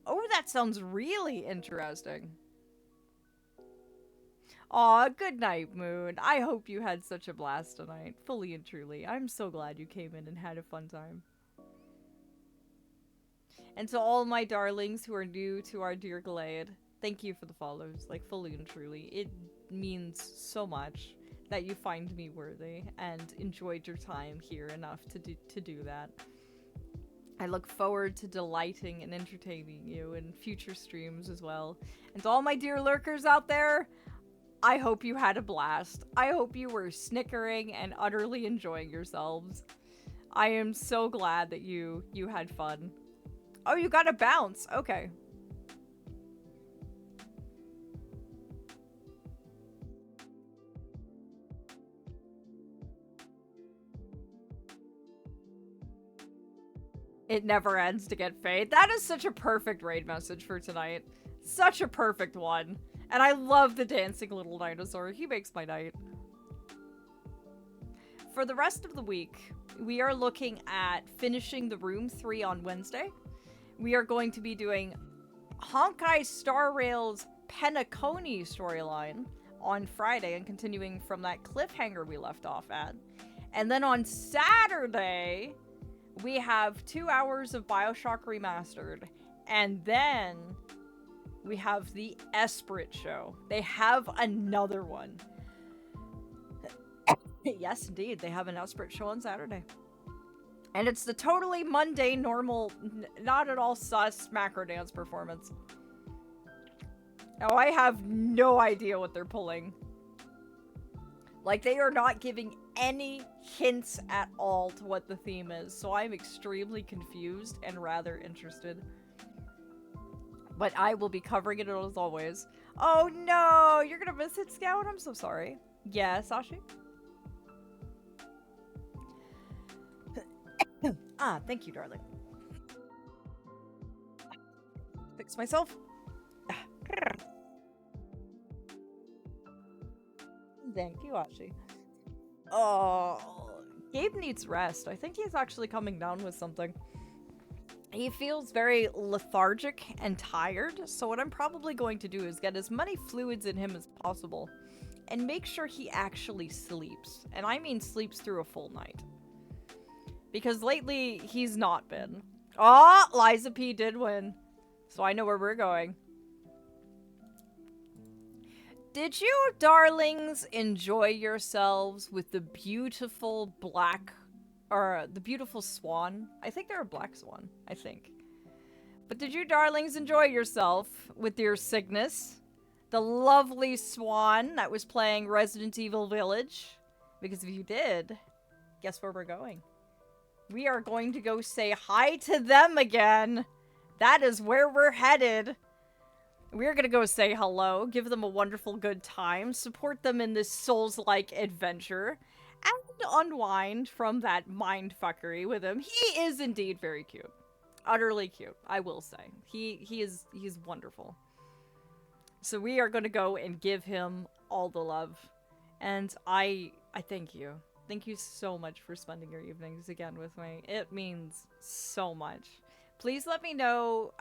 Oh, that sounds really interesting. Aw, good night, Moon. I hope you had such a blast tonight. Fully and truly. I'm so glad you came in and had a fun time. And to all my darlings who are new to our dear Glade, thank you for the follows, like fully and truly. It means so much that you find me worthy and enjoyed your time here enough to do that. I look forward to delighting and entertaining you in future streams as well. And to all my dear lurkers out there, I hope you had a blast. I hope you were snickering and utterly enjoying yourselves. I am so glad that you had fun. Oh, you got a bounce. Okay. It never ends to get fade. That is such a perfect raid message for tonight. Such a perfect one. And I love the dancing little dinosaur. He makes my night. For the rest of the week, we are looking at finishing the Room 3 on Wednesday. We are going to be doing Honkai Star Rail's Penacony storyline on Friday and continuing from that cliffhanger we left off at. And then on Saturday, we have 2 hours of BioShock Remastered. And then we have the Esprit show. They have another one. Yes, indeed. They have an Esprit show on Saturday. And it's the totally mundane, normal, not at all sus macro dance performance. Now, I have no idea what they're pulling. Like, they are not giving any hints at all to what the theme is, so I'm extremely confused and rather interested. But I will be covering it as always. Oh no, you're gonna miss it, Scout? I'm so sorry. Yeah, Sashi? Thank you, darling. Fix myself. Thank you, Ashi. Oh, Gabe needs rest. I think he's actually coming down with something. He feels very lethargic and tired, so what I'm probably going to do is get as many fluids in him as possible and make sure he actually sleeps. And I mean sleeps through a full night. Because lately, he's not been. Oh, Liza P did win. So I know where we're going. Did you, darlings, enjoy yourselves with the beautiful the beautiful swan? I think they're a black swan, I think. But did you, darlings, enjoy yourself with your Cygnus? The lovely swan that was playing Resident Evil Village? Because if you did, guess where we're going? We are going to go say hi to them again. That is where we're headed. We're gonna go say hello, give them a wonderful good time, support them in this Souls-like adventure, and unwind from that mindfuckery with him. He is indeed very cute. Utterly cute, I will say. He's wonderful. So we are gonna go and give him all the love. And I thank you. Thank you so much for spending your evenings again with me. It means so much. Please let me know,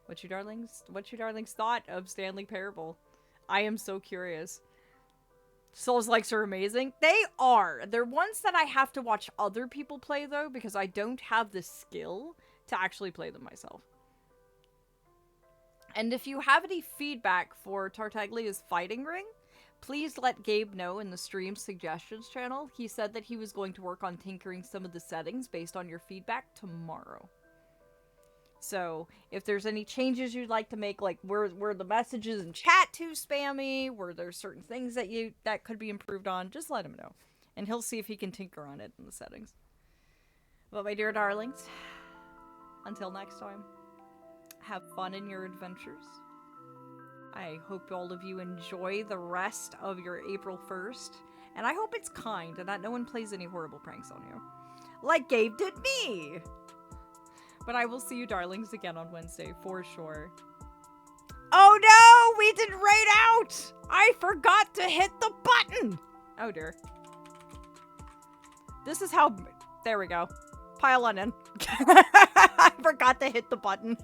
what you darlings thought of Stanley Parable. I am so curious. Souls-likes are amazing. They are. They're ones that I have to watch other people play, though, because I don't have the skill to actually play them myself. And if you have any feedback for Tartaglia's fighting ring, please let Gabe know in the stream suggestions channel. He said that he was going to work on tinkering some of the settings based on your feedback tomorrow. So, if there's any changes you'd like to make, like were the messages in chat too spammy, were there certain things that could be improved on, just let him know. And he'll see if he can tinker on it in the settings. But my dear darlings, until next time, have fun in your adventures. I hope all of you enjoy the rest of your April 1st. And I hope it's kind and that no one plays any horrible pranks on you. Like Gabe did me! But I will see you darlings again on Wednesday, for sure. Oh no! We didn't raid out! I forgot to hit the button! Oh dear. This is how... There we go. Pile on in. I forgot to hit the button.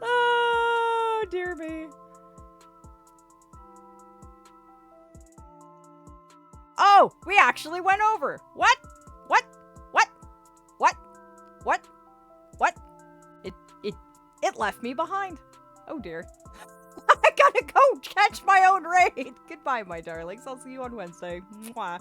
Oh, dear me. Oh! We actually went over! What? What? What? What? What? What? It left me behind. Oh dear. I gotta go catch my own raid. Goodbye, my darlings. I'll see you on Wednesday. Mwah.